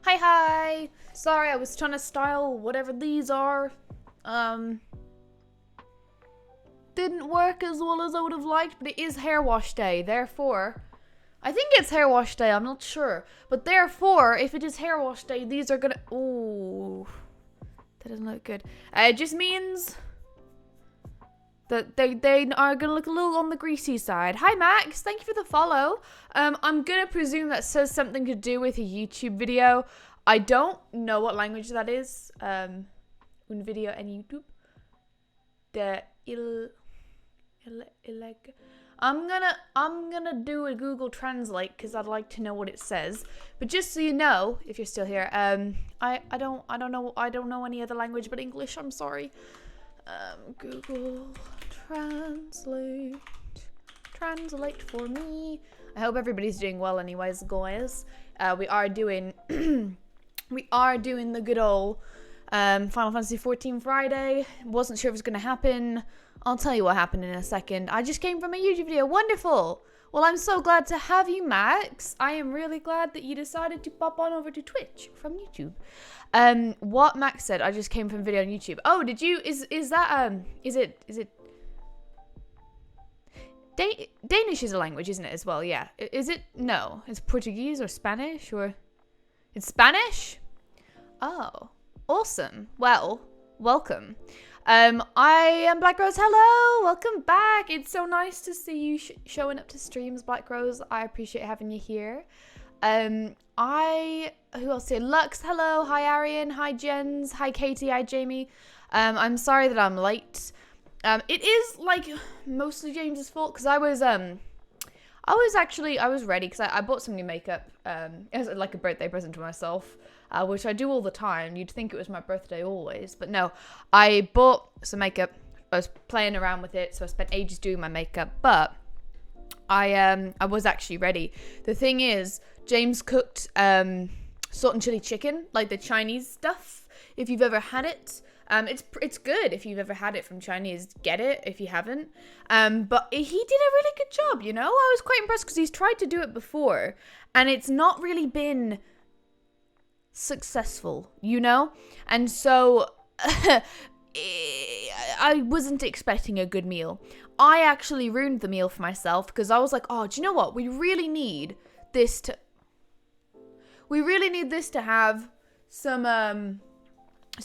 Hi. Sorry, I was trying to style whatever these are. Didn't work as well as I would have liked, but it is hair wash day. Therefore, I think it's hair wash day. I'm not sure. But therefore, if it is hair wash day, these are gonna... Ooh. That doesn't look good. It just means that they are gonna look a little on the greasy side. Hi Max, thank you for the follow. I'm gonna presume that says something to do with a YouTube video. I don't know what language that is. Un video en YouTube. I'm gonna do a Google Translate because I'd like to know what it says. But just so you know, if you're still here, I don't know any other language but English. I'm sorry. Google Translate for me. I hope everybody's doing well anyways, guys. We are doing the good old Final Fantasy 14 Friday. Wasn't sure if it was going to happen. I'll tell you what happened in a second. I just came from a YouTube video. Wonderful. Well, I'm so glad to have you, Max. I am really glad that you decided to pop on over to Twitch from YouTube. What Max said, I just came from a video on YouTube. Oh, did you? Is it? Danish is a language, isn't it, as well? Yeah. Is it? No. It's Portuguese or Spanish or... It's Spanish? Oh. Awesome. Well, welcome. I am Black Rose. Hello. Welcome back. It's so nice to see you showing up to streams, Black Rose. I appreciate having you here. Who else here? Lux, hello. Hi, Arian. Hi, Jens. Hi, Katie. Hi, Jamie. I'm sorry that I'm late. It is, like, mostly James's fault, because I was ready, because I bought some new makeup, as, like, a birthday present to myself, which I do all the time. You'd think it was my birthday always, but no. I bought some makeup. I was playing around with it, so I spent ages doing my makeup, but I was actually ready. The thing is, James cooked salt and chili chicken, like the Chinese stuff, if you've ever had it. It's good if you've ever had it from Chinese. Get it if you haven't. But he did a really good job, you know? I was quite impressed because he's tried to do it before and it's not really been successful, you know? And so I wasn't expecting a good meal. I actually ruined the meal for myself because I was like, oh, do you know what? We really need this to have some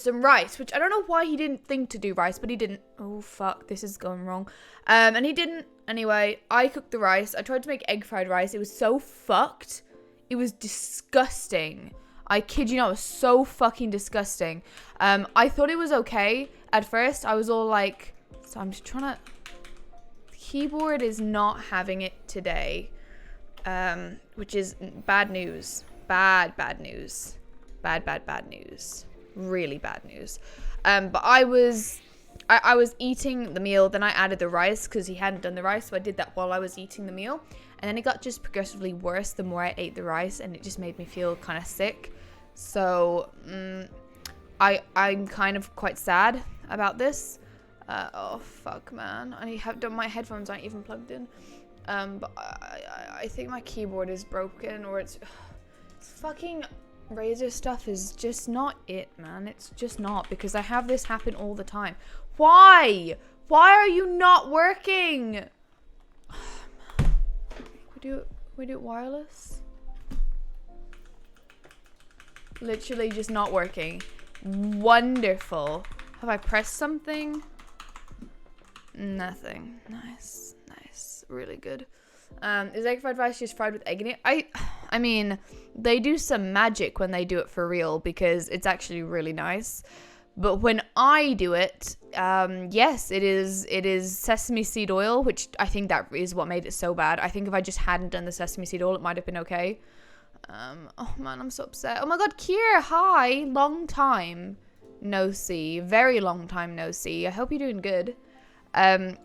rice, which I don't know why he didn't think to do rice, but he didn't. Oh, fuck, this is going wrong. And he didn't. Anyway, I cooked the rice. I tried to make egg fried rice. It was so fucked. It was disgusting. I kid you not, it was so fucking disgusting. I thought it was okay at first. I was all like, so I'm just trying to... The keyboard is not having it today, which is bad news. Bad news. Bad news. Really bad news. But I was eating the meal, then I added the rice because he hadn't done the rice, so I did that while I was eating the meal, and then it got just progressively worse the more I ate the rice, and it just made me feel kind of sick. So I'm kind of quite sad about this. Oh fuck, man, my headphones aren't even plugged in. But I think my keyboard is broken, or it's fucking... Razer stuff is just not it, man. It's just not, because I have this happen all the time. Why are you not working? We do it wireless. Literally just not working. Wonderful. Have I pressed something? Nothing. Nice. Really good. Is egg fried rice just fried with egg in it? I mean, they do some magic when they do it for real, because it's actually really nice. But when I do it, yes, it is sesame seed oil, which I think that is what made it so bad. I think if I just hadn't done the sesame seed oil, it might have been okay. Oh man, I'm so upset. Oh my god, Kier, hi. Long time no see. Very long time no see. I hope you're doing good. I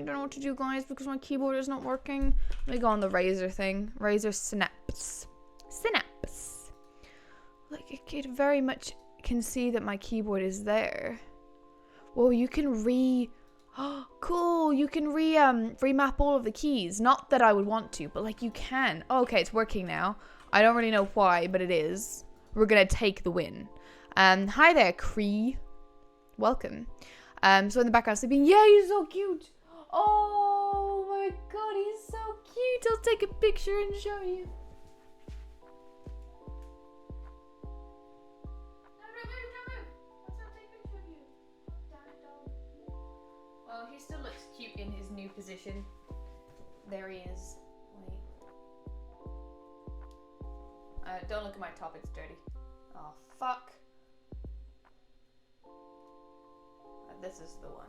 don't know what to do, guys, because my keyboard is not working. Let me go on the Razer thing. Razer Synapse. Like, it very much can see that my keyboard is there. Whoa, you can cool, you can remap all of the keys. Not that I would want to, but like you can. Oh, okay, it's working now. I don't really know why, but it is. We're gonna take the win. Hi there, Cree. Welcome. So in the background sleeping. Yeah, he's so cute. Oh my god, he's so cute. I'll take a picture and show you. Well, he still looks cute in his new position. There he is. Wait. Don't look at my top, it's dirty. Oh, fuck. This is the one.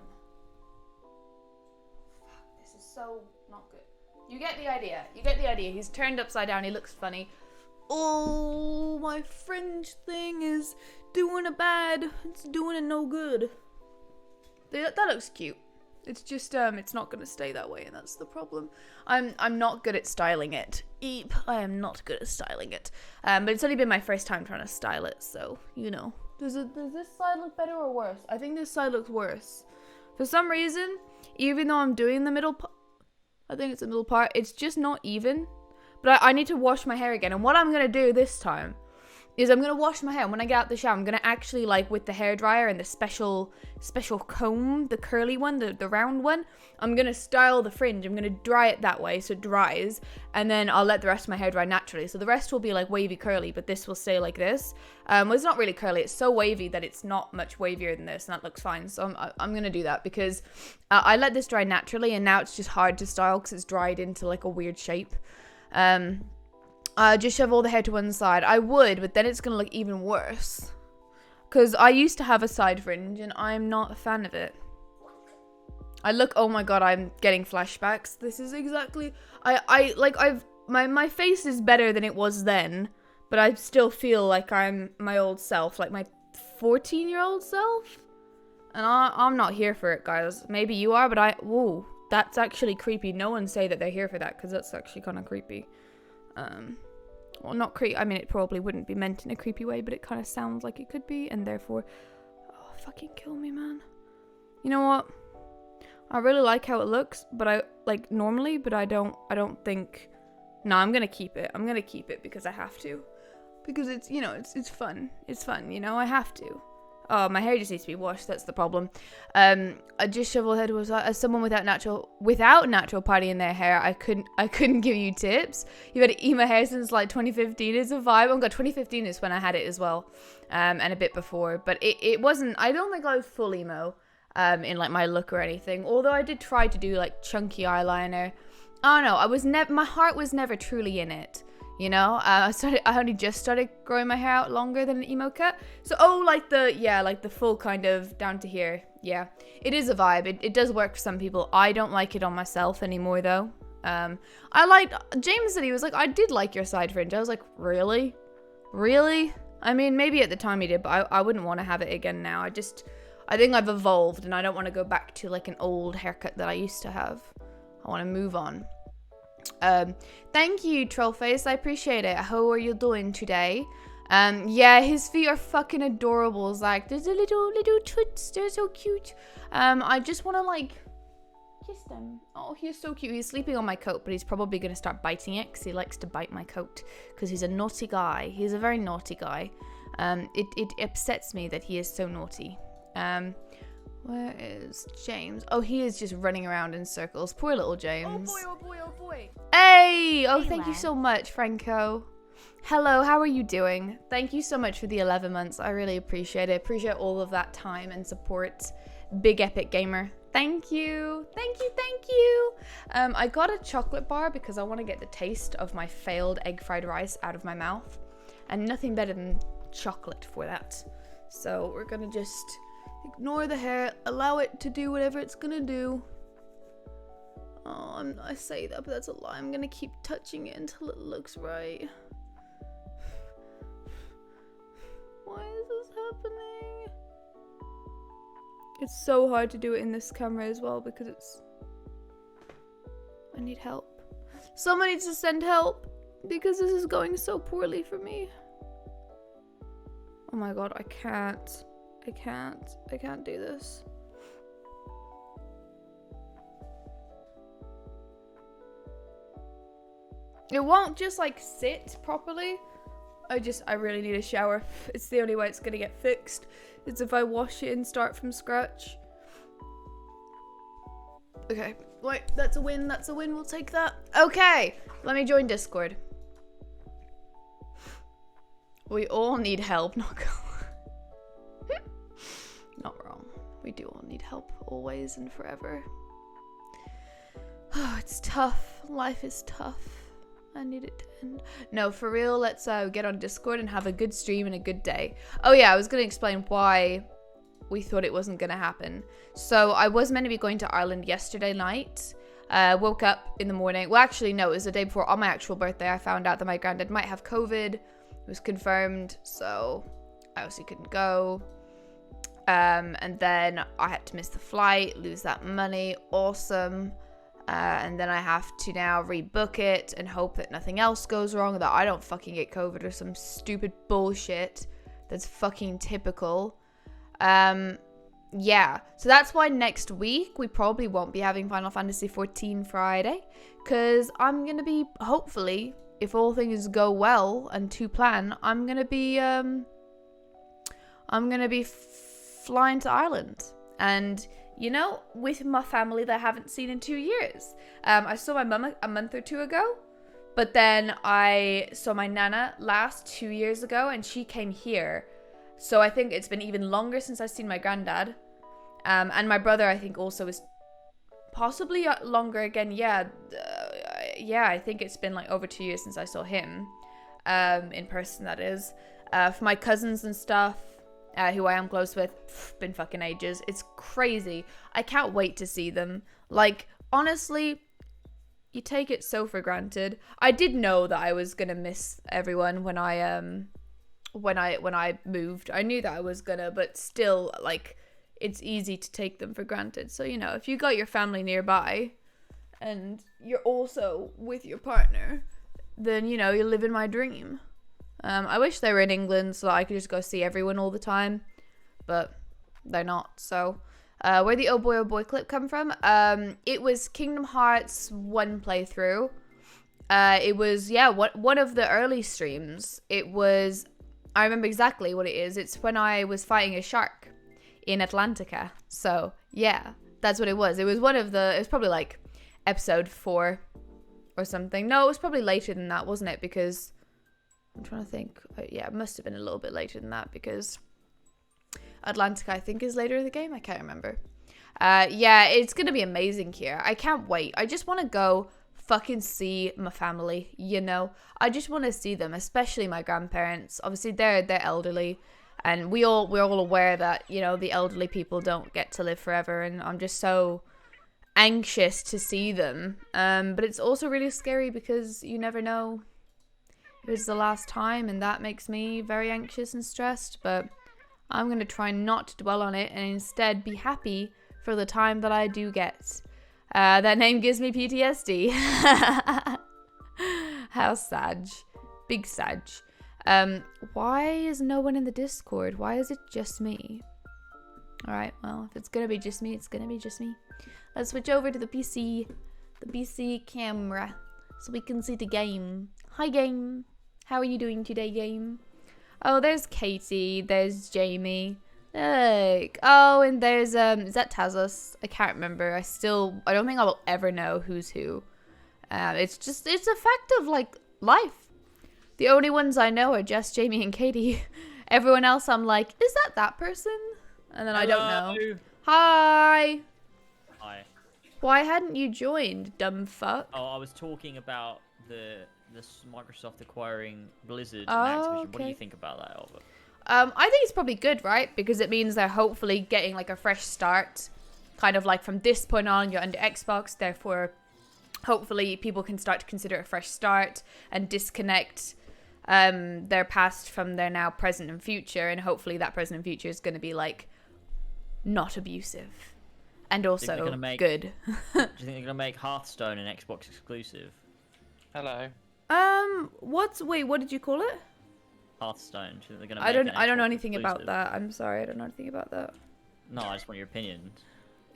Fuck, this is so not good. You get the idea. You get the idea. He's turned upside down. He looks funny. Oh, my fringe thing is doing a bad. It's doing a no good. That looks cute. It's just it's not gonna stay that way, and that's the problem. I'm not good at styling it. Eep, I am not good at styling it. But it's only been my first time trying to style it, so you know. Does this side look better or worse? I think this side looks worse. For some reason, even though I'm doing the middle part, I think it's the middle part, it's just not even. But I need to wash my hair again, and what I'm gonna do this time is I'm gonna wash my hair, and when I get out the shower, I'm gonna actually, like, with the hairdryer and the special comb, the curly one, the round one, I'm gonna style the fringe. I'm gonna dry it that way so it dries, and then I'll let the rest of my hair dry naturally. So the rest will be like wavy curly, but this will stay like this. Well, it's not really curly. It's so wavy that it's not much wavier than this, and that looks fine. So I'm gonna do that because I let this dry naturally, and now it's just hard to style because it's dried into like a weird shape. Just shove all the hair to one side. I would, but then it's gonna look even worse. Because I used to have a side fringe, and I'm not a fan of it. Oh my god, I'm getting flashbacks. This is exactly, my face is better than it was then, but I still feel like I'm my old self, like my 14-year-old self. And I'm not here for it, guys. Maybe you are, but whoa, that's actually creepy. No one say that they're here for that, because that's actually kind of creepy. Well, not creepy. I mean, it probably wouldn't be meant in a creepy way, but it kind of sounds like it could be, and therefore, oh, fucking kill me, man. You know what? I really like how it looks, but I don't think. No, I'm gonna keep it. I'm gonna keep it because I have to, because it's, you know, it's fun. It's fun, you know. I have to. Oh, my hair just needs to be washed. That's the problem. I just shoveled head was as someone without natural party in their hair. I couldn't give you tips. You've had emo hair since like 2015. It's a vibe. Oh god, 2015 is when I had it as well, and a bit before. But it wasn't. I don't think I was full emo, in like my look or anything. Although I did try to do like chunky eyeliner. I don't know. I was my heart was never truly in it. You know, I only just started growing my hair out longer than an emo cut. So, like the full kind of down to here. Yeah, it is a vibe. It does work for some people. I don't like it on myself anymore, though. James said, he was like, I did like your side fringe. I was like, really? Really? I mean, maybe at the time he did, but I wouldn't want to have it again now. I think I've evolved, and I don't want to go back to like an old haircut that I used to have. I want to move on. Thank you, Trollface. I appreciate it. How are you doing today? Yeah, his feet are fucking adorable. Zach, there's a little toots. They're so cute. I just want to like kiss them. Oh, he's so cute. He's sleeping on my coat, but he's probably going to start biting it because he likes to bite my coat because he's a naughty guy. He's a very naughty guy. It upsets me that he is so naughty. Where is James? Oh, he is just running around in circles. Poor little James. Oh boy, oh boy, oh boy. Hey! Oh, thank you so much, Franco. Hello, how are you doing? Thank you so much for the 11 months. I really appreciate it. Appreciate all of that time and support. Big Epic Gamer. Thank you. Thank you, thank you. I got a chocolate bar because I want to get the taste of my failed egg fried rice out of my mouth. And nothing better than chocolate for that. So we're going to just ignore the hair, allow it to do whatever it's gonna do. Oh, I say that, but that's a lie. I'm gonna keep touching it until it looks right. Why is this happening? It's so hard to do it in this camera as well because I need help. Someone needs to send help because this is going so poorly for me. Oh my god, I can't do this. It won't just like sit properly. I really need a shower. It's the only way it's gonna get fixed. Is if I wash it and start from scratch. Okay, wait, that's a win, we'll take that. Okay, let me join Discord. We all need help, not wrong. We do all need help, always and forever. Oh, it's tough. Life is tough. I need it to end. No, for real, let's get on Discord and have a good stream and a good day. Oh yeah, I was going to explain why we thought it wasn't going to happen. So I was meant to be going to Ireland yesterday night. Woke up in the morning. Well, actually, no, it was the day before. On my actual birthday, I found out that my granddad might have COVID. It was confirmed, so I obviously couldn't go. And then I had to miss the flight, lose that money. Awesome. And then I have to now rebook it and hope that nothing else goes wrong, that I don't fucking get COVID or some stupid bullshit that's fucking typical. Yeah, so that's why next week we probably won't be having Final Fantasy XIV Friday, because I'm gonna be, hopefully, if all things go well and to plan, I'm gonna be flying to Ireland, and you know, with my family that I haven't seen in 2 years. I saw my mum a month or two ago, but then I saw my nana last 2 years ago, and she came here. So I think it's been even longer since I've seen my granddad. And my brother, I think, also is possibly longer again. Yeah, I think it's been like over 2 years since I saw him, in person, that is. For my cousins and stuff, who I am close with, been fucking ages. It's crazy. I can't wait to see them. Like, honestly, you take it so for granted. I did know that I was gonna miss everyone when I moved. I knew that I was gonna, but still, like, it's easy to take them for granted. So, you know, if you got your family nearby and you're also with your partner, then, you know, you're living my dream. I wish they were in England so that I could just go see everyone all the time, but they're not. So, where'd the oh boy clip come from? It was Kingdom Hearts 1 playthrough. It was, yeah, one of the early streams. It was, I remember exactly what it is. It's when I was fighting a shark in Atlantica. So, yeah, that's what it was. It was one of the, it was probably like episode 4 or something. No, it was probably later than that, wasn't it? Because I'm trying to think. Yeah, it must have been a little bit later than that, because Atlantica, I think, is later in the game. I can't remember. Yeah, it's going to be amazing here. I can't wait. I just want to go fucking see my family, you know? I just want to see them, especially my grandparents. Obviously, they're elderly, and we're all aware that, you know, the elderly people don't get to live forever, and I'm just so anxious to see them. But it's also really scary because you never know if it's the last time, and that makes me very anxious and stressed, but I'm going to try not to dwell on it and instead be happy for the time that I do get. That name gives me PTSD. How sag. Big sag. Why is no one in the Discord? Why is it just me? Alright, well, if it's going to be just me, it's going to be just me. Let's switch over to the PC camera so we can see the game. Hi, game. How are you doing today, game? Oh, there's Katie. There's Jamie. Like, oh, and there's, is that Tazos? I can't remember. I don't think I will ever know who's who. It's a fact of, like, life. The only ones I know are Jess, Jamie, and Katie. Everyone else, I'm like, is that person? And then Hello. I don't know. Hi. Hi. Why hadn't you joined, dumb fuck? Oh, I was talking about this Microsoft acquiring Blizzard and Oh, Activision. okay. What do you think about that, Albert? I think it's probably good, right? Because it means they're hopefully getting like a fresh start. Kind of like from this point on, you're under Xbox. Therefore, hopefully people can start to consider a fresh start and disconnect their past from their now present and future. And hopefully that present and future is going to be like not abusive. And also good. Do you think they're going to make Hearthstone an Xbox exclusive? Hello. Wait, what did you call it? Hearthstone. Do you think they're gonna I make don't an know Xbox anything about exclusive? that. I'm sorry, I don't know anything about that. No, I just want your opinion.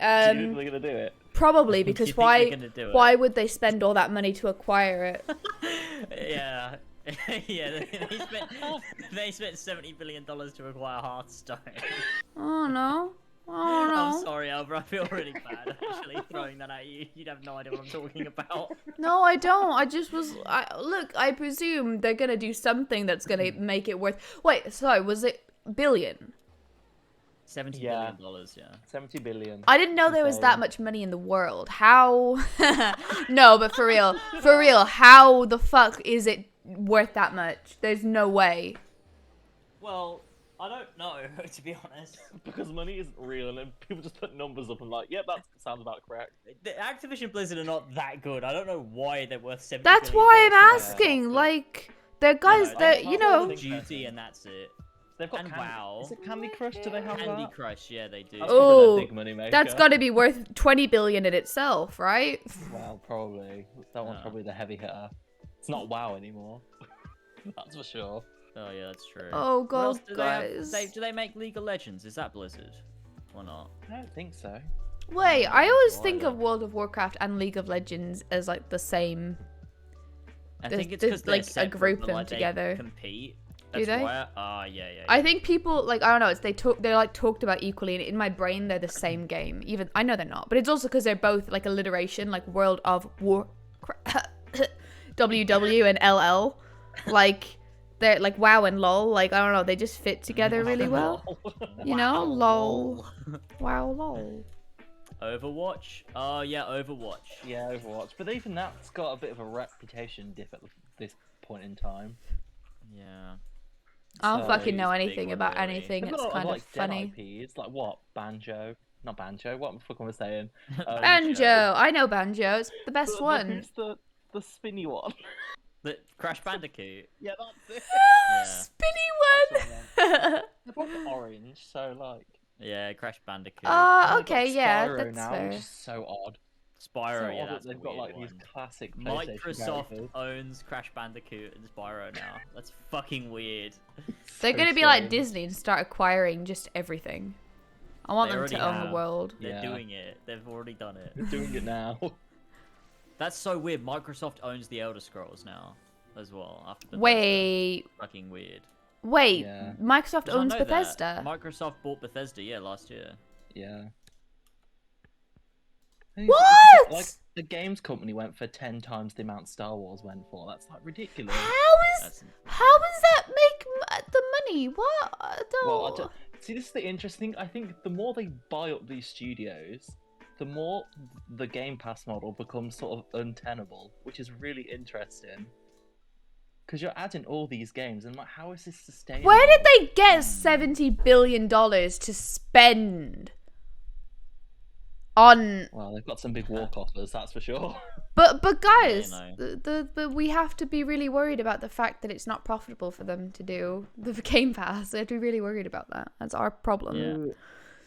Do you think they're gonna do it? Probably, Do you because think they're gonna do it? why would they spend all that money to acquire it? Yeah. Yeah, they spent $70 billion to acquire Hearthstone. Oh no. Oh I'm no. sorry, Albert. I feel really bad actually throwing that at you. You'd have no idea what I'm talking about. No, I don't. I just was. Look, I presume they're gonna do something that's gonna make it worth. Wait, sorry, was it billion? $70 Yeah. billion, yeah. 70 billion. I didn't know there was that Insane. much money in the world. How? No, but for real, how the fuck is it worth that much? There's no way. Well, I don't know, to be honest. Because money isn't real, and then people just put numbers up and like, yep, that sounds about correct. The Activision Blizzard are not that good. I don't know why they're worth $70 That's billion why I'm to them. asking. Like, they're guys. No, They're apart you from know. Duty and that's it. They've got And Candy. WoW. Is it Candy Crush? Do they have Candy that? Crush, yeah, they do. That's Oh, probably their big money maker. That's got to be worth 20 billion in itself, right? Well, probably. That one's No. probably the heavy hitter. It's not WoW anymore. That's for sure. Oh yeah, that's true. Oh What else god, do they have? guys. Do they make League of Legends? Is that Blizzard or not? I don't think so. Wait, I always Why think not? of World of Warcraft and League of Legends as like the same. I There's- think it's there's, because like, a group them together. Compete. Do That's they? why. Yeah. I think people like I don't know. It's they're like talked about equally, and in my brain they're the same game. Even I know they're not, but it's also because they're both like alliteration, like World of War, WW and LL, like they're like WoW and LOL. Like I don't know, they just fit together really well. You know, LOL, WoW, LOL. Overwatch. Oh yeah, Overwatch. Yeah, Overwatch. But even that's got a bit of a reputation dip at this point in time. Yeah. I don't So, fucking know it's big anything one, about really. anything. They've got It's a lot kind of like dead funny. IPs, like what? Banjo? Not Banjo. What the fuck am I saying? Banjo, I know Banjo. It's the best one. Who's the spinny one? The Crash Bandicoot. Yeah, that's it. Yeah. Spinny one. They're both orange, so like. Yeah, Crash Bandicoot. And they've Okay, got yeah, Spyro that's now, fair. which is so odd. Spyro, So yeah, odd that that's a they've got weird like one. these classic PlayStation Microsoft characters. owns Crash Bandicoot and Spyro now. That's fucking weird. They're So gonna be like strange. Disney and start acquiring just everything. I want They them to already own the have. world. They're Yeah. doing it. They've already done it. They're doing it now. That's so weird. Microsoft owns the Elder Scrolls now, as well. After Bethesda. Wait, Fucking weird. Yeah. Microsoft Did you owns not know that? Bethesda. Microsoft bought Bethesda, yeah, last year. Yeah. What? Like the games company went for 10 times the amount Star Wars went for. That's like ridiculous. That's How does that make the money? What? I don't. Well, see, this is the interesting. I think the more they buy up these studios, the more the Game Pass model becomes sort of untenable, which is really interesting. Because you're adding all these games, and like, how is this sustainable? Where did they get $70 billion to spend on? Well, they've got some big walk offers, that's for sure. But guys, know. but we have to be really worried about the fact that it's not profitable for them to do the Game Pass. They have to be really worried about that. That's our problem. Yeah. Gotta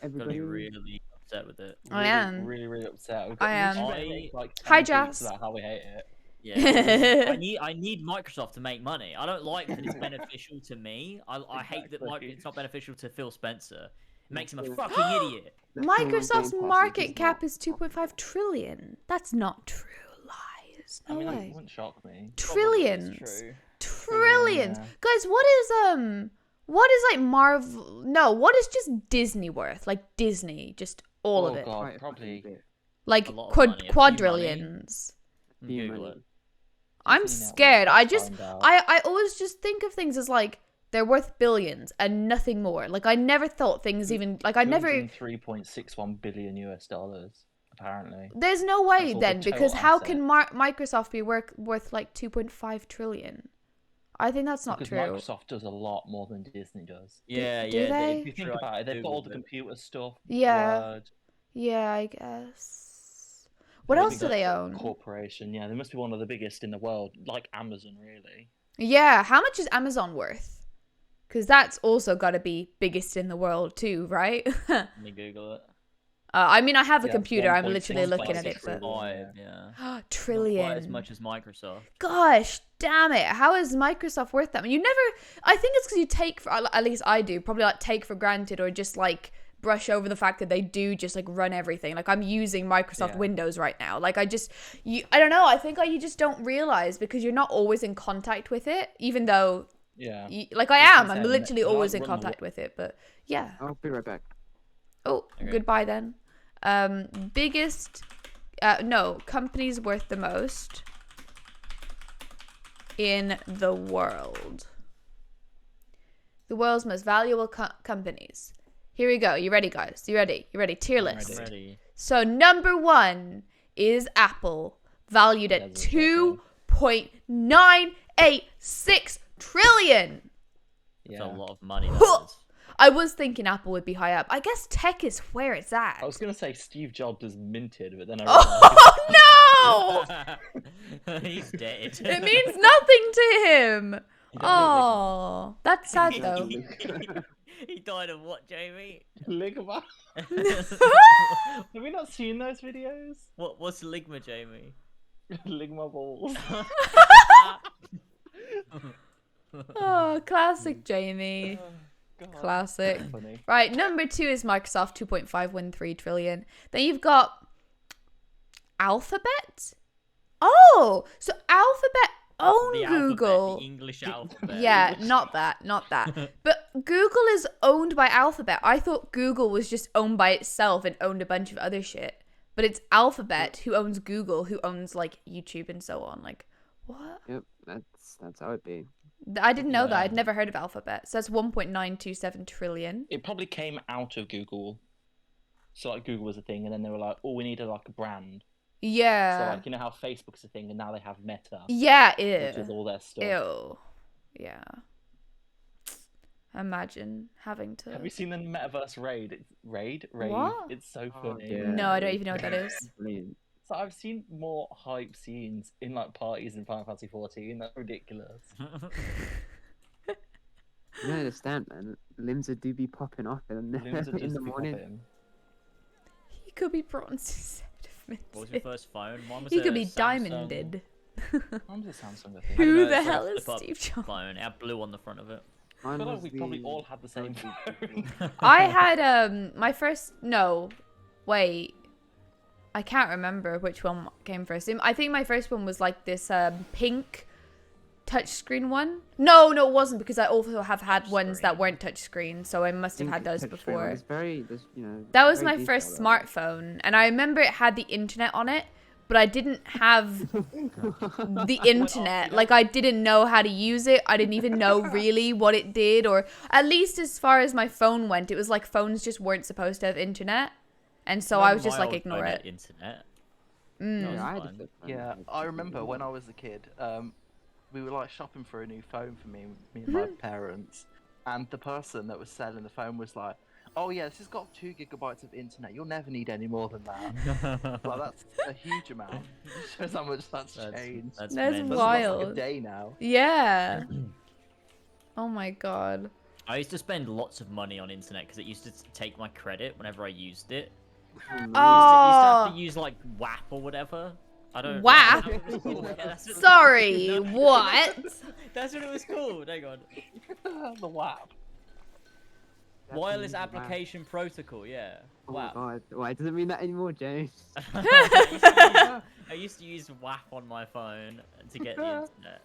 Everybody. be really upset with it. I am. Really, really upset. We've I am. got literally, like, Hi, 10 tweets Jas. about how we hate it. Yeah, I need Microsoft to make money. I don't like that it's beneficial to me. I hate that Exactly. it's not beneficial to Phil Spencer. It makes him a fucking idiot. Microsoft's Game Pass market is cap not- is 2.5 trillion. That's not true. Lies. No I mean, way. like, it wouldn't shock me. Trillions. True. Trillions. Yeah. Guys, what is like Marvel? No, what is just Disney worth? Like Disney, just all of Oh, it. God, Quite a probably. bit. Like A lot of money, a few quadrillions. Few Google money. it. I'm Disney Network, scared. I let's just find out. I always just think of things as like they're worth billions and nothing more. Like I never thought things even like I never 3.61 billion US dollars, apparently. there's no way That's all then the because total how asset. can Microsoft be worth like 2.5 trillion? I think that's not Because true. Microsoft does a lot more than Disney does. Yeah, do yeah. they? If you think about it, they've got all the computer stuff. Yeah. Word, Yeah, I guess. What They're a else do big they own? Corporation, yeah, they must be one of the biggest in the world, like Amazon, really. Yeah, how much is Amazon worth? Because that's also got to be biggest in the world too, right? Let me Google it. I mean, I have a Yeah, computer. I'm 1.6 literally looking at it. trillion. But... Five, yeah. Not Trillion. quite as much as Microsoft. Gosh, damn it! How is Microsoft worth that? You never. I think it's because you take for at least I do probably like take for granted or just like brush over the fact that they do just like run everything. Like I'm using Microsoft Yeah. Windows right now. Like I don't know. I think like you just don't realize because you're not always in contact with it, even though Yeah. like I It's am. I'm insane. literally They, like, always in run the contact with it. But yeah. I'll be right back. Oh, Okay. goodbye then. Biggest, no, companies worth the most in the world. The world's most valuable companies. Here we go. You ready, guys? You ready? You ready? Tier I'm list. Ready. So number 1 is Apple, valued at That's a 2.986 trillion. It's Yeah. a lot of money. That is. I was thinking Apple would be high up. I guess tech is where it's at. I was gonna say Steve Jobs is minted, but then I realized Oh no! He's dead. It means nothing to him. You don't Oh, that's sad though. He died of what, Jamie? Ligma. Have we not seen those videos? What's Ligma, Jamie? Ligma balls. Oh, classic Jamie. God. Classic. Funny. Right, number 2 is Microsoft, 2.513 trillion. Then you've got Alphabet. Oh, so Alphabet own The alphabet, Google. the English alphabet. Yeah, not that. But Google is owned by Alphabet. I thought Google was just owned by itself and owned a bunch of other shit. But it's Alphabet who owns Google, who owns like YouTube and so on. Like, what? Yep, that's how it be. I didn't know that. Yeah. I'd never heard of Alphabet. So that's 1.927 trillion. It probably came out of Google. So like Google was a thing, and then they were like, "Oh, we needed like a brand." So Yeah. like you know how Facebook's a thing, and now they have Meta, Yeah, which is ew. all their stuff. Ew. Yeah. Imagine having to. Have you seen the Metaverse raid? It's raid. What? It's so Oh, funny. yeah. No, I don't even know what that is. Brilliant. So I've seen more hype scenes in like parties in Final Fantasy 14. That's ridiculous. You don't understand, man. Limbs do be popping off in, Limbs are in just the morning. popping. He could be bronze What was your first phone? Mine was He a could be Samsung. diamonded. I'm just Samsung, I think. I don't Who know, the it's like hell a is flip-up Steve Jobs? Phone. It had blue on the front of it. I Mine feel like was we probably the- all had the same phone. I had my first wait. I can't remember which one came first. I think my first one was like this pink touchscreen one. No, it wasn't because I also have had ones that Touchscreen. weren't touchscreen, so I must have Think had those touchscreen, before. It's very, you know. That was very my first detailed, though. smartphone, and I remember it had the internet on it, but I didn't have the internet. Like I didn't know how to use it. I didn't even know really what it did, or at least as far as my phone went, it was like phones just weren't supposed to have internet, and so I was just My like old ignore phone it. had Internet. Mm. That was Yeah, I had a fun. flip phone. Yeah, I remember when I was a kid, we were like shopping for a new phone for me and my parents, and the person that was selling the phone was like, "Oh yeah, this has got 2 gigabytes of internet. You'll never need any more than that." Like that's a huge amount. It just shows how much that's changed. That's mental. That's like a wild. day now. Yeah. Oh my god. I used to spend lots of money on internet because it used to take my credit whenever I used it. Oh, I used Oh. to have to use like WAP or whatever. I don't. WAP? I don't know what it was called. Yeah, that's what- Sorry, No. what? That's what it was called. Hang on. The WAP. Wireless Application Protocol. Yeah. Oh my WAP. god. Why does it mean that anymore, James? I used to use WAP on my phone to get the internet.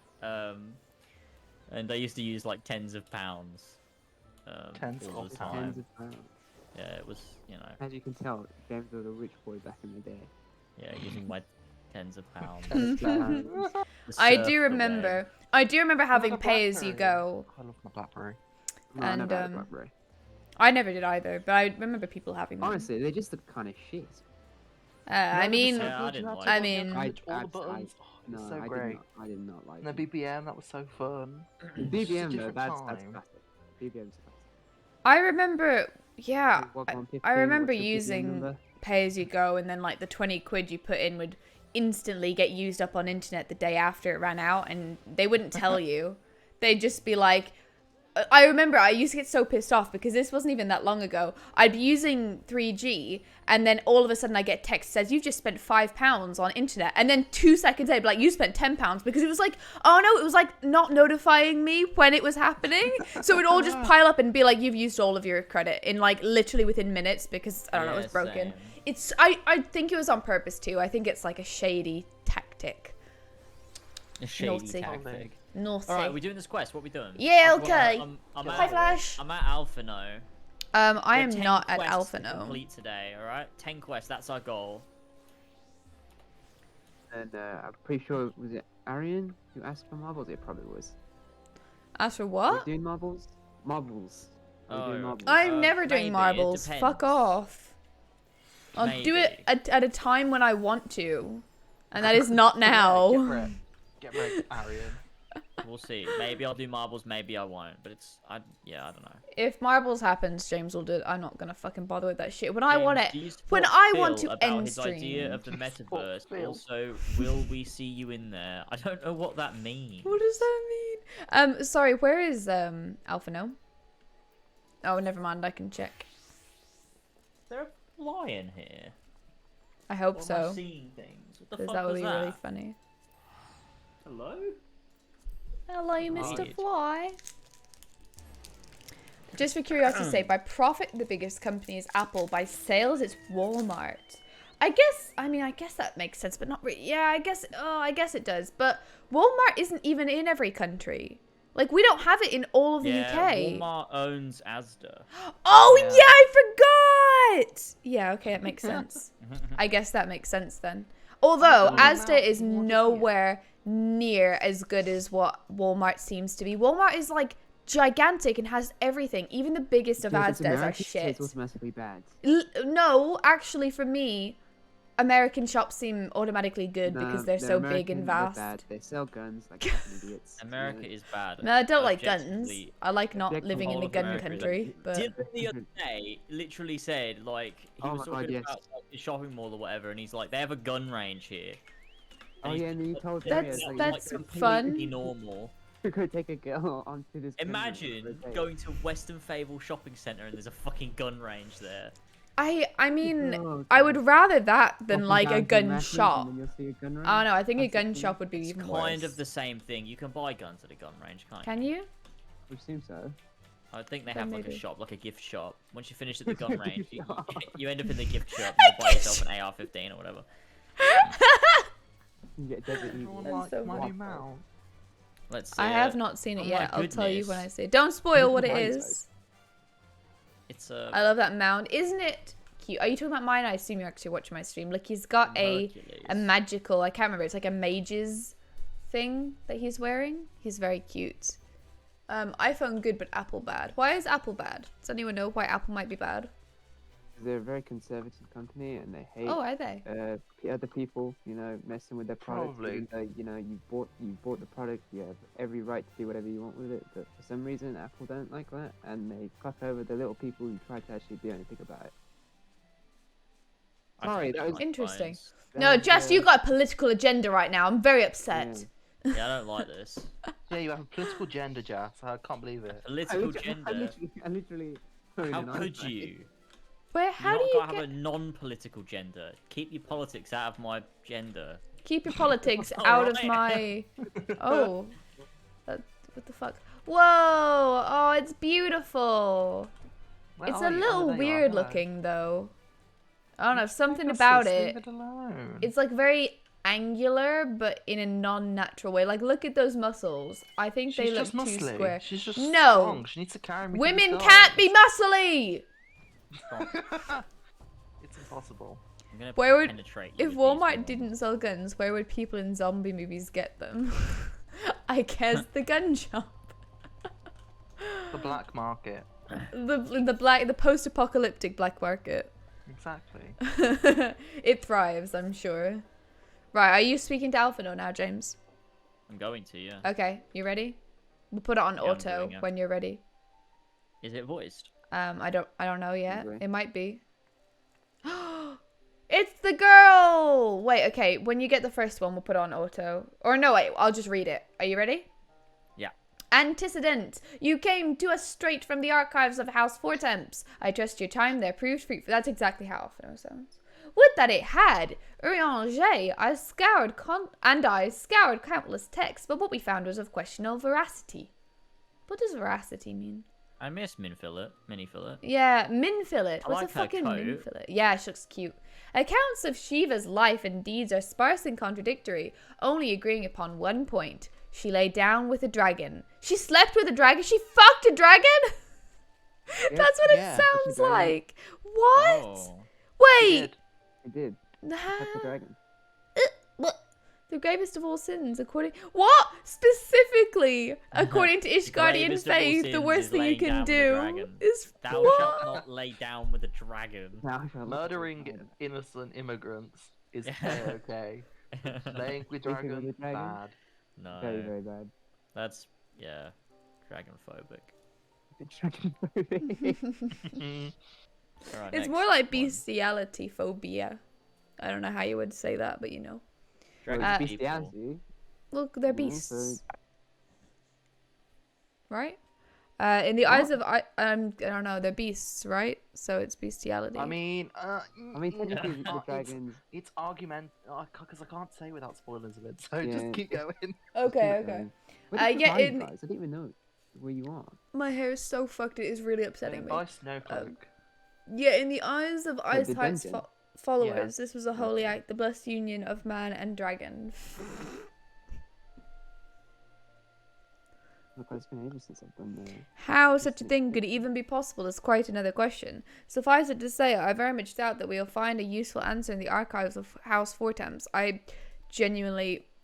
And I used to use like tens of pounds. Tens all of the pounds. time. Tens of pounds. Yeah, it was, you know, As you can tell, James was a rich boy back in the day. yeah, using my tens of pounds. Tens of pounds. to I surf do the remember. I do remember having a pay as you go. I love my BlackBerry. No, I never had a And, BlackBerry. I never did either, but I remember people having them. Honestly, they just look kind of shit. I mean, Yeah, I didn't like I it. mean- all the I- buttons. Oh, it No, was so I great. I did not like And the it. BBM, that was so fun. BBM though, different that's time. classic. BBM's classic. I remember. Yeah, What, 115, I remember what's your BBM using number? pay as you go, and then like the 20 quid you put in would instantly get used up on internet the day after it ran out, and they wouldn't tell you. They'd just be like, I remember I used to get so pissed off because this wasn't even that long ago. I'd be using 3G and then all of a sudden I get text says you've just spent £5 on internet, and then 2 seconds later like you spent £10 because it was like, oh no, it was like not notifying me when it was happening. So it'd all just pile up and be like you've used all of your credit in like literally within minutes because I don't know, it was broken. Same. It's I think it was on purpose too. I think it's like a shady tactic. A shady Naughty. tactic. Naughty. All right, we're doing this quest. What are we doing? Yeah, I've got- okay. I'm Hi, at, Flash. I'm at Alpha now. I We am have 10 not at quests Alpha to no. complete today. All right, 10 quests. That's our goal. And I'm pretty sure, was it Arian who asked for marbles? It probably was. As for Are we what? doing marbles? Marbles. Are we doing Oh. marbles? I'm never maybe, doing it marbles. Fuck depends. off. I'll do it Maybe. at a time when I want to, and that is not now. Get wrecked, Arian. We'll see. Maybe I'll do marbles. Maybe I won't. But I don't know. If marbles happens, James will do it. I'm not gonna fucking bother with that shit. When I want James, it, do you when support I want Phil to about end his idea of the Support metaverse. Phil. Also, will we see you in there? I don't know what that means. what does that mean? Sorry, where is Alpha no? Oh, never mind. I can check. Is there a fly in here? I hope Or am I so, seeing things? What the because fuck that would was be that? really funny. Hello? Hello, Mr. Weird. Fly. Just for curiosity's sake, by profit, the biggest company is Apple. By sales, it's Walmart. I guess that makes sense, but not really. Yeah, I guess it does. But Walmart isn't even in every country. Like, we don't have it in all of the Yeah, UK. Walmart owns Asda. Oh, Yeah. yeah, I forgot! Yeah, okay, that makes sense. I guess that makes sense then. Although, Oh, Asda wow. is What is it? nowhere near as good as what Walmart seems to be. Walmart is, like, gigantic and has everything. Even the biggest of Because Asdas are American, so shit. it's automatically bad. No, actually, for me, American shops seem automatically good because they're so big and American, they're vast. bad. They sell guns like fucking idiots. America is bad. No, I don't like guns. Objectively, I like not Objective living in whole the of gun America is country. But Dylan the other day literally said, like, he Oh was my God, talking yes. about like, the shopping mall or whatever, and he's like, they have a gun range here. Oh he's yeah, and then you like, told That's- Daria, like, that's completely fun. normal. you could take a girl onto this. gun range for a Imagine day. going to Western Fable shopping center and there's a fucking gun range there. I mean, Oh, I God. would rather that than Walking like a down to gun Mathis shop. and then you'll see a gun range. I don't know. I think a That's gun the shop would be It's even kind worse. of the same thing. You can buy guns at a gun range, can't you? Can you? Would seem so. I think they Then have like a maybe. shop, like a gift shop. Once you finish at the gun A range, gift shop. you end up in the gift shop and you buy yourself an AR-15 or whatever. You get Desert Eagle. Everyone That's likes so my funny. new mount. Let's see I it. have not seen it Oh my yet. I'll tell you when I goodness. see it. Don't spoil what it Hindsight. is. It's a I love that mound. Isn't it cute? Are you talking about mine? I assume you're actually watching my stream. Like he's got a Hercules. magical, I can't remember. It's like a mage's thing that he's wearing. He's very cute. iPhone good, but Apple bad. Why is Apple bad? Does anyone know why Apple might be bad? They're a very conservative company and they hate Oh, are they? other people, you know, messing with their product. Probably. Even though, you know, you bought the product, you have every right to do whatever you want with it. But for some reason, Apple don't like that, and they fuck over the little people who try to actually do anything about it. I Sorry, think that I was- like Interesting. phones. No, There's, Jess, you got a political agenda right now. I'm very upset. Yeah, I don't like this. Yeah, you have a political gender, Jas. I can't believe it. Political gender. I literally How could you? Where? How do you gotta get? have a non-political gender? Keep your politics out of my gender. Keep your politics All out of right. my. Oh, what the fuck? Whoa! Oh, it's beautiful. Where It's are a you? Oh, little there you are, weird hello. looking though. I don't know, something Leave about us, it. Leave it alone. It's like very angular, but in a non-natural way. Like, look at those muscles. I think She's they look just too muscly. square. She's just No. strong. She needs to carry me. to the Women stars. can't be muscly. It's impossible. I'm gonna Where would- penetrate you If with these Walmart ones. didn't sell guns, where would people in zombie movies get them? I guess the gun shop. The black market. The post-apocalyptic black market. Exactly. It thrives, I'm sure. Right, are you speaking to Alphino now, James? I'm going to, yeah. Okay, you ready? We'll put it on Yeah, I'm auto doing it. when you're ready. Is it voiced? I don't know yet. Okay. It might be. It's the girl! Wait, okay, when you get the first one, we'll put it on auto. Or no, wait, I'll just read it. Are you ready? Yeah. Antecedent. You came to us straight from the archives of House Fortemps. I trust your time there proved fruitful. That's exactly how Alphinaud sounds. Would that it had! Urianger, I scoured countless texts, but what we found was of questionable veracity. What does veracity mean? I miss Mini Fillet. Yeah, Minfillet. I What's like a her fucking coat. Minfillet? Yeah, she looks cute. Accounts of Shiva's life and deeds are sparse and contradictory, only agreeing upon one point. She lay down with a dragon. She slept with a dragon? She fucked a dragon? That's what Yeah, it sounds it's a dragon. like. What? Oh. She Wait. did. He did. That's the dragon. What? The gravest of all sins, according... What? Specifically, according to Ishgardian gravest of all faith, the sins worst is thing you laying can down with a do dragon. is... Thou what? shalt not lay down with a dragon. Now I shall look at Murdering the dragon. innocent immigrants is Yeah. okay. Laying with Sleeping with dragons, a dragon? bad. No. Very, very bad. That's, yeah, dragon-phobic. Dragon phobic. Alright, It's next more like one. bestiality phobia. I don't know how you would say that, but you know. Well, Dragon it's people. bestiality. Look, they're you know, beasts, so- right? In the eyes of I don't know, they're beasts, right? So it's bestiality. I mean, technically the it's, dragons. it's argument because I can't say without spoilers of it. So Yeah. just keep going. okay. Where did you yeah, find in- guys? I didn't even know where you are. My hair is so fucked. It is really upsetting me. By Snowcloak. Yeah, in the eyes of Ice the Height's dungeon? followers, this was a holy act, the blessed union of man and dragon. Look, it's been ages since I've done the. How such a thing could even be possible is quite another question. Suffice it to say, I very much doubt that we'll find a useful answer in the archives of House Fortemps. I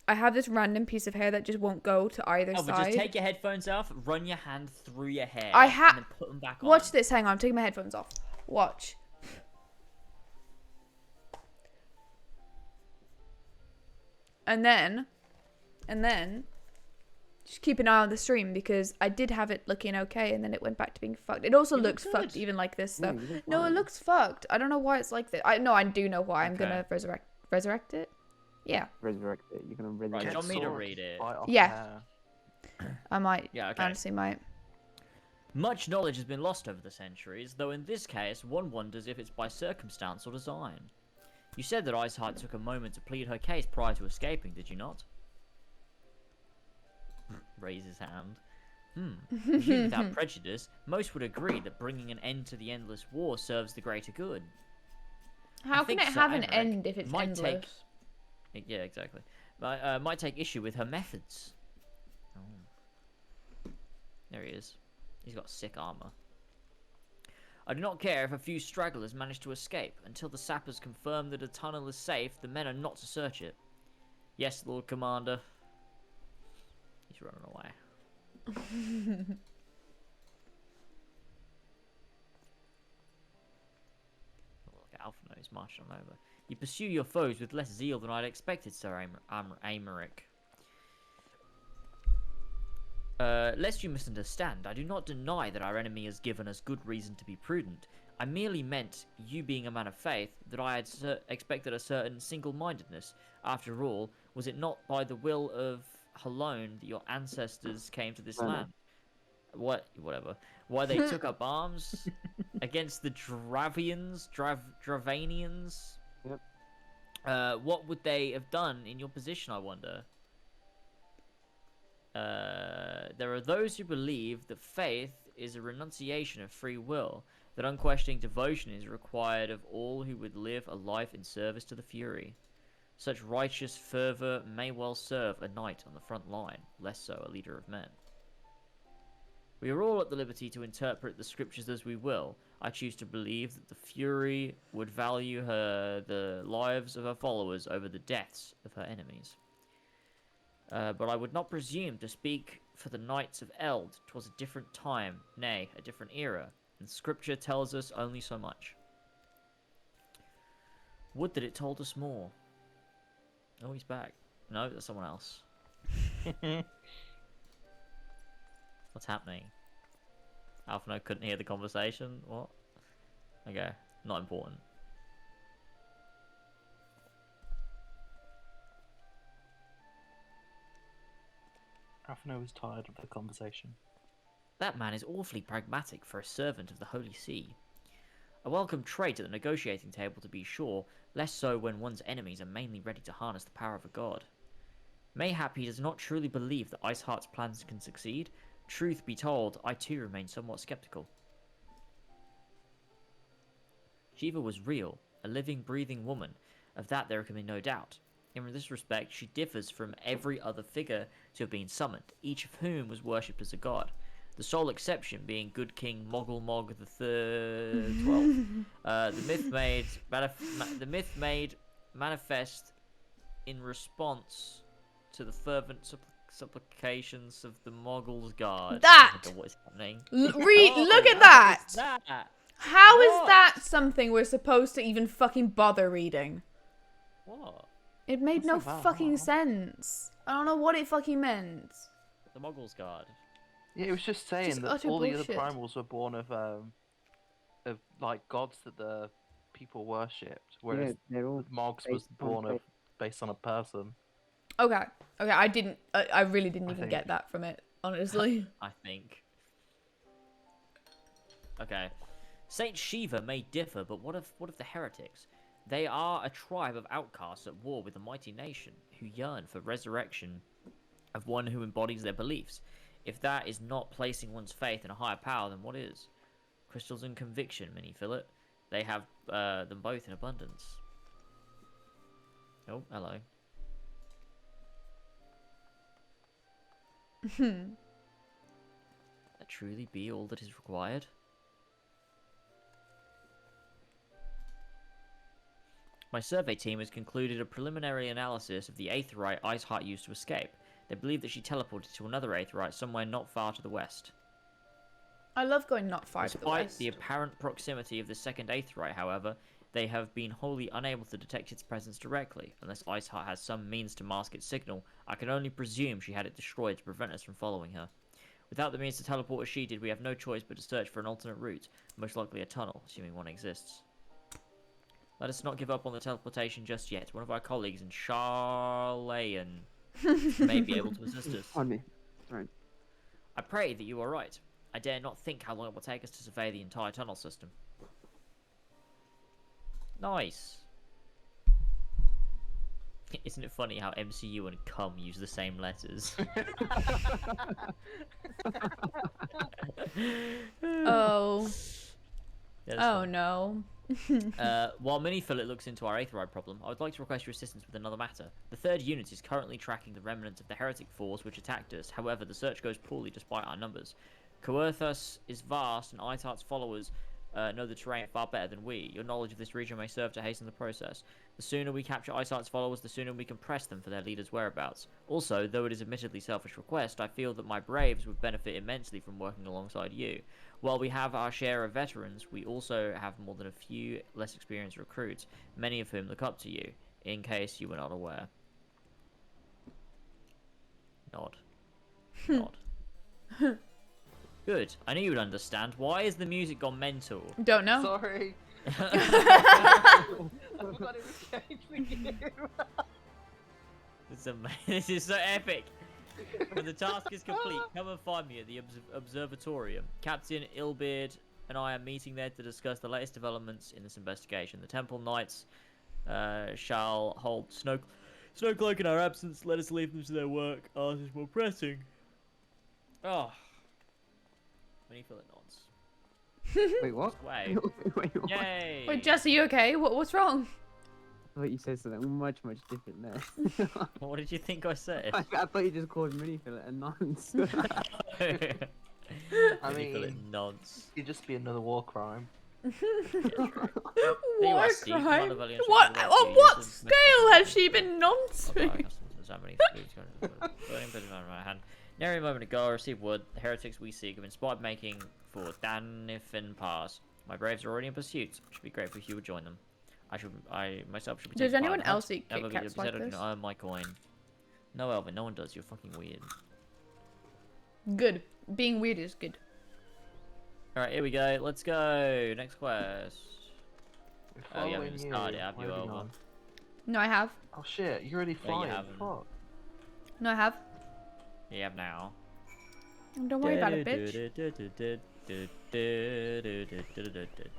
have this random piece of hair that just won't go to either Oh, but side. just take your headphones off, run your hand through your hair, I and then put them back on. Watch this. Hang on, I'm taking my headphones off. Watch. And then, just keep an eye on the stream because I did have it looking okay, and then it went back to being fucked. It also You look looks fucked good. even like this Yeah, though. you look No, it fine. looks fucked. I don't know why it's like this. I do know why. I'm Okay. gonna resurrect it. Yeah, Resurrect it. You're gonna Right, resurrect do you want me to Sword, read it? bite off Yeah. hair. I might. Yeah, okay. Honestly, might. Much knowledge has been lost over the centuries, though in this case, one wonders if it's by circumstance or design. You said that Iceheart took a moment to plead her case prior to escaping, did you not? Raise his hand. Viewed without prejudice, most would agree that bringing an end to the endless war serves the greater good. How can think it Sir have an Emmerich end if it's might endless? Yeah, exactly. Might take issue with her methods. Oh. There he is. He's got sick armor. I do not care if a few stragglers manage to escape. Until the sappers confirm that a tunnel is safe, the men are not to search it. Yes, Lord Commander. He's running away. Look, Alphinaud is marching on over. You pursue your foes with less zeal than I'd expected, Sir Aymeric. Lest you misunderstand, I do not deny that our enemy has given us good reason to be prudent. I merely meant, you being a man of faith, that I had expected a certain single-mindedness. After all, was it not by the will of Halone that your ancestors came to this land? Whatever. Why they took up arms against the Dravanians? Yep. What would they have done in your position, I wonder? There are those who believe that faith is a renunciation of free will, that unquestioning devotion is required of all who would live a life in service to the Fury. Such righteous fervour may well serve a knight on the front line, less so a leader of men. We are all at the liberty to interpret the scriptures as we will. I choose to believe that the Fury would value the lives of her followers over the deaths of her enemies. But I would not presume to speak for the Knights of Eld. 'Twas a different time, nay, a different era, and Scripture tells us only so much. Would that it told us more. Oh, he's back. No, that's someone else. What's happening? Alphinaud couldn't hear the conversation? What? Okay, not important. Ravno was tired of the conversation. That man is awfully pragmatic for a servant of the Holy See. A welcome trait at the negotiating table, to be sure, less so when one's enemies are mainly ready to harness the power of a god. Mayhap he does not truly believe that Iceheart's plans can succeed. Truth be told, I too remain somewhat skeptical. Shiva was real, a living, breathing woman. Of that there can be no doubt. In this respect, she differs from every other figure to have been summoned, each of whom was worshipped as a god. The sole exception being Good King Moggle Mog the 12th. The myth made manifest in response to the fervent supplications of the Moggle's guard. That! Oh my God, what is happening? Look at that! What is that? How is What? that something we're supposed to even fucking bother reading? What? It made What's no that about? fucking sense. I don't know what it fucking meant. The Moggle's guard. Yeah, it was just saying Just that utter all the bullshit. other primals were born of like gods that the people worshipped, whereas Yeah, they're all the Mogs was based on born of faith. based on a person. Okay. I really didn't I even get think. that from it, honestly. I think. Okay. Saint Shiva may differ, but what of the heretics? They are a tribe of outcasts at war with a mighty nation, who yearn for resurrection of one who embodies their beliefs. If that is not placing one's faith in a higher power, then what is? Crystals and conviction, Mini Fillet. They have them both in abundance. Oh, hello. That truly be all that is required? My survey team has concluded a preliminary analysis of the Aetheryte Iceheart used to escape. They believe that she teleported to another Aetheryte somewhere not far to the west. I love going not far to the Despite west. the apparent proximity of the second Aetheryte, however, they have been wholly unable to detect its presence directly. Unless Iceheart has some means to mask its signal, I can only presume she had it destroyed to prevent us from following her. Without the means to teleport as she did, we have no choice but to search for an alternate route, most likely a tunnel, assuming one exists. Let us not give up on the teleportation just yet. One of our colleagues in Charlayan may be able to assist us. On me. Sorry. I pray that you are right. I dare not think how long it will take us to survey the entire tunnel system. Nice. Isn't it funny how MCU and cum use the same letters? Oh. Yeah, that's Oh fine. no. While Mini Fillet looks into our Aetheryte problem, I would like to request your assistance with another matter. The third unit is currently tracking the remnants of the heretic force which attacked us. However, the search goes poorly despite our numbers. Coerthus is vast, and Itart's followers know the terrain far better than we. Your knowledge of this region may serve to hasten the process. The sooner we capture Itart's followers, the sooner we can press them for their leader's whereabouts. Also, though it is admittedly selfish request, I feel that my braves would benefit immensely from working alongside you. While we have our share of veterans, we also have more than a few less experienced recruits, many of whom look up to you, in case you were not aware. Nod. Nod. Good. I knew you would understand. Why has the music gone mental? Don't know. Sorry. I forgot it was changing you. This is so epic. When the task is complete, come and find me at the observatorium. Captain Ilbeard and I are meeting there to discuss the latest developments in this investigation. The Temple Knights shall hold Snowcloak in our absence. Let us leave them to their work. Ours is more pressing. Oh. Many Fillet nods. Wait, what? Way. Wait, what? Yay! Wait, Jess, are you okay? What's wrong? I thought you said something much different there. What did you think I said? I thought you just called Mini Fillet a nonce. I Many Fillet mean- nonce. It'd just be another war crime. War Steve, come on, crime? Rebellion, What? should we On let you what use this scale has she been nonce-ing? Nearly a moment ago, I received word the heretics we seek have been spotted making for Danifin Pass. My braves are already in pursuit. It should be grateful if you would join them. I myself should be. Does taking part in anyone the hunt. else eat Never Kit be Kats upset like I do this? not earn my coin. No, Elvin, no one does. You're fucking weird. Good. Being weird is good. Alright, here we go. Let's go. Next quest. We're Oh, you following haven't started, have you, Where have Elva? gone? No, I have. Oh shit, you're already Yeah, you flying. haven't. Fuck. No, I have. You have now. Don't worry about it, bitch.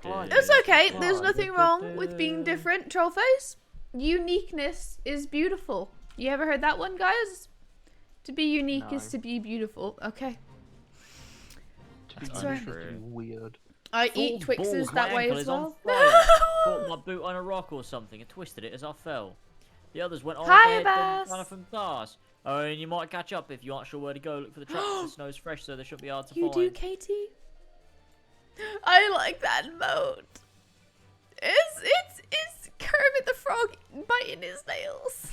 Right. It's okay. There's Right. nothing wrong with being different, Trollface. Uniqueness is beautiful. You ever heard that one, guys? To be unique is No. to be beautiful. Okay. To be That's right. untrue. weird. I eat Balls, Twixes my that way ankle as is on well. fire. Caught my boot on a rock or something and twisted it as I fell. The others went on Hi, ahead, Bass. down from Thars. Oh, and you might catch up if you aren't sure where to go. Look for the tracks. The snow's fresh, so they shouldn't be hard to You find. do, Katie? I like that emote. It's Kermit the Frog biting his nails.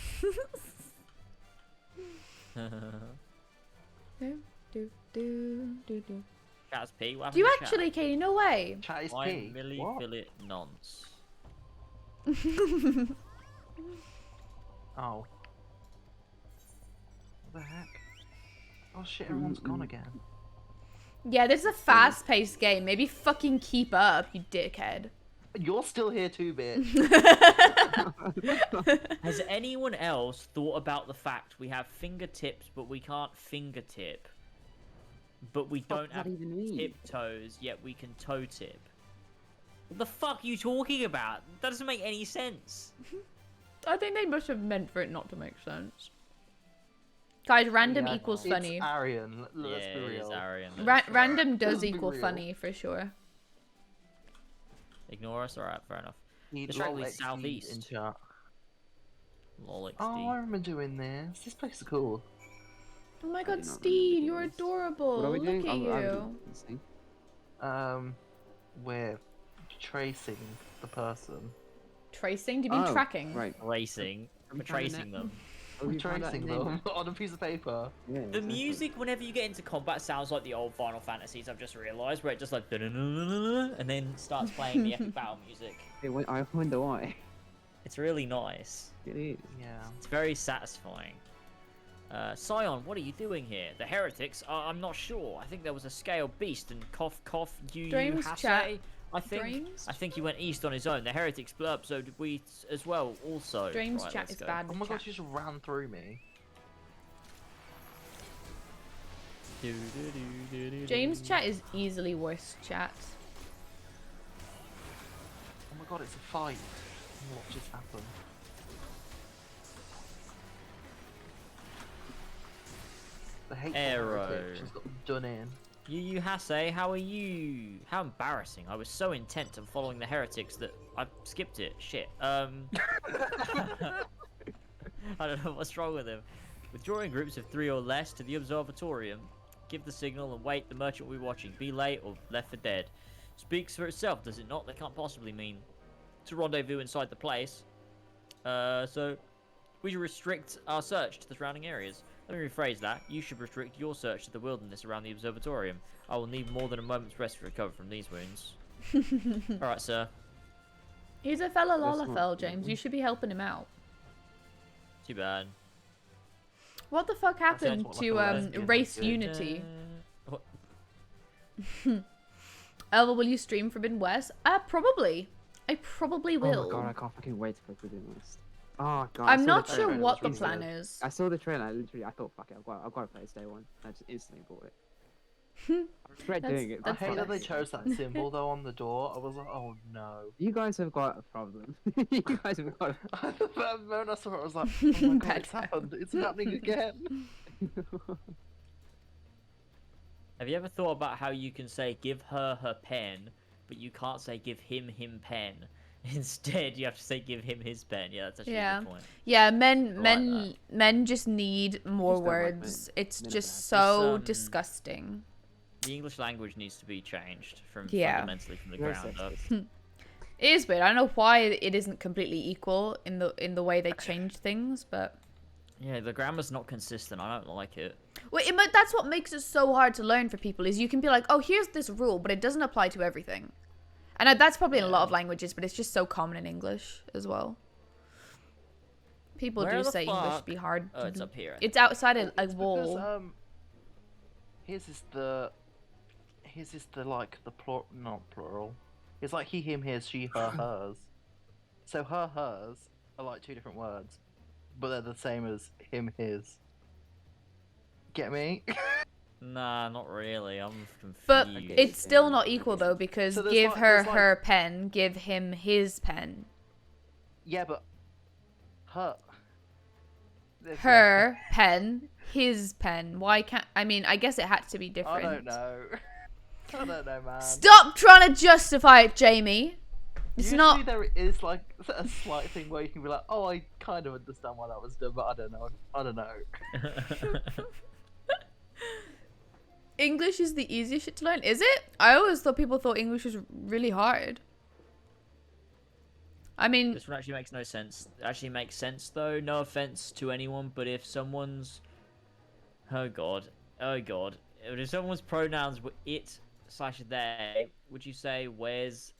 do. Cat's pee. What happened Do you to Chat? actually, Katie? No way. Chat is I'm P. Millie What? Philip Nonce. Oh. What the heck? Oh shit, everyone's gone again. Yeah, this is a fast-paced game. Maybe fucking keep up, you dickhead. You're still here too, bitch. Has anyone else thought about the fact we have fingertips, but we can't fingertip? But we What don't does have that even mean? tiptoes, yet we can toe tip. What the fuck are you talking about? That doesn't make any sense. I think they must have meant for it not to make sense. Guys, random Yeah, equals it's funny. Aryan. Let's Yeah, be it is real. Arian. Random does Let's be equal real. funny for sure. Ignore us? Alright, fair enough. Need It's directly lol XD southeast. in chat. Lol XD. Oh, I remember doing this. This place is cool. Oh my I god, do not Steed, remember you're this. adorable. What are we Look doing? at I'm you. listening. We're tracing the person. Tracing? Do you mean Oh, tracking? Right. Racing. Have we We're found a tracing net? them. Oh, We're we found out tracing the name. them on a piece of paper. Yeah, The exactly. music, whenever you get into combat, sounds like the old Final Fantasies, I've just realised, where it just like and then starts playing the epic battle music. I wonder why. It's really nice. It is. Yeah. It's very satisfying. Scion, what are you doing here? The heretics? I'm not sure. I think there was a scale beast and cough you Dreams Hase. chat. I think. Dreams? I think he went east on his own. The heretics blew up, so did we as well. Also. Dreams Right, chat let's is go. bad. Oh my chat. god, she just ran through me. James chat is easily worse chat. Oh my god, it's a fight. What just happened? The hateful Arrow. heretic just got done in. You Hase, how are you? How embarrassing. I was so intent on following the heretics that I skipped it. Shit. I don't know what's wrong with him. Withdrawing groups of 3 or less to the observatorium. Give the signal and wait. The merchant will be watching. Be late or left for dead. Speaks for itself, does it not? That can't possibly mean to rendezvous inside the place. So we should restrict our search to the surrounding areas. Let me rephrase that. You should restrict your search to the wilderness around the observatorium. I will need more than a moment's rest to recover from these wounds. Alright, sir. He's a fella That's Lalafell, not- James. You should be helping him out. Too bad. What the fuck happened what, to like a lesbian race would do? unity? What? Elva, will you stream Forbidden West? Probably. I probably will. Oh my god, I can't fucking wait to go through this. Oh god. I'm I saw not the sure trailer, what it the was plan really is. good. I saw the trailer. I thought, fuck it, I've got to play this day one. I just instantly bought it. I regret That's- doing it. I that's but hate that they nice. chose that symbol though on the door. I was like, oh no. You guys have got a problem. You guys have got. The moment I saw it, I was like, oh my god, Bad it's happened. It's happening again. Have you ever thought about how you can say give her her pen, but you can't say give him pen? Instead, you have to say give him his pen. Yeah, that's actually Yeah. a good point. Yeah, like men just need more Just don't like words. men. It's Men are just bad. so It's, disgusting. The English language needs to be changed from Yeah. fundamentally from the Very ground up. sexist. It is weird. I don't know why it isn't completely equal in the way they change things, but Yeah, the grammar's not consistent. I don't like it. well, that's what makes it so hard to learn for people. Is you can be like, oh, here's this rule, but it doesn't apply to everything. And that's probably in a lot of languages, but it's just so common in English as well. People Where do the say English fuck- be hard. Oh, it's up here. It's outside a It's wall. Because, his is the like the not plural. It's like he, him, his, she, her, hers. So her, hers are like 2 different words, but they're the same as him, his. Get me? Nah, not really. I'm confused. But Okay, it's still okay, not equal okay. though, because So there's give like- her there's like- her pen, give him his pen. Yeah, but her. Her pen, his pen. Why can't I mean? I guess it had to be I different. don't know. I don't know, man. Stop trying to justify it, Jamie. It's Usually not. there is like a slight thing where you can be like, oh, I kind of understand why that was done, but I don't know. I don't know. English is the easiest shit to learn, is it? I always thought people thought English was really hard. I mean, This one actually makes no sense. It actually makes sense though. No offense to anyone, but if someone's, oh god, if someone's pronouns were it/they, would you say where's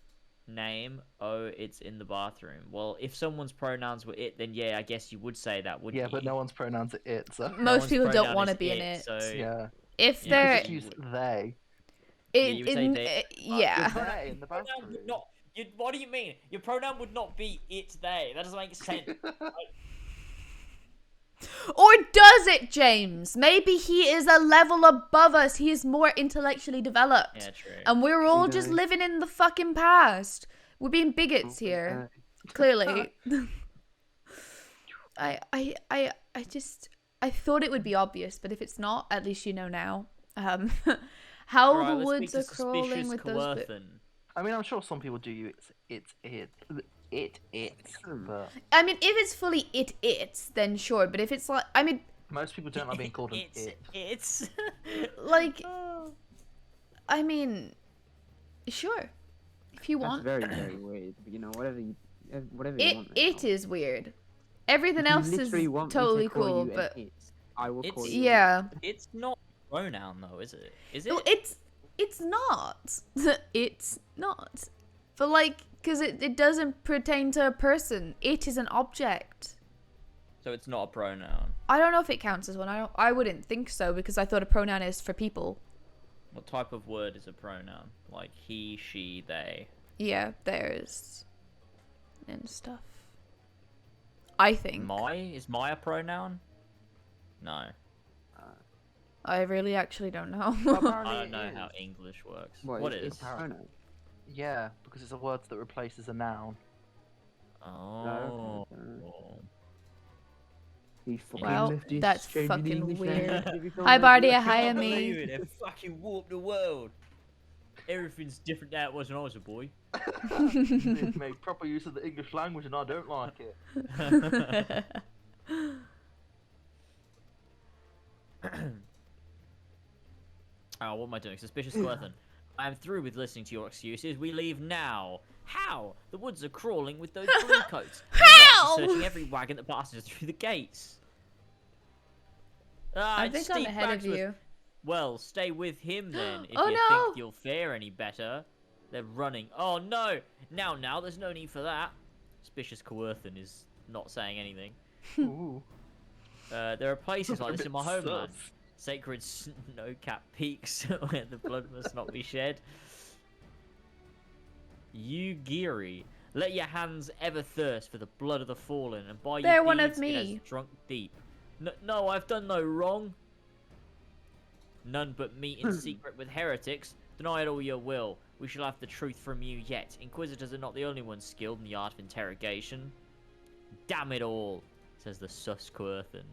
name? Oh, it's in the bathroom. Well, if someone's pronouns were it, then yeah, I guess you would say that, wouldn't Yeah, you? but no one's pronouns are it, so. No most one's people don't pronoun want to is be in it. So Yeah. If Yeah, they're, Just use they. you would say they. yeah. Your they in the Pronoun bathroom. would not. What do you mean? Your pronoun would not be it, they. That doesn't make sense. Or does it, James? Maybe he is a level above us. He is more intellectually developed. Yeah, true. And we're all just knows? living in the fucking past. We're being bigots here. Clearly. I thought it would be obvious, but if it's not, at least you know now. How Alright, the let's woods speak are to crawling Suspicious with those. Coerthen. I mean, I'm sure some people do use it, but I mean, if it's fully it's, then sure. But if it's like, I mean, most people don't like being called an it. It's. like, I mean, sure. If you That's want, very, very weird. But you know, whatever you want. it is weird. Everything If you else is literally want me to totally call cool, you an but it, I will It's- call you. yeah. It's not a pronoun though, is it? Is it? No, it's not. It's not. But like, because it doesn't pertain to a person. It is an object. So it's not a pronoun. I don't know if it counts as one. I wouldn't think so because I thought a pronoun is for people. What type of word is a pronoun? Like he, she, they. Yeah, theirs and stuff. I think. Is my a pronoun? No. I really actually don't know. Apparently I don't it know is. how English works. What, What it's is? a pronoun? Yeah, because it's a word that replaces a noun. Oh. He fucking Well, left his that's changing fucking English weird. language to become Hi, a Bardia. Russian. Hi, Can't Amy. believe it. They fucking warped the world. Everything's different now it was when I was a boy. They make proper use of the English language, and I don't like it. Oh, what am I doing? Suspicious Coerthen. I am through with listening to your excuses. We leave now. How? The woods are crawling with those blue coats. How? Searching every wagon that passes us through the gates. Ah, I it's think I'm Steve ahead of Bagsworth. you. Well, stay with him then, if Oh, you no. think you'll fare any better. They're running. Oh no! Now, there's no need for that. Suspicious Coerthen is not saying anything. Ooh. There are places like this in my Bit homeland. sus. Sacred snow-capped peaks where the blood must not be shed. You Giri, let your hands ever thirst for the blood of the fallen, and by They're your one of deeds it me. has drunk deep. No, I've done no wrong. None but meet in secret with heretics. Deny it all your will. We shall have the truth from you yet. Inquisitors are not the only ones skilled in the art of interrogation. Damn it all, says the sus Coerthen.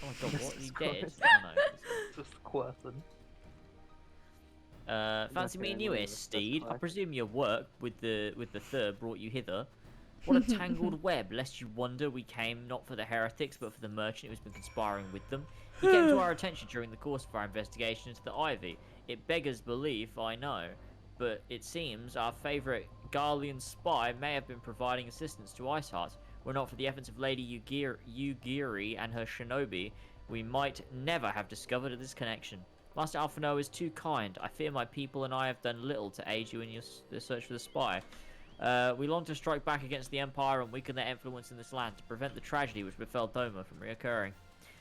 Oh my god, what? Is he dead? Oh no. Just Quirton. Fancy meeting you one here, of the sus Steed. I Coerthen. presume your work with the third brought you hither. What a tangled web, lest you wonder we came not for the heretics, but for the merchant who's been conspiring with them. He came to our attention during the course of our investigation into the Ivy. It beggars belief, I know, but it seems our favourite Garlean spy may have been providing assistance to Iceheart. Were not for the efforts of Lady Yugiri and her shinobi, we might never have discovered this connection. Master Alphino is too kind. I fear my people and I have done little to aid you in your search for the spy. We long to strike back against the Empire and weaken their influence in this land to prevent the tragedy which befell Doma from reoccurring.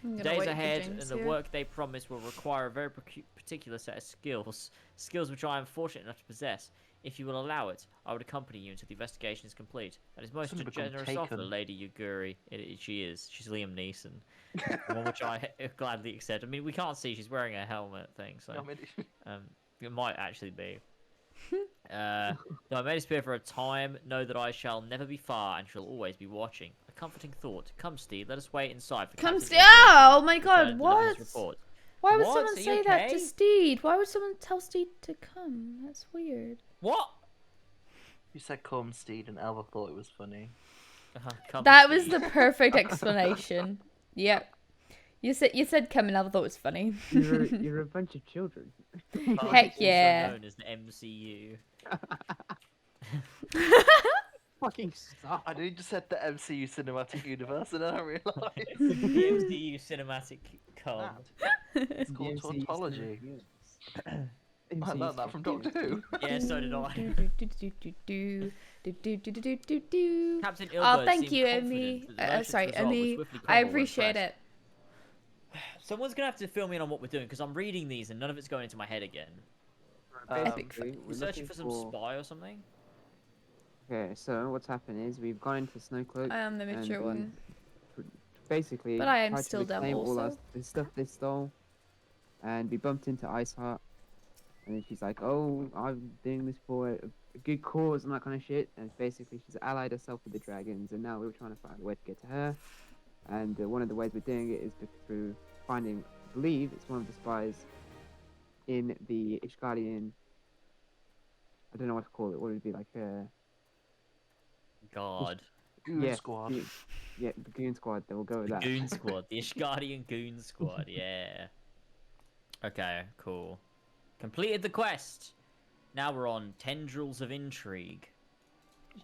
I'm The gonna days wait for ahead James and the here. work they promise will require a very particular set of skills. Skills which I am fortunate enough to possess. If you will allow it, I would accompany you until the investigation is complete. That is most Shouldn't become generous offer, taken. Lady Yuguri. She is. She's Liam Neeson. One which I gladly accept. I mean, we can't see. She's wearing a helmet thing, so I mean, it might actually be. Though I may disappear for a time, know that I shall never be far and shall always be watching. A comforting thought. Come, Steed, let us wait inside for Come, Captain Steed. Ilbert's Oh my return god, to what? his report. Why would What? someone Are you say that to okay? Steed? Why would someone tell Steed to come? That's weird. What? you said "come, Steed," and Elva thought it was funny. Come, That was Steed. the perfect explanation. Yep. You said come and I thought it was funny. You're a bunch of children. Heck Also yeah. known as the MCU. Fucking stop. I knew you just said the MCU cinematic universe, and then I realised the MCU cinematic con. it's called tautology. I learned that from Doctor Who. Yeah, so did I. Captain Oh, Ilbert thank seemed you, confident Emmy. that the merchant's Sorry, result would Emmy. swiftly I crumble when appreciate pressed. it. Someone's gonna have to fill me in on what we're doing because I'm reading these and none of it's going into my head again. Epic. We're searching for some spy or something. Okay, so what's happened is we've gone into Snowcloak. I am the and mature one. Basically, But I am tried to still dumb reclaim all also. the stuff they stole, and we bumped into Iceheart, and then she's like, "Oh, I'm doing this for a good cause and that kind of shit." And basically, she's allied herself with the dragons, and now we're trying to find a way to get to her. And one of the ways we're doing it is through finding, I believe, it's one of the spies in the Ishgarian. I don't know what to call it. What would it be like? God. Goon Yeah, Squad. Yeah, the Goon Squad. They will go with The that. Goon Squad. The Ishgardian Goon Squad, yeah. Okay, cool. Completed the quest. Now we're on Tendrils of Intrigue.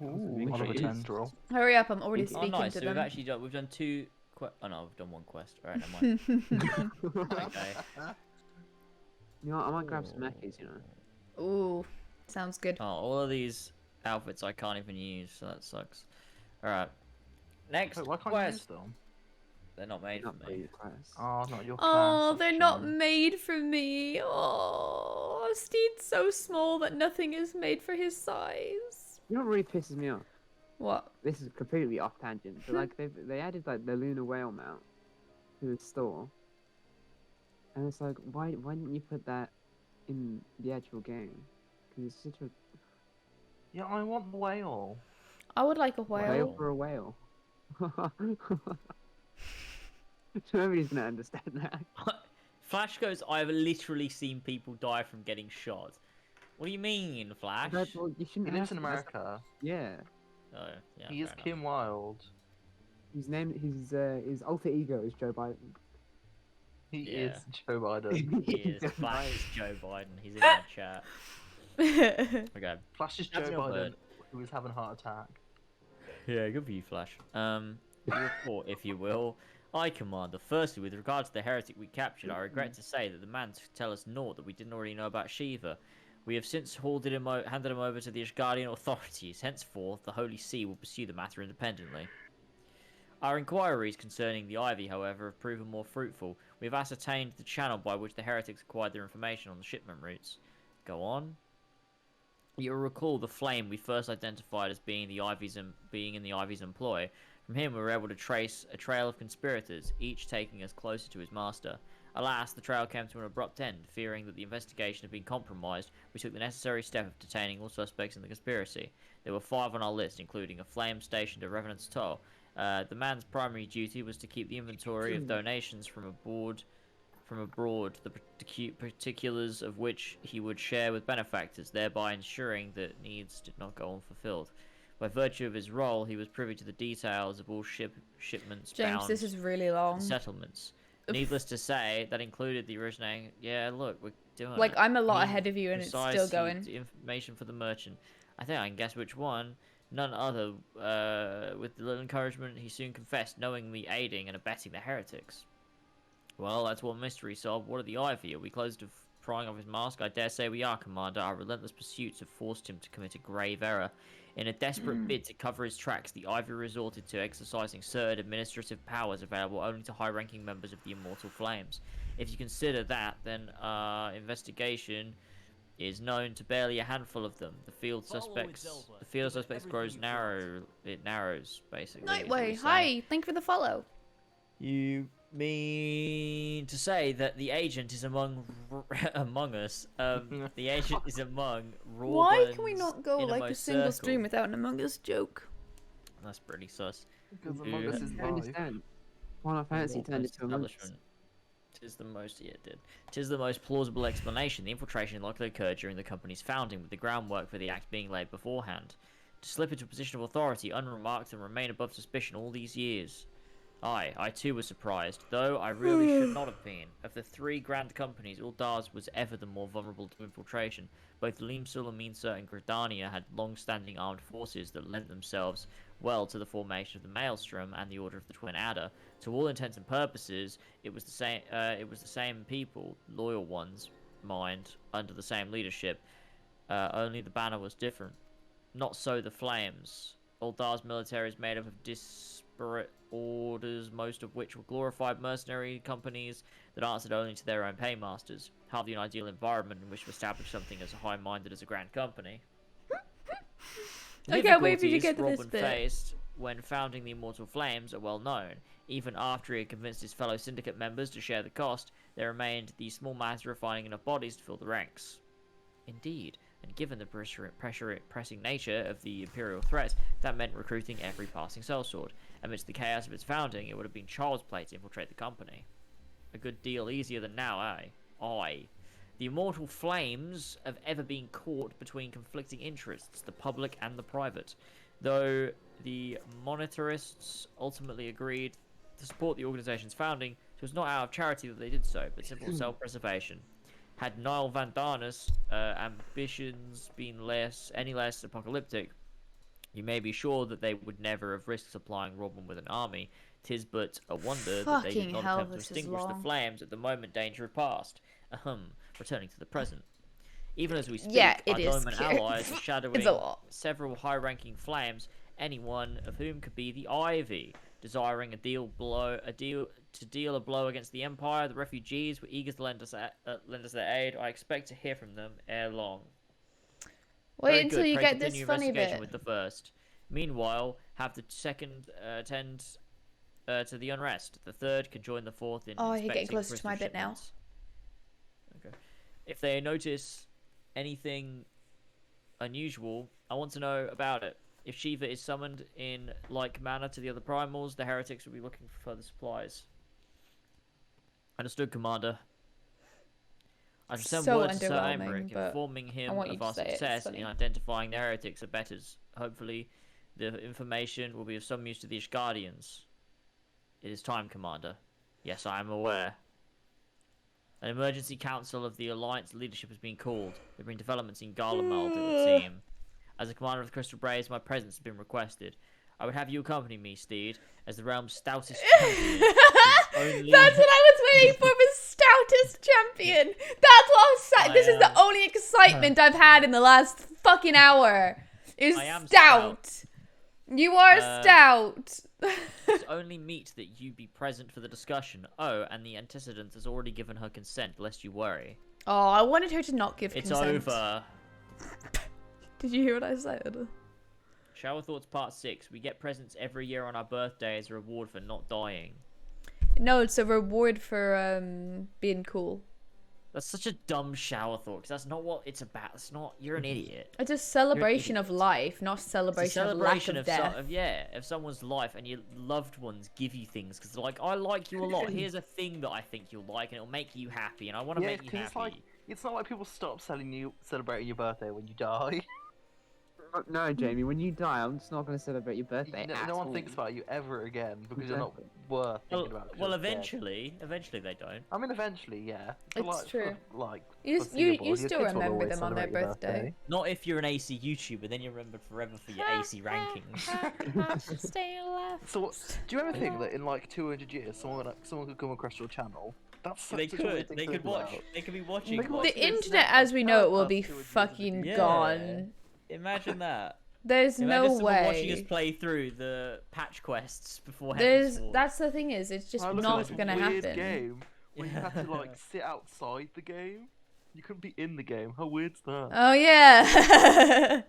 Ooh, Oliver Jeez. Tendril. Hurry up, I'm already Oh, Oh, speaking nice. to So we've them. actually done. We've done two. Oh no, we've done one quest. All right, never mind. Okay. You know, what, I might grab some Mackies, you know. Ooh, sounds good. Oh, all of these outfits I can't even use, so that sucks. All right. Next Wait, why can't you use quest. them? They're not made Not for for me. your class. Oh, not your class. Oh, that's they're a not shame. made for me. Oh, Steed's so small that nothing is made for his size. You know what really pisses me off? What? This is completely off tangent, but like they added like the lunar whale mount to the store, and it's like why didn't you put that in the actual game? Because it's such a Yeah, I want the whale. I would like a whale whale. for a whale. Nobody's gonna understand that. Flash goes, I've literally seen people die from getting shot. What do you mean, Flash? Well, you shouldn't He lives have in to, that's- America. Yeah, Oh, yeah. He is fair enough. Kim Wilde. his alter ego is Joe Biden. He Yeah. is Joe Biden. He is. Flash is Joe Biden. He's in my chat. Okay. Flash is Joe Captain Biden, Albert. who is having a heart attack. Yeah, good for you, Flash. Your report, if you will. Aye, Commander. Firstly, with regard to the heretic we captured, I regret to say that the man could tell us naught that we didn't already know about Shiva. We have since handed him over to the Ishgardian authorities. Henceforth, the Holy See will pursue the matter independently. Our inquiries concerning the Ivy, however, have proven more fruitful. We have ascertained the channel by which the heretics acquired their information on the shipment routes. Go on. You'll recall the flame we first identified as being in the Ivy's employ. From him, we were able to trace a trail of conspirators, each taking us closer to his master. Alas, the trail came to an abrupt end. Fearing that the investigation had been compromised, we took the necessary step of detaining all suspects in the conspiracy. There were 5 on our list, including a flame stationed at Revenant's Toll. The man's primary duty was to keep the inventory of donations from abroad, the particulars of which he would share with benefactors, thereby ensuring that needs did not go unfulfilled. By virtue of his role, he was privy to the details of all shipments James, bound this is really to long. settlements. Needless to say, that included the originating. Yeah, look, we're doing Like, it. I'm a lot He ahead of you and it's still precisely going. the information for the merchant. I think I can guess which one. None other. With little encouragement, he soon confessed, knowingly aiding and abetting the heretics. Well, that's one mystery solved. What are the Ivy? Are we close to prying off his mask? I dare say we are, Commander. Our relentless pursuits have forced him to commit a grave error. In a desperate bid to cover his tracks, the Ivy resorted to exercising certain administrative powers available only to high-ranking members of the Immortal Flames. If you consider that, then investigation is known to barely a handful of them. The field suspects grows narrow. It narrows basically. is what Nightway, he's saying. hi. Thank you for the follow. You mean to say that the agent is among us? The agent is among Why can we Rawburn's not go like a innermost single circle. stream without an Among Us joke? That's pretty sus. Because Ooh. Among Us is I don't live. understand. Final Fantasy turned into a monk. Tis the most, yeah, it did. Tis the most plausible explanation. The infiltration likely occurred during the company's founding, with the groundwork for the act being laid beforehand. To slip into a position of authority unremarked and remain above suspicion all these years. I too was surprised, though I really should not have been. Of the three grand companies, Uldar's was ever the more vulnerable to infiltration. Both Limsul, Aminsa, and Gridania had long-standing armed forces that lent themselves well to the formation of the Maelstrom and the Order of the Twin Adder. To all intents and purposes, it was the same. It was the same people, loyal ones, mind, under the same leadership. Only the banner was different. Not so the Flames. Uldar's military is made up of disparate orders, most of which were glorified mercenary companies that answered only to their own paymasters. Hardly an ideal environment in which to establish something as high-minded as a grand company. Okay, wait till you Difficulties get to this Robin bit. faced when founding the Immortal Flames are well known. Even after he had convinced his fellow syndicate members to share the cost, there remained the small matter of finding enough bodies to fill the ranks. Indeed, and given the pressing nature of the Imperial threat, that meant recruiting every passing sellsword. Amidst the chaos of its founding, it would have been child's play to infiltrate the company. A good deal easier than now, eh? Aye. The Immortal Flames have ever been caught between conflicting interests, the public and the private. Though the monetarists ultimately agreed to support the organization's founding, it was not out of charity that they did so, but simple self-preservation. Had Niall Vandarnus' ambitions been any less apocalyptic, you may be sure that they would never have risked supplying Robin with an army. 'Tis but a wonder that they did Fucking not hell, attempt to this is extinguish the long. flames at the moment danger had passed. Returning to the present. Even as we speak, Yeah, it our is Doman scary. allies are shadowing It's a lot. several high-ranking flames, any one of whom could be the Ivy, desiring to deal a blow against the Empire. The refugees were eager to lend us their aid. I expect to hear from them ere long. Wait Very until good. you Pray get this continue funny investigation bit. with the first. Meanwhile, have the second tend to the unrest. The third can join the fourth in Oh, you're getting inspecting closer to my prisoner bit now. shipments. Okay. If they notice anything unusual, I want to know about it. If Shiva is summoned in like manner to the other primals, the heretics will be looking for further supplies. Understood, Commander. I shall send So word to Sir underwhelming, Aymeric, but informing him want you of to our say it, it's success funny. in identifying the heretics and betters. Hopefully, the information will be of some use to the Ishgardians. It is time, Commander. Yes, I am aware. An emergency council of the Alliance leadership has been called. There have been developments in Garlemald, it would seem. As a commander of the Crystal Braves, my presence has been requested. I would have you accompany me, Steed, as the realm's stoutest champion. Only... That's what I was waiting for, the stoutest champion. That's what I was saying. This is the only excitement I've had in the last fucking hour. Is I am stout. You are stout. It's only meet that you be present for the discussion. Oh, and the antecedent has already given her consent, lest you worry. Oh, I wanted her to not give It's consent. over. Did you hear what I said? Shower Thoughts Part 6. We get presents every year on our birthday as a reward for not dying. No, it's a reward for being cool. That's such a dumb shower thought, because that's not what it's about. It's not... You're an idiot. It's a celebration of life, not It's a celebration of celebration lack of death. of someone's life, and your loved ones give you things, because they're like, I like you a lot. Here's a thing that I think you'll like, and it'll make you happy, and I want to make you happy. It's not like people stop celebrating your birthday when you die. No, Jamie, when you die, I'm just not going to celebrate your birthday. No one thinks about you ever again because you're not worth thinking about. 'cause Well, you're dead. eventually they don't. I mean, eventually, yeah. But, It's like, true. Like, You foreseeable, your still kids will remember always them on their celebrate your birthday. Not if you're an AC YouTuber, then you're remembered forever for your AC rankings. Stay alive. So, do you ever think that in like 200 years, someone could come across your channel? That's They such a weird could. thing They to could think watch. about. They could be watching. They could like- watch The this internet now. as we know it will Past be 200 years fucking Yeah. gone. Imagine that. There's Imagine no someone watching us way. play through the patch quests before There's Heaven's Fall. that's the thing is it's just I look at not this gonna weird happen. game where you have to like sit outside the game. You couldn't be in the game. How weird's that? Oh yeah.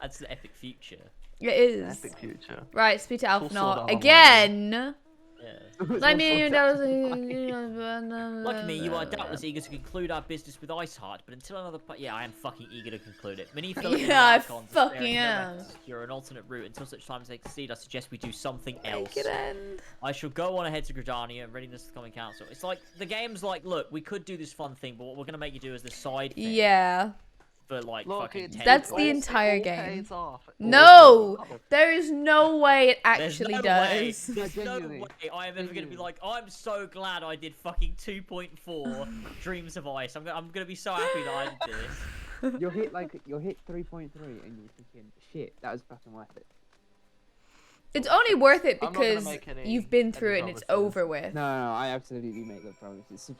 That's the epic future. It is. Epic future. Right, speak to Full sword Alphanor armor. again. Yeah. Let me Like me, you are doubtless eager to conclude our business with Iceheart, but until another yeah, I am fucking eager to conclude it. Many fellow Yeah, I icons are fucking staring am. directly to secure an alternate route. Until such time as they succeed, I suggest we do something else. Make it end. I shall go on ahead to Gridania and readiness to the Common Council. It's like, the game's like, look, we could do this fun thing, but what we're going to make you do is this side thing Yeah. for like Look, fucking 10 That's years. the entire it all game. pays off. It all No! pays off. There is no way it There's actually no does. way. There's no Genuinely. way I am ever going to be Genuinely. like, I'm so glad I did fucking 2.4 Dreams of Ice. I'm gonna be so happy that I did this. You'll hit 3.3 and you're thinking, shit, that was fucking worth it. It's only worth it I'm not gonna because make any- you've been any through it and it's promises. over with. No, I absolutely make good promises.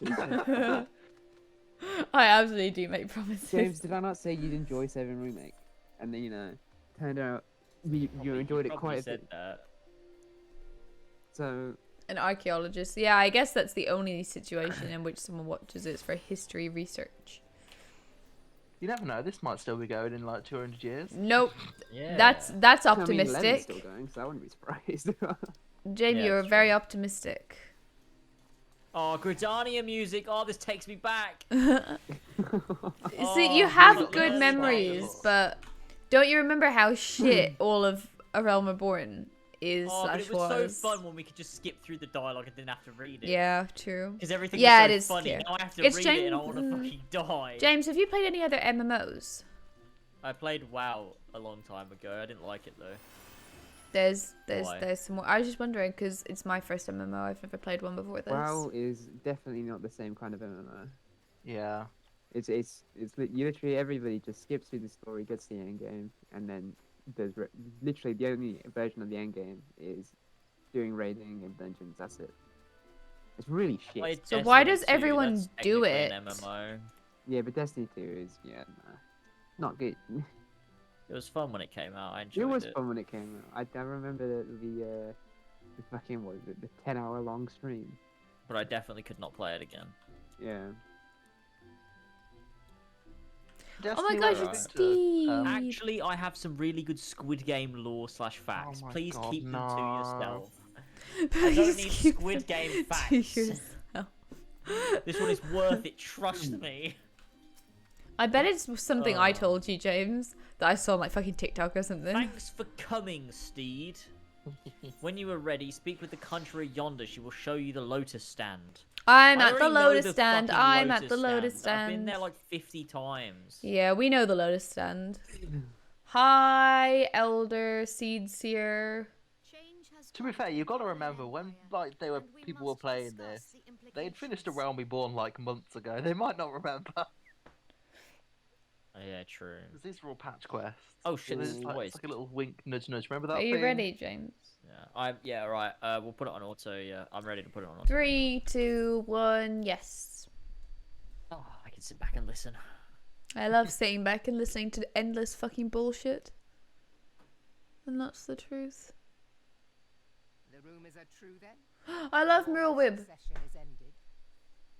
I absolutely do make promises. James, did I not say you'd enjoy 7 Remake? And then, turned out you enjoyed it Probably quite a said bit. that. So, An archaeologist. Yeah, I guess that's the only situation in which someone watches it for history research. You never know. This might still be going in like 200 years. Nope. Yeah. That's I mean, Len's optimistic. still going, so I wouldn't be surprised. Jamie, Yeah, you're that's very true. optimistic. Oh, Gridania music. Oh, this takes me back. See, you Oh, have look, good look, memories, look. but don't you remember how shit all of A Realm Reborn is Oh, but slash it was was? so fun when we could just skip through the dialogue and didn't have to read it. Yeah, true. Because everything Yeah, was it is so funny. clear. Now I have to It's read it and I James- want to fucking die. James, have you played any other MMOs? I played WoW a long time ago. I didn't like it though. There's Why? some more. I was just wondering because it's my first MMO. I've never played one before this. WoW is definitely not the same kind of MMO. Yeah. You literally everybody just skips through the story, gets to the end game, and then literally the only version of the end game is doing raiding and dungeons. That's it. It's really shit. Played So why Destiny does 2, everyone that's do technically it? an MMO. Yeah, but Destiny 2 is not good. It was fun when it came out. I It enjoyed was it. fun when it came out. I remember the fucking what is it, the 10-hour long stream. But I definitely could not play it again. Yeah. Oh my Destiny gosh, was it's good to, Steve. Actually, I have some really good Squid Game lore / facts. Oh my Please God, keep them to no. yourself. I Please don't need keep Squid it Game to facts. yourself. This one is worth it. Trust me. I bet it's something I Oh. told you, James, that I saw on like fucking TikTok or something. Thanks for coming, Steed. When you are ready, speak with the conjurer yonder. She will show you the lotus stand. I'm I at the already know lotus the stand. fucking I'm at the lotus I've stand. been there like 50 times. Yeah, we know the lotus stand. Hi, Elder Seed Seer. To be fair, you've got to remember when people were playing this, they'd finished A Realm Reborn like months ago. They might not remember. Oh, yeah, true. 'Cause these are all patch quests. Oh shit, It's this is like, always. it's like a little wink, nudge, nudge. Remember that Are you thing? ready, James? Yeah, right. We'll put it on auto. Yeah, I'm ready to put it on auto. 3, 2, 1, yes. Oh, I can sit back and listen. I love sitting back and listening to endless fucking bullshit. And that's the truth. The rumors are true then? I love Muriel Wib. Session is ended.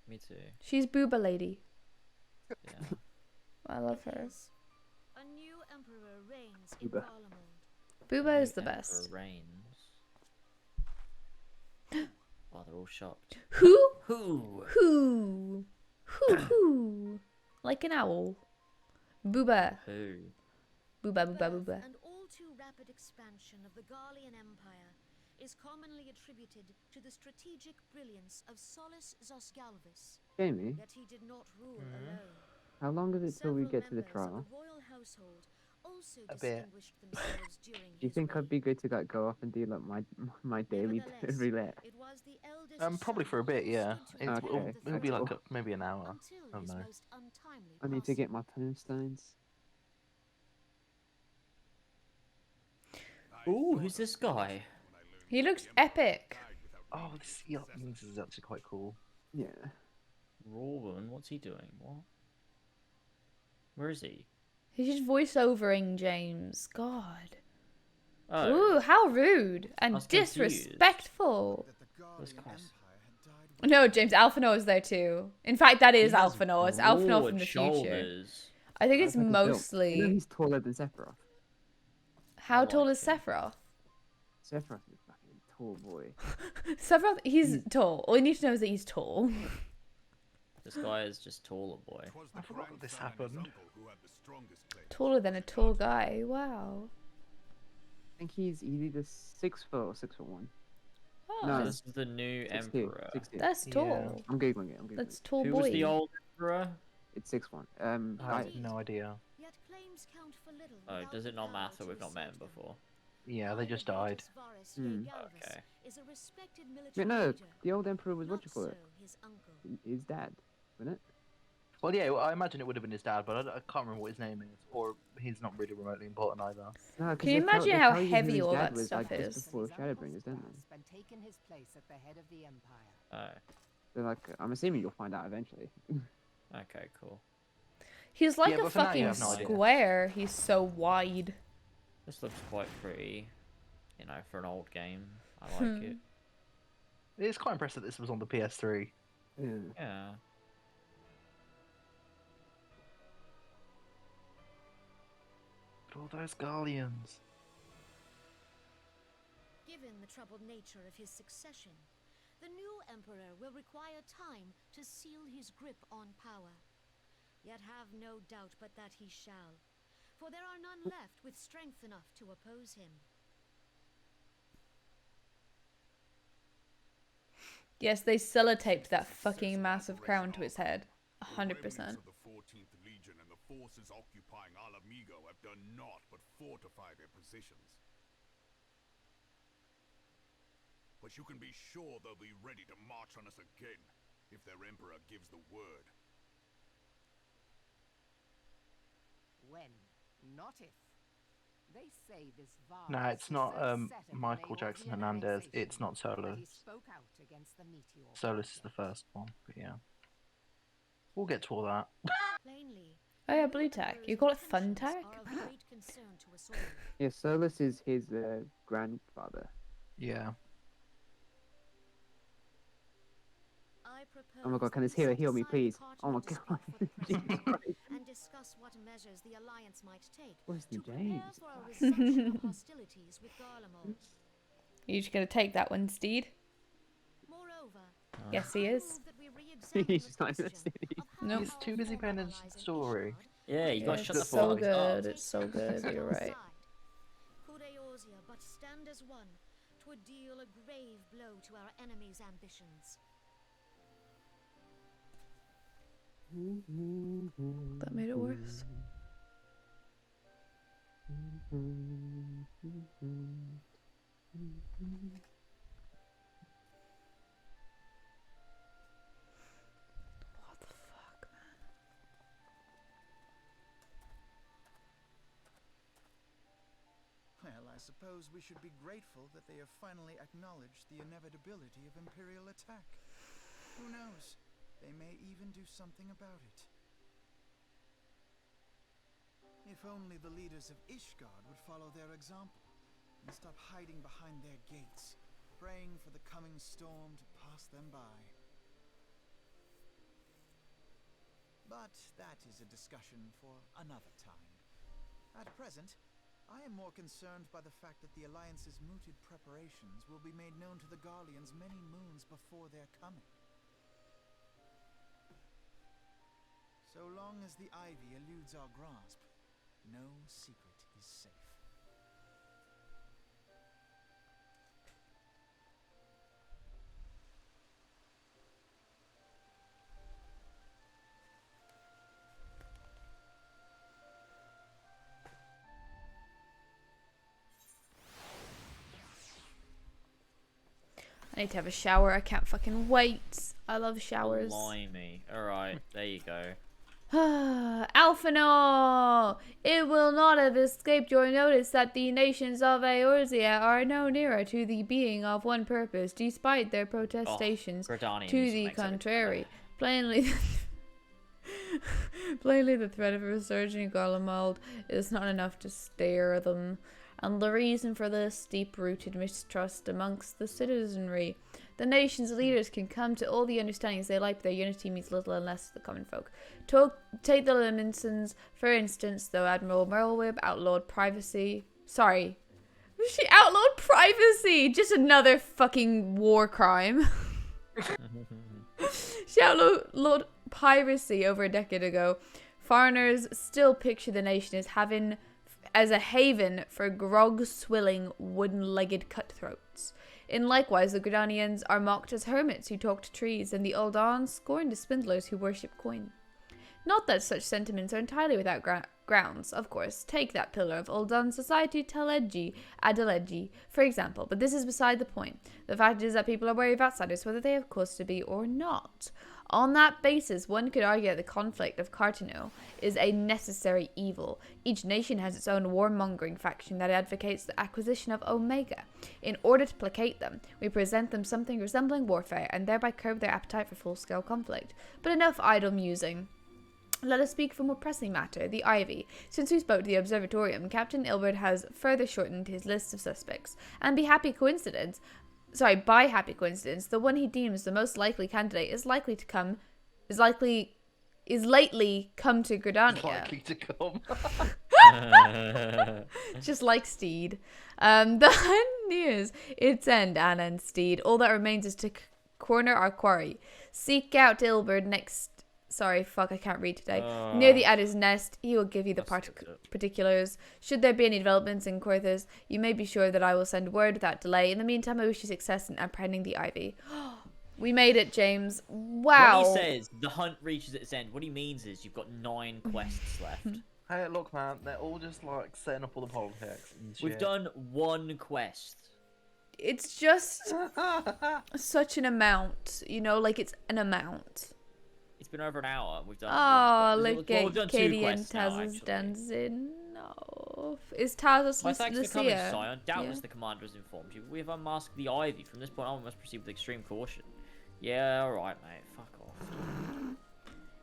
Me too. She's Booba Lady. Yeah. I love her. A new emperor reigns in Uber. Garlemald. Booba is the Emperor best. Reigns. Oh, they're all shocked. Who? Who? Who? Who? Like an owl. Booba. Who? Booba, booba, Birth booba. and all too rapid expansion of the Garlean Empire is commonly attributed to the strategic brilliance of Solus Zosgalvis. Jamie, Yet he did not rule alone. how long is it till we Several get to the members of trial? the royal household also A bit. distinguished themselves during Do you his think I'd reign. be good to go off and do like my daily Nevertheless, roulette? it was the eldest Probably son for a bit, who yeah. stood to Okay, inherit the It'll be throne like maybe an hour. until I don't his know. most untimely I need to passing. get my tombstones. Ooh, who's this guy? He looks epic. Oh, this is actually quite cool. Yeah. Reborn. What's he doing? What? Where is he? He's just voiceovering James. God. Oh, Ooh, how rude and was confused. disrespectful. this guy's. No, James, Alphanor is there too. In fact, that is He has Alphanor. It's Alphanor broad from the future. shoulders. I think it's That's like his build. mostly. You know he's taller than Sephiroth. How I tall like is him. Sephiroth? Sephiroth is a fucking tall boy. Sephiroth, he's tall. All you need to know is that he's tall. This guy is just taller, boy. I forgot that this happened. Taller than a tall guy. Wow. I think he's either 6 foot or 6'1". Oh, No, This is the new 6'2", emperor. 6'2". that's tall. I'm googling it. That's tall Who boy. was the old emperor? It's 6'1". I have no idea. Yet claims count for little Oh, without does the it not power matter? to We've not met him assert them. before. Yeah, they just died. Okay. Is a respected Yeah, military no, leader, the old emperor was what not you call it? so his uncle. His dad, wasn't it? Well, yeah, I imagine it would have been his dad, but I can't remember what his name is, or he's not really remotely important either. No, 'cause Can you they tell- imagine they how tell you who heavy his all dad that was, stuff like, is? just before Shadowbringers, don't they? And taken his place at the head of the Empire. Oh, So like, I'm assuming you'll find out eventually. okay, cool. He's like Yeah, a but for now you fucking have no idea. square. He's so wide. This looks quite pretty, you know, for an old game. I like Hmm. it. It's quite impressive that this was on the PS3. Yeah. Yeah. But all those Galleons. Given the troubled nature of his succession, the new emperor will require time to seal his grip on power. Yet have no doubt but that he shall, for there are none left with strength enough to oppose him. Yes, they sellotaped that fucking massive crown to his head. 100%. The 14th Legion and the forces occupying Alamigo have done naught but fortify their positions. But you can be sure they'll be ready to march on us again if their emperor gives the word. When, not if. They say this vast No, it's not is so set in Michael the Jackson Aeolian Hernandez. annexation It's not that Solus. he spoke out against the meteor Solus is the first one, but yeah. We'll get to all that. Plainly, Oh yeah, the blue new tack. emperor's You call it fun intentions tack? are of great concern to us all. Yeah, Solus is his grandfather. Yeah. I Oh my god, propose can that this we hero set heal me, aside please? part Oh of my the dispute god. for the present Jesus Christ. and discuss what measures the Alliance might take Where's the to prepare James? for a resumption of hostilities with Garlemald. You just gonna take that one, Steed? Moreover, Yes, he I is. move that we re-examine He's the just not even question listening. of how Nope. He's too busy playing his allies in story. Ishgard Yeah, you gotta Yeah, shut the it's fuck so up. good. It's so good. You're right. Could Eorzea but stand as one, 'twould deal a grave blow to our enemies' ambitions. That made it worse. What the fuck, man? Well, I suppose we should be grateful that they have finally acknowledged the inevitability of Imperial attack. Who knows? They may even do something about it. If only the leaders of Ishgard would follow their example and stop hiding behind their gates, praying for the coming storm to pass them by. But that is a discussion for another time. At present, I am more concerned by the fact that the Alliance's mooted preparations will be made known to the Garleans many moons before their coming. So long as the ivy eludes our grasp, no secret is safe. I need to have a shower. I can't fucking wait. I love showers. Blimey. Alright, there you go. Alphanor! It will not have escaped your notice that the nations of Eorzea are no nearer to the being of one purpose, despite their protestations Gridanian to music the makes everything contrary. Plainly, plainly, the threat of a resurging Garlemald is not enough to stare them, and the reason for this deep-rooted mistrust amongst the citizenry. The nation's leaders can come to all the understandings they like, but their unity means little unless the common folk. Take the Liminsons, for instance, though Admiral Merlwib outlawed privacy. Sorry. She outlawed privacy! Just another fucking war crime. She outlawed piracy over a decade ago. Foreigners still picture the nation as a haven for grog-swilling, wooden-legged cutthroats. In likewise, the Gridanians are mocked as hermits who talk to trees, and the Uldans scorned as swindlers who worship coin. Not that such sentiments are entirely without grounds, of course. Take that pillar of Uldan society, Adelegi, for example, but this is beside the point. The fact is that people are wary of outsiders, whether they have cause to be or not. On that basis, one could argue that the conflict of Cartano is a necessary evil. Each nation has its own warmongering faction that advocates the acquisition of Omega. In order to placate them, we present them something resembling warfare, and thereby curb their appetite for full-scale conflict. But enough idle musing. Let us speak of a more pressing matter, the Ivy. Since we spoke to the Observatorium, Captain Ilbert has further shortened his list of suspects, and by happy coincidence, the one he deems the most likely candidate is lately come to Gridania. Likely to come. Just like Steed. The nears its end, Anna and Steed. All that remains is to corner our quarry. Seek out Ilbert next. Sorry, fuck, I can't read today. Near the Adder's Nest, he will give you the particulars. Should there be any developments in Corthus, you may be sure that I will send word without delay. In the meantime, I wish you success in apprehending the Ivy. We made it, James. Wow. When he says the hunt reaches its end, what he means is you've got 9 quests left. Hey, look, man, they're all just like setting up all the politics and shit. We've done 1 quest. It's just such an amount, you know, like it's an amount. It's been over an hour. We've done. Oh, we've look done at 2 Katie and quests now, Taz's actually. dancing. No. Is Taz's My thanks for coming, Lucia? Scion. Doubtless Yeah. the commander has informed you. We have unmasked the Ivy. From this point on, we must proceed with extreme caution. Yeah, alright, mate. Fuck off.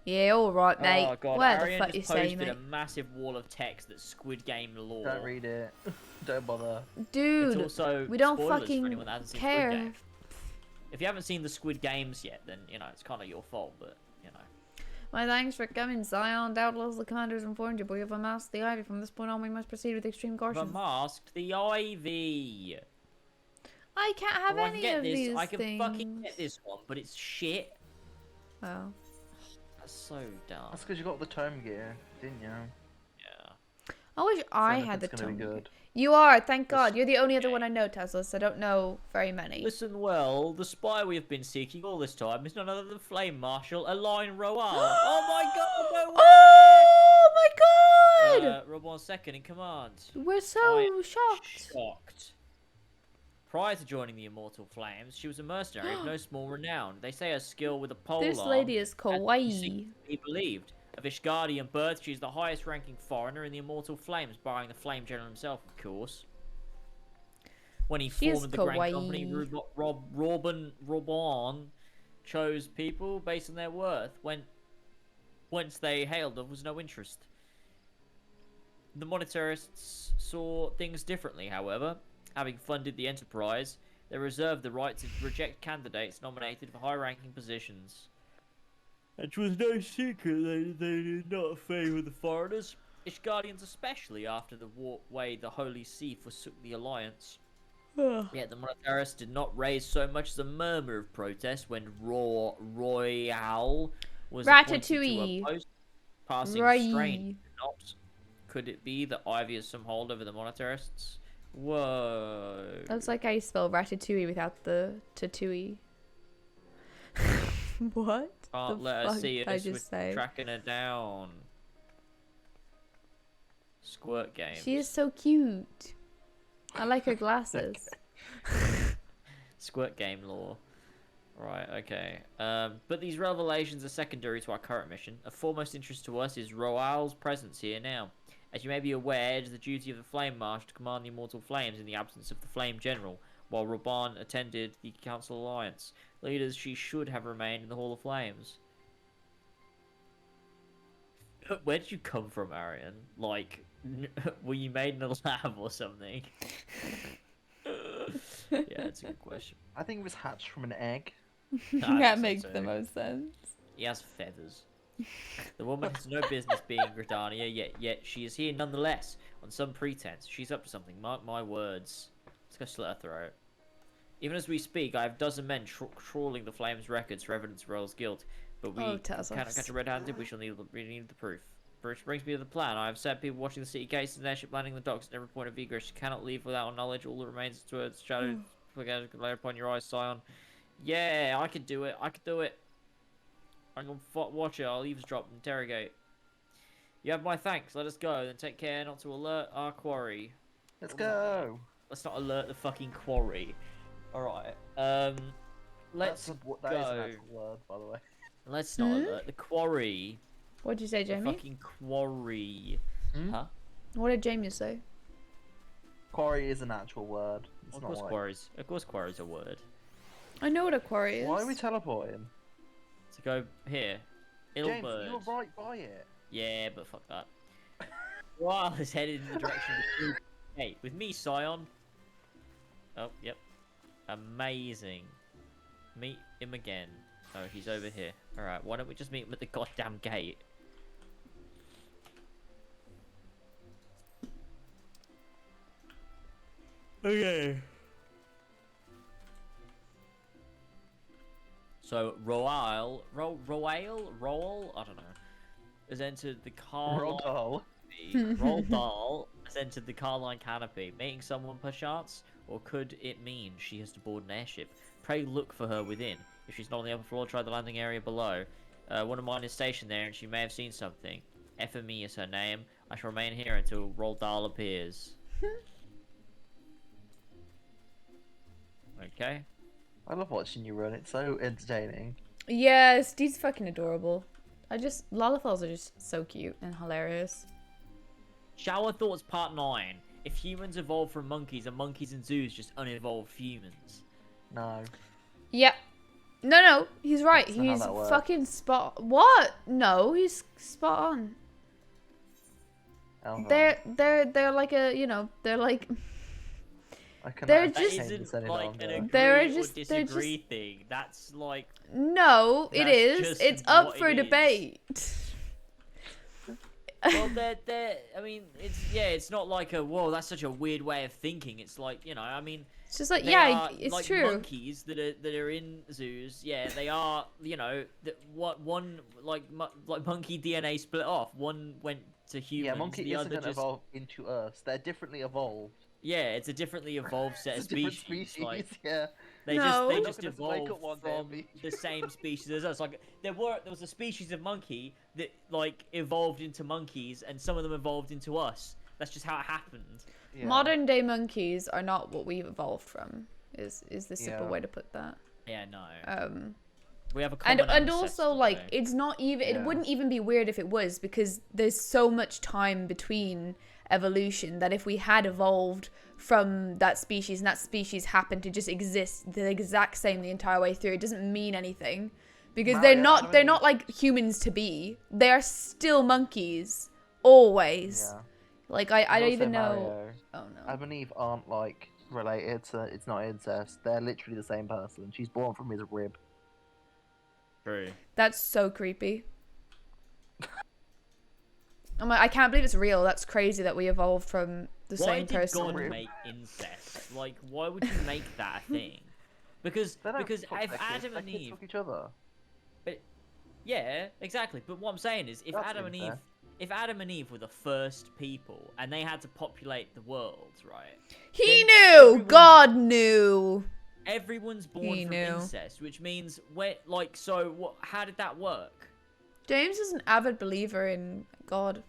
Yeah, alright, mate. Oh, God. Where Arian the fuck just you say, posted mate? a massive wall of text that's Squid Game lore. Don't read it. Don't bother. Dude, It's also we don't spoilers fucking for anyone that hasn't seen care. Squid Game. If you haven't seen the Squid Games yet, then, you know, it's kind of your fault, but, you know. My thanks for coming, Scion. Doubtless the commander has informed you, but we have unmasked the Ivy. From this point on, we must proceed with extreme I've caution. unmasked the Ivy. I can't have Well, I can any get of this. these I can things. fucking get this one, but it's shit. Oh. That's so dumb. That's because you got the tome gear, didn't you? Yeah. I wish I Sounds like had the it's gonna be tongue. good. You are, thank God. You're the only other one I know, Tesla, so I don't know very many. Listen well, the spy we have been seeking all this time is none other than Flame Marshal Aline Roal. Oh my God, no way! Oh my God! Reborn second in command. We're I so am shocked. Shocked. Prior to joining the Immortal Flames, she was a mercenary of no small renown. They say her skill with a pole This lady is kawaii. He believed. Of Ishgardian birth, she's the highest ranking foreigner in the Immortal Flames, barring the Flame General himself, of course. When he She is formed the Grand Company, kawaii. Reborn chose people based on their worth. Whence they hailed there was no interest. The monetarists saw things differently, however. Having funded the enterprise, they reserved the right to reject candidates nominated for high-ranking positions. It was no secret they did not favour the foreigners, Ishgardians especially, after the way the Holy See forsook the alliance. Yet the monetarists did not raise so much as a murmur of protest when Royale was appointed to Ratatouille. a post, passing Roy. strange. Not. Could it be that Ivy has some hold over the monetarists? Whoa. That's like how you spell ratatouille without the tatooey. What? Can't the let her fuck see did I us. just We're say? tracking her down. Squirt game. She is so cute. I like her glasses. Squirt game lore. Right, okay. But these revelations are secondary to our current mission. Of foremost interest to us is Roal's presence here now. As you may be aware, it is the duty of the Flame Marshal to command the Immortal Flames in the absence of the Flame General, while Reborn attended the Council Alliance. Leaders, she should have remained in the Hall of Flames. Where did you come from, Arian? Like, were you made in a lab or something? Yeah, that's a good question. I think it was hatched from an egg. No, I that don't makes think the so. most sense. He has feathers. The woman has no business being Gridania, yet she is here nonetheless, on some pretense. She's up to something, mark my words. Let's go slit her throat. Even as we speak, I have dozen men trawling the Flames' records for evidence of Royal's guilt, but we cannot catch a red-handed, we need the proof. Which brings me to the plan. I have set people watching the city gates and airship landing the docks at every point of egress. You cannot leave without our knowledge. All that remains is towards shadow lay upon your eyes, Scion. Yeah, I could do it. I could do it. I can watch it. I'll eavesdrop and interrogate. You have my thanks. Let us go. Then take care not to alert our quarry. Let's go. Let's not alert the fucking quarry. Alright. Let's That is an go. actual word, by the way. Let's not alert the quarry. What'd you say, The Jamie? fucking quarry. Huh? What did Jamie say? Quarry is an actual word. It's Of not course, like... quarries. Of course, quarry's a word. I know what a quarry is. Why are we teleporting? To go here. James, Illbird. you were right by it. Yeah, but fuck that. Royal is headed in the direction of the blue gate. With me, Scion. Oh, yep. Amazing. Meet him again. Oh, he's over here. Alright, why don't we just meet him at the goddamn gate? Okay. So, Royal, I don't know, has entered the Carline Rodol. canopy. Roldal has entered the Carline canopy. Meeting someone, perchance? Or could it mean she has to board an airship? Pray look for her within. If she's not on the upper floor, try the landing area below. One of mine is stationed there, and she may have seen something. FME is her name. I shall remain here until Roldal appears. Okay. I love watching you run. It's so entertaining. Yes, he's fucking adorable. Lalafels are just so cute and hilarious. Shower Thoughts Part 9. If humans evolved from monkeys, are monkeys and zoos just unevolved humans? No. Yep. No, he's right. That's not how He's that works. fucking spot. What? No, he's spot on. Hell no. They're like a, they're like. I cannot they're That just- entertain this isn't any like longer. an agree They're or just- they're disagree thing. That's like... No, it That's is. just It's up what for it is. debate. Well, I mean, it's not like a, whoa, that's such a weird way of thinking. It's like, I mean... It's just like, They yeah, are, it's like, true. monkeys that are in zoos. Yeah, they are. One like monkey DNA split off. One went to humans. Yeah, monkey the isn't other going to just evolve into us. They're differently evolved. yeah, it's a differently evolved set of It's a different species. species, Like yeah. they No. just They're not just gonna wake evolved up one day and from be- the same species as us. Like there was a species of monkey that like evolved into monkeys, and some of them evolved into us. That's just how it happened. Yeah. Modern day monkeys are not what we've evolved from. Is the simple Yeah. way to put that. Yeah, no. We have a and common also ancestor, like though. it's not even it Yeah. wouldn't even be weird if it was, because there's so much time between evolution that if we had evolved from that species and that species happened to just exist the exact same the entire way through, it doesn't mean anything, because Mario, they're not like humans to be. They are still monkeys always. Yeah. Like I don't Also even know. Mario, Oh no. Adam and Eve aren't like related, so it's not incest. They're literally the same person. She's born from his rib. True. That's so creepy. I'm like, I can't believe it's real. That's crazy that we evolved from the Why same did person. God make incest? Like, why would you make that a thing? Because They don't because fuck if their kids. Adam Their and kids Eve, fuck each other. yeah, exactly. But what I'm saying is, if That's Adam and Eve, unfair. if Adam and Eve were the first people and they had to populate the world, right? He then knew. everyone- God knew. Everyone's born He from knew. incest, which means so what? How did that work? James is an avid believer in God.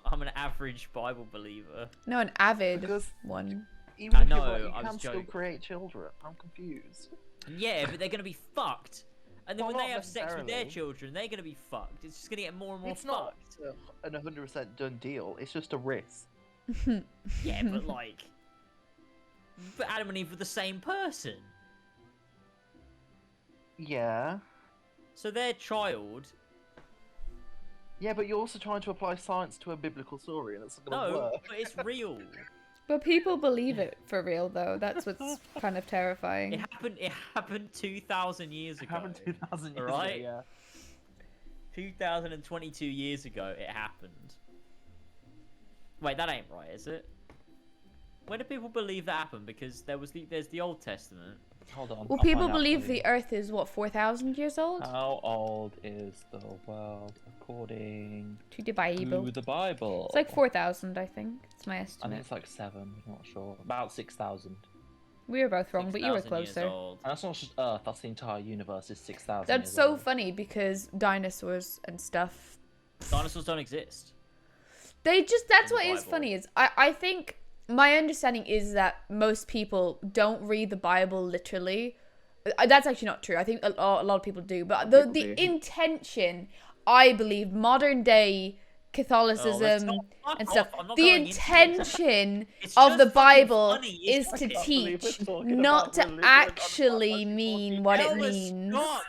I'm an average Bible believer. No, an avid Because one. even I if you're know, right, you I was can still joking. create children. I'm confused. Yeah, but they're gonna be fucked. And then Well, when they not have sex with their necessarily. children, they're gonna be fucked. It's just gonna get more and more It's not fucked. an 100% done deal. It's just a risk. Yeah, but like, but Adam and Eve were the same person. Yeah. So their child. Yeah, but you're also trying to apply science to a biblical story, and it's not going to No, work. but it's real. But people believe it for real, though. That's what's kind of terrifying. It happened 2,000 years ago. It happened 2,000 years Right? ago, 2,022 years ago, it happened. Wait, that ain't right, is it? When do people believe that happened? Because there's the Old Testament. Hold on. Well, I'll people find out believe for you. the Earth is, what, 4,000 years old? How old is the world according To the Bible. to the Bible? It's like 4,000, I think. It's my I think estimate. it's like 7. I'm not sure. About 6,000. We were both wrong, but you were 6,000 years closer. old. And that's not just Earth. That's the entire universe. Is 6,000. That's years so old. funny because dinosaurs and stuff. Dinosaurs don't exist. That's In what the is Bible. funny is I think my understanding is that most people don't read the Bible literally. That's actually not true. I think a lot of people do, but the People do. intention, I believe, modern day Catholicism fuck and off, stuff. I'm not The going into it. intention It's of just the fucking Bible funny, is isn't to it? I can't believe we're teach, talking not about to religion on actually fucking mean what it Ellis, means. stop.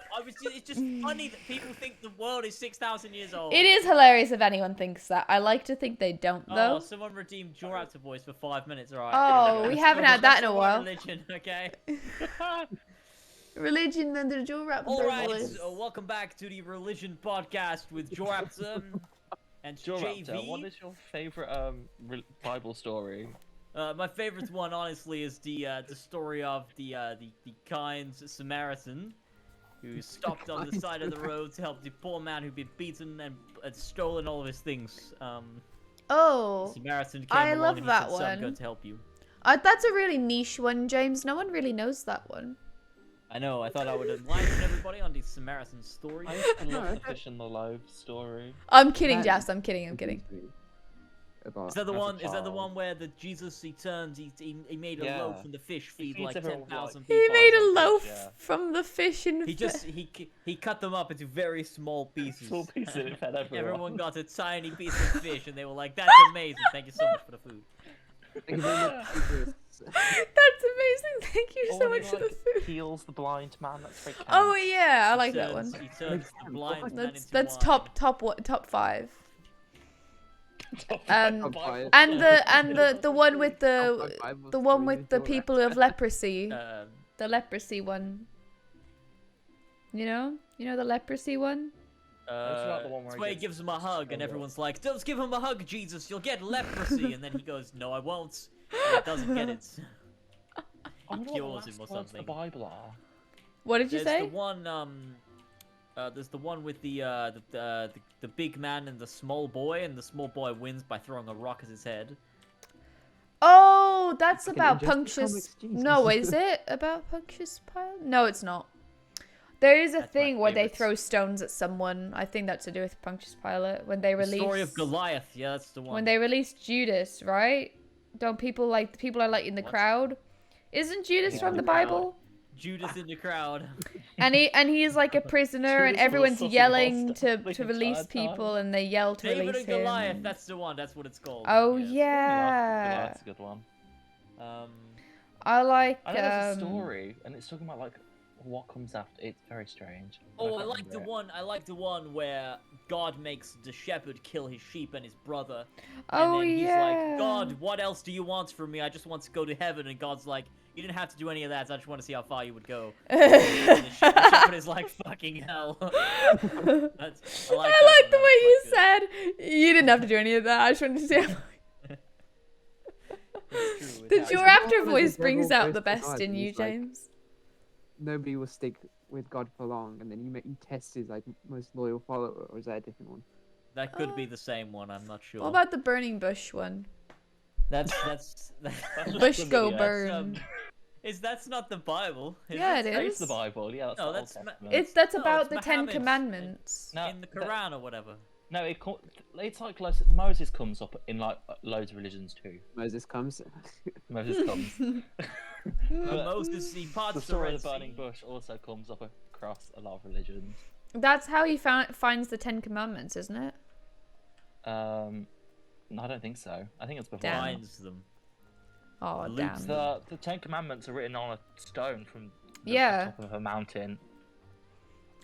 It's just funny that people think the world is 6,000 years old. It is hilarious if anyone thinks that. I like to think they don't, Oh, though. someone redeemed Joraptor voice for 5 minutes, alright. Oh, we haven't had that in a while. Religion, okay? Religion and the Joe Raptor Alright, voice. so welcome back to the Religion Podcast with Joraptor and Joraptor, JV. what is your favorite Bible story? My favorite one, honestly, is the story of the kind Samaritan who stopped on the side of the road to help the poor man who'd been beaten and had stolen all of his things. Oh, Samaritan came I along love and he that said, "So I'm one. going to help you." that's a really niche one, James. No one really knows that one. I know. I thought I would enlighten everybody on the Samaritan story. I used to love the fish and the loaf story. I'm kidding, That Jas. I'm kidding. I'm kidding. About Is that the as a one? Is that the child. one where the Jesus he turns? He made a Yeah. loaf and the fish He feed feeds like everyone with, 10,000 He people. made a Fish, loaf yeah. from the fish and He just he cut them up into very small pieces. Small pieces and it fed everyone. Everyone got a tiny piece of fish, and they were like, "That's amazing! Thank you so much for the food." Thank you very much, Jesus. That's amazing. Thank you Or so when much he, for the food. heals the blind man. That's very Oh kind. yeah, I He like that turns- one. He turns the blind man into That's wine. top 5. Top five. And the one with the Bible the one story with the Joraptor. people of leprosy. Um, The leprosy one. You know the leprosy one. not the one where it's he where he gets gives him a hug, and Oh, everyone's like, "Don't give him a hug, Jesus! You'll get leprosy." And then he goes, "No, I won't." And he doesn't get it. I wonder what the cures last him or words of something. the Bible are. What did you There's say? the one there's the one with the big man and the small boy, and the small boy wins by throwing a rock at his head. Oh, that's Fucking about Injustice Punctius. Comics, Jesus. No, is it about Punctius Pilate? No, it's not. There is a That's my thing where they favourite. throw stones at someone. I think that's to do with Punctius Pilate when they The release. story of Goliath. Yeah, that's the one. When they released Judas, right? Don't people like people are like in the What? crowd? Isn't Judas Yeah, from the the crowd. Bible? Judas in the crowd. And he's like a prisoner, and Judas was everyone's such a yelling monster to the release entire time. people, and they yell to David release and Goliath. him. That's the one. That's what it's called. Oh yes. yeah, That's a good one. I like. I know there's a story, and it's talking about like what comes after. It's very strange. but Oh, I can't like the remember it. one. I like the one where God makes the shepherd kill his sheep and his brother. Oh and then he's yeah. like, "God, what else do you want from me? I just want to go to heaven." And God's like, "You didn't have to do any of that. So I just want to see how far you would go." And the shepherd is like, "Fucking hell." I I like the way you said. You didn't have to do any of that. I just wanted to say. The Yeah, Joraptor it's voice the brings devil out the goes to best God, in and you, he's like, James. Nobody will stick with God for long, and then you test his like most loyal follower, or is that a different one? That could be the same one. I'm not sure. What about the burning bush one? that's Bush the go video. burn. that's not the Bible? Is Yeah, it? it It's is. the Bible. Yeah, that's No, the that's Old ma- Testament. That's No, about it's the Ten Muhammad's. Commandments. No, In the Quran or whatever. No, it's like Moses comes up in like loads of religions too. Moses comes. Moses comes. But Moses, he parts the story Red of the burning Sea. bush also comes up across a lot of religions. That's how he finds the Ten Commandments, isn't it? No, I don't think so. I think it's before. Damn. Finds them. Oh Luke's damn. The Ten Commandments are written on a stone from the Yeah. top of a mountain.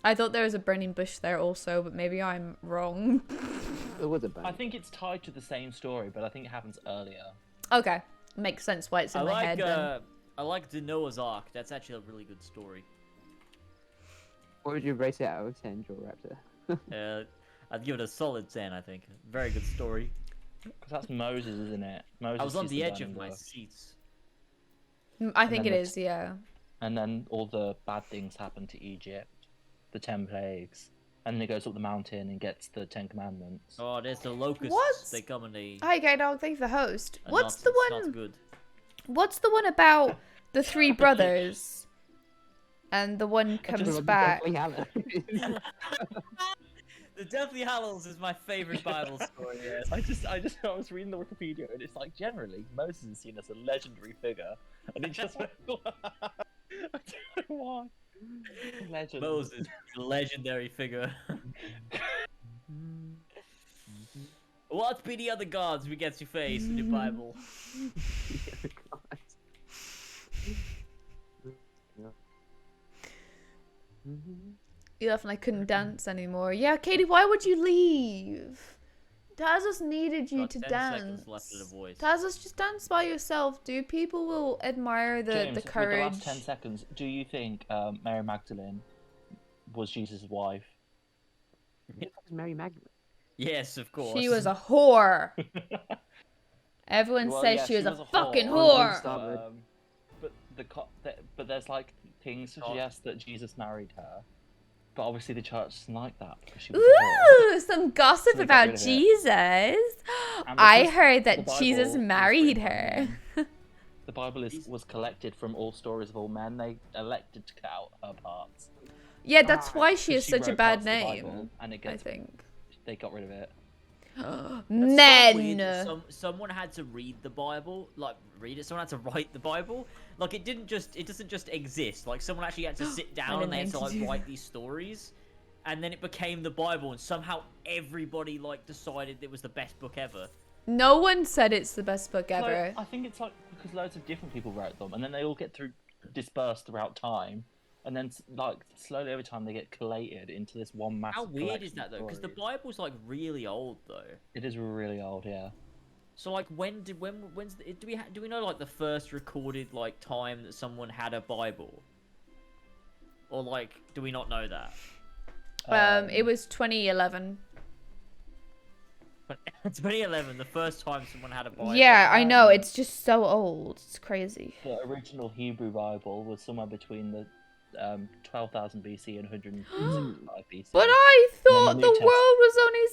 I thought there was a burning bush there also, but maybe I'm wrong. It was a bad. I think it's tied to the same story, but I think it happens earlier. Okay. makes sense why it's in I my like head. Then. I like the Noah's Ark. That's actually a really good story. What would you rate it out of 10, Joel Raptor? I'd give it a solid 10. I think. Very good story. Because that's Moses, isn't it? Moses I was on sees the edge of burning my bush. seats. I think it then is. Yeah. And then all the bad things happen to Egypt, the 10 plagues, and then he goes up the mountain and gets the 10 commandments. Oh, there's the locusts. What? They come and they. Hi, Guy Dog. Thank you for the host. are What's not- the it's one? Not good. What's the one about the three brothers? And the one comes back. The Deathly Hallows is my favorite Bible story. Yes. I was reading the Wikipedia and it's like generally Moses is seen as a legendary figure, and it just I don't know why. Legend. Moses, legendary figure. What be the other gods we get to face in the Bible? You left and I couldn't dance anymore. Yeah, Katie, why would you leave? Tazos needed you Got to 10 dance. seconds left of the voice. Tazos, just dance by yourself, dude. People will admire the James, courage. with the last 10 seconds, do you think Mary Magdalene was Jesus' wife? Mary Magdalene. Yes, of course. She was a whore. Everyone Well, says yeah, she was a whore. fucking On whore. Insta. But there's like things suggest that Jesus married her, but obviously the church doesn't like that because she was a whore. Ooh, some gossip So they got about rid of it. Jesus. And I because heard the that Bible Jesus was married written by her. men, the Bible was collected from all stories of all men. They elected to cut out her parts. Yeah, that's why she has 'Cause such a wrote bad parts of the Bible, name. and it I gets, think. they got rid of it. That's so Men. weird that someone had to read the Bible, like read it. Someone had to write the Bible. Like it doesn't just exist. Like someone actually had to sit down and they had to like write these stories, and then it became the Bible. And somehow everybody like decided it was the best book ever. No one said it's the best book ever. I think it's like because loads of different people wrote them, and then they all get dispersed throughout time, and then like slowly over time they get collated into this one massive. How weird is collection that of though? Because the stories. Bible's like really old though. It is really old, yeah. So like do we know like the first recorded like time that someone had a Bible? Or like do we not know that? It was 2011. But 2011, the first time someone had a Bible. Yeah, I know. It's just so old. It's crazy. The original Hebrew Bible was somewhere between the 12,000 BC and 165 BC. But I And then thought the the New world was only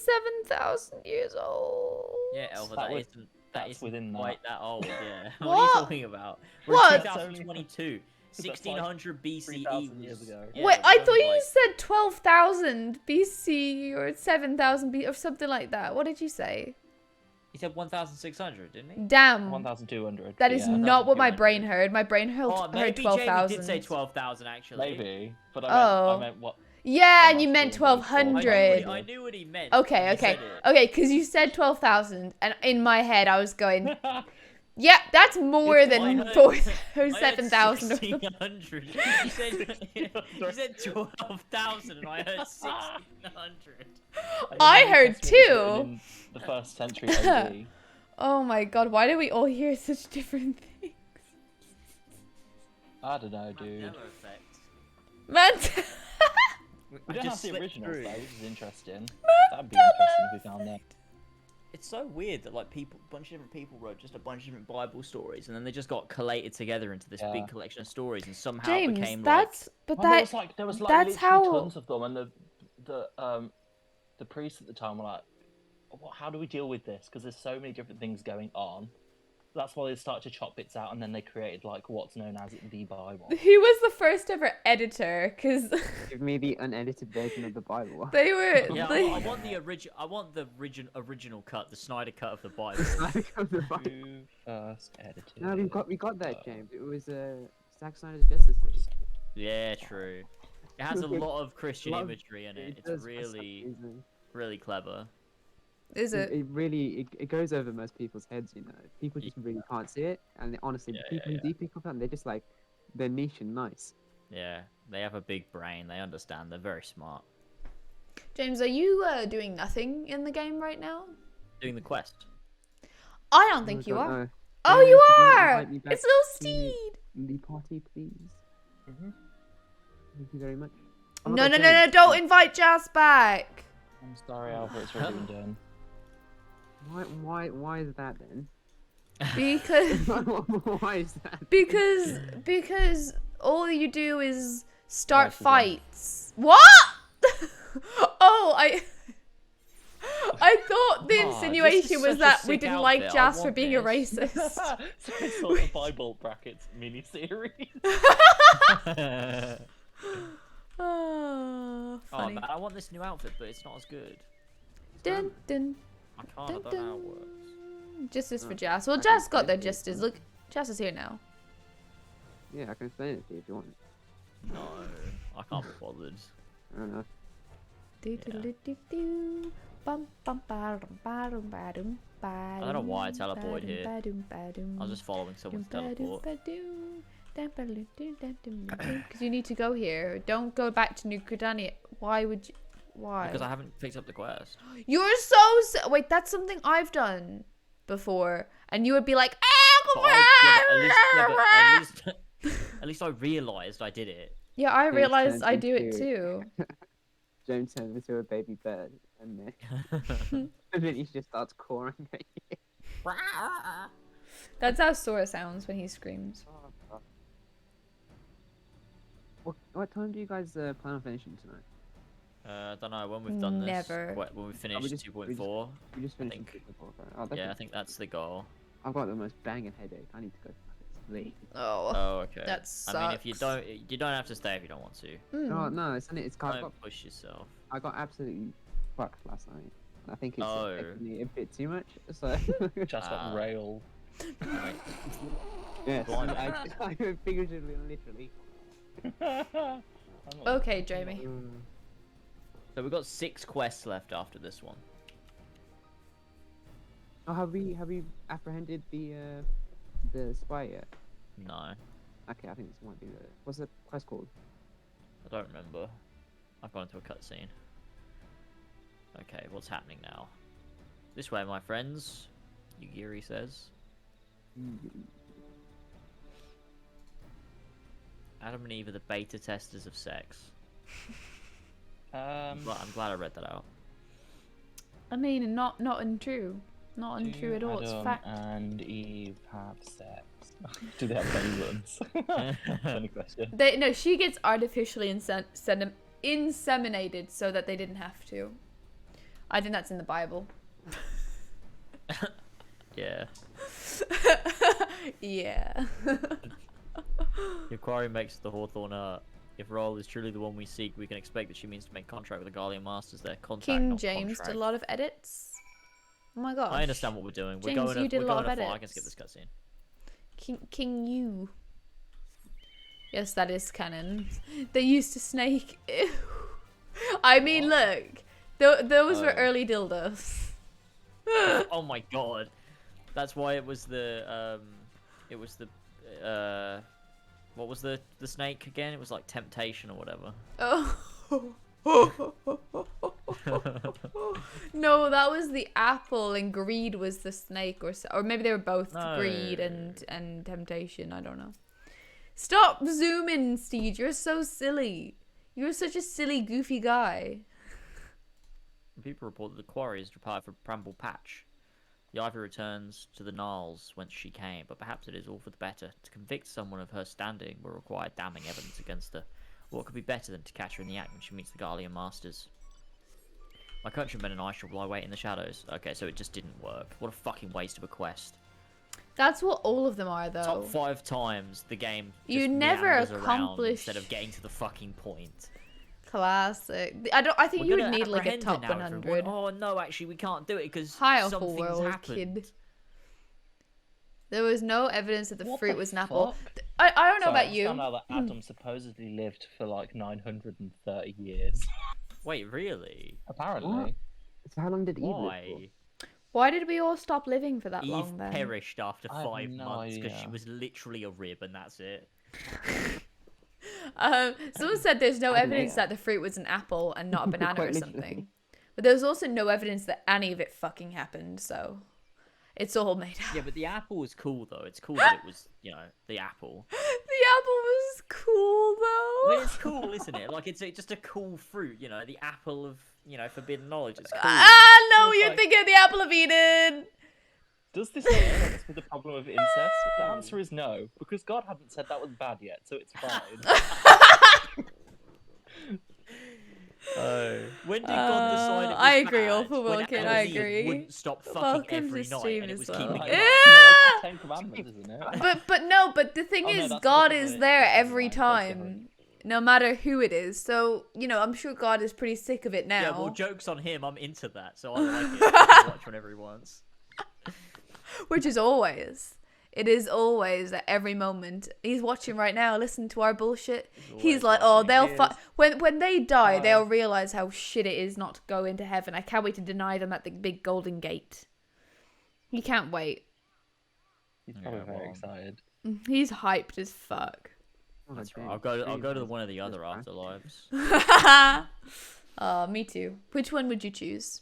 7,000 years old. Yeah, Elva, That was- that that's isn't within that. quite that old. Yeah. What are What? you talking about? We're What? in 2022. That's like 1600 BCE 3,000 years was- ago. yeah, Wait, it I was thought you like- said 12,000 BC or 7,000 BC or something like that. What did you say? He said 1,600, didn't he? Damn. 1,200. That is yeah. not what my 1,200. brain heard. My brain heard, Oh, heard maybe Jamie 12,000. did say 12,000 actually. Maybe, but Oh. I meant what? Yeah, How and you much meant do you think it's for? 1,200. I knew what he meant. Okay, when he okay. said it. Okay, because you said 12,000, and in my head I was going, yeah, that's more I than heard- 4 or I heard 7,000. 1,600. You said 12,000 and I heard 1,600. I New heard Testament was two. written in the first century AD. Oh my god, why do we all hear such different things? I don't know, dude. Mandela effect. Man, We I don't just have the slipped originals through. though, which is interesting. That'd be interesting if we found that. It's so weird that like a bunch of different people wrote just a bunch of different Bible stories, and then they just got collated together into this Yeah. big collection of stories, and somehow it James, became that's but Well, that there was like that's literally how- tons of them, and the priests at the time were like, how do we deal with this? Because there's so many different things going on. That's why they started to chop bits out, and then they created like what's known as the Bible. who was the first ever editor? Because Give me the unedited version of the Bible. they were. Yeah, they- I want the original cut, the Snyder cut of the Bible. Who first edited? No, we got that, James. It was Zack Snyder's Justice League. Yeah, true. It has a lot of Christian lot of- imagery in it. It's does for some really, reason. really clever. Is it? It really it goes over most people's heads, you know. People just really can't see it, and honestly, Yeah, people who do pick up on it, they're just like they're niche and nice. Yeah, they have a big brain. They understand. They're very smart. James, are you doing nothing in the game right now? Doing the quest. I don't think you don't are. know. Oh, Jamie, you could you are! invite me back It's little to Steed! the party, please? Mhm. Thank you very much. Oh my No, God, no, no, Jamie, no, don't invite Jazz back! I'm sorry, Albert. It's already been done. Why is that then? Because Why is that? because all you do is start Racism. fights. What? Oh, I thought the Ah, this is insinuation was such a that we sick didn't like outfit, I Jazz for want being a this. racist. So it's sort of Bible brackets mini-series. Oh, Oh funny. man, I want this new outfit, but it's not as good. Dun, dun, I can't. dun, I don't know how it works. dun. Justice for Oh, Jazz. Well, I can Jazz got their explain it to you. justice. Look, Jazz is here now. Yeah, I can explain it to you if you want. No, I can't be bothered. I don't know. Do-do-do-do-do. Bum, bum, ba-dum, ba-dum, ba-dum, I don't know why I ba-dum, teleported here. ba-dum, ba-dum, I was just following someone's teleport. Because you need to go here. Don't go back to New Gridania. Why would you? Why? Because I haven't picked up the quest. You're so. Wait, that's something I've done before. And you would be like, But at least I realised I did it. yeah, I James realized turns I do it into- too. James turns into a baby bird, and then and then he just starts cawing at you. That's how Sora sounds when he screams. What time do you guys plan on finishing tonight? I don't know when we've done this. Never. When we finish we just- 2.4. We just finished think- the before. Oh, that's Yeah, I okay. think that's the goal. I've got the most banging headache. I need to go fucking sleep. Oh, Oh, okay. that I mean, if you sucks. don't have to stay if you don't want to. Mm. Oh no, it's I Don't got push yourself. I got absolutely fucked last night. And I think it's Oh. affected me a bit too much. So Just got railed. Right. yes, Blimey. I figuratively and literally. Okay, Jamie. So we've got 6 quests left after this one. Oh, have we apprehended the spy yet? No, Okay, I think this might be the. What's the quest called? I don't remember. I've gone into a cutscene. Okay, what's happening now? This way, my friends. Yugiri says. Adam and Eve are the beta testers of sex. I'm glad I read that out. I mean, not untrue. Not untrue at all. It's Adam fact. and Eve have sex. Do they have belly buttons? Funny question. No, she gets artificially inseminated so that they didn't have to. I think that's in the Bible. Yeah. Yeah. Your quarry makes the Hawthorne art. If Roll is truly the one we seek, we can expect that she means to make contract with the Guardian Masters there. Contract, King not James contract. did a lot of edits. Oh my gosh. I understand what we're doing. We're James, going you did a lot of I can edits. skip this cutscene. King you. Yes, that is canon. They used to snake. Ew. I mean, look. Those were Oh. early dildos. Oh my god. That's why it was the what was the snake again? It was like temptation or whatever. Oh. No, that was the apple, and greed was the snake, or maybe they were both greed and temptation. I don't know. Stop zooming, Steed. You're so silly. You're such a silly, goofy guy. People report that the quarry is prepared for Bramble Patch. The Ivy returns to the Gnarls whence she came, but perhaps it is all for the better. To convict someone of her standing will require damning evidence against her. What could be better than to catch her in the act when she meets the Guardian Masters? My countrymen and I shall lie wait in the shadows. Okay, so it just didn't work. What a fucking waste of a quest. That's what all of them are, though. Top 5 times the game just You never meanders around accomplish- instead of getting to the fucking point. Classic. I think We're you would gonna need like a apprehend top her now, everyone. 100. Oh no, actually we can't do it because Hi, awful something's world, happened. kid. There was no evidence that the What fruit the was an apple. fuck? I don't know Sorry, about I you. found out that Adam supposedly lived for like 930 years. Wait, really? Apparently. What? So how long did Eve live for? Why? Why did we all stop living for that Eve long then? perished after I have 5 no months because she idea. was literally a rib and that's it. Someone said there's no I don't know. evidence that the fruit was an apple and not a banana or Quite literally. something. But there's also no evidence that any of it fucking happened, so. It's all made up. Yeah, but the apple was cool though. It's cool that it was, the apple. The apple was cool I though. mean, it's cool, isn't it? Like, it's just a cool fruit, the apple of, forbidden knowledge. It's cool. Ah, no, It's you're like- thinking of the apple of Eden. Does this make sense with the problem of incest? The answer is no, because God hadn't said that was bad yet, so it's fine. When did God decide it was I agree, bad? Awful When Wilkin, Adam I and Eve agree. wouldn't stop fucking Welcome every to night, stream and it as was well. keeping Like, him Yeah. up. no, that's the Ten Commandments, isn't it? But the thing Oh, no, is, that's God different is than there it. every Never mind, that's time, no matter who it is. So I'm sure God is pretty sick of it now. Yeah, well, joke's on him. I'm into that, so I like it. I can watch whenever he wants. Which is always. It is always at every moment. He's watching right now. Listen to our bullshit. He's always like, oh, watching. they'll He is. when they die, Hi. they'll realize how shit it is not to go into heaven. I can't wait to deny them at the big golden gate. He can't wait. He's probably Yeah, very well. excited. He's hyped as fuck. Oh, That's right. damn, I'll go stream to has one of the just other crashed. afterlives. Me too. Which one would you choose?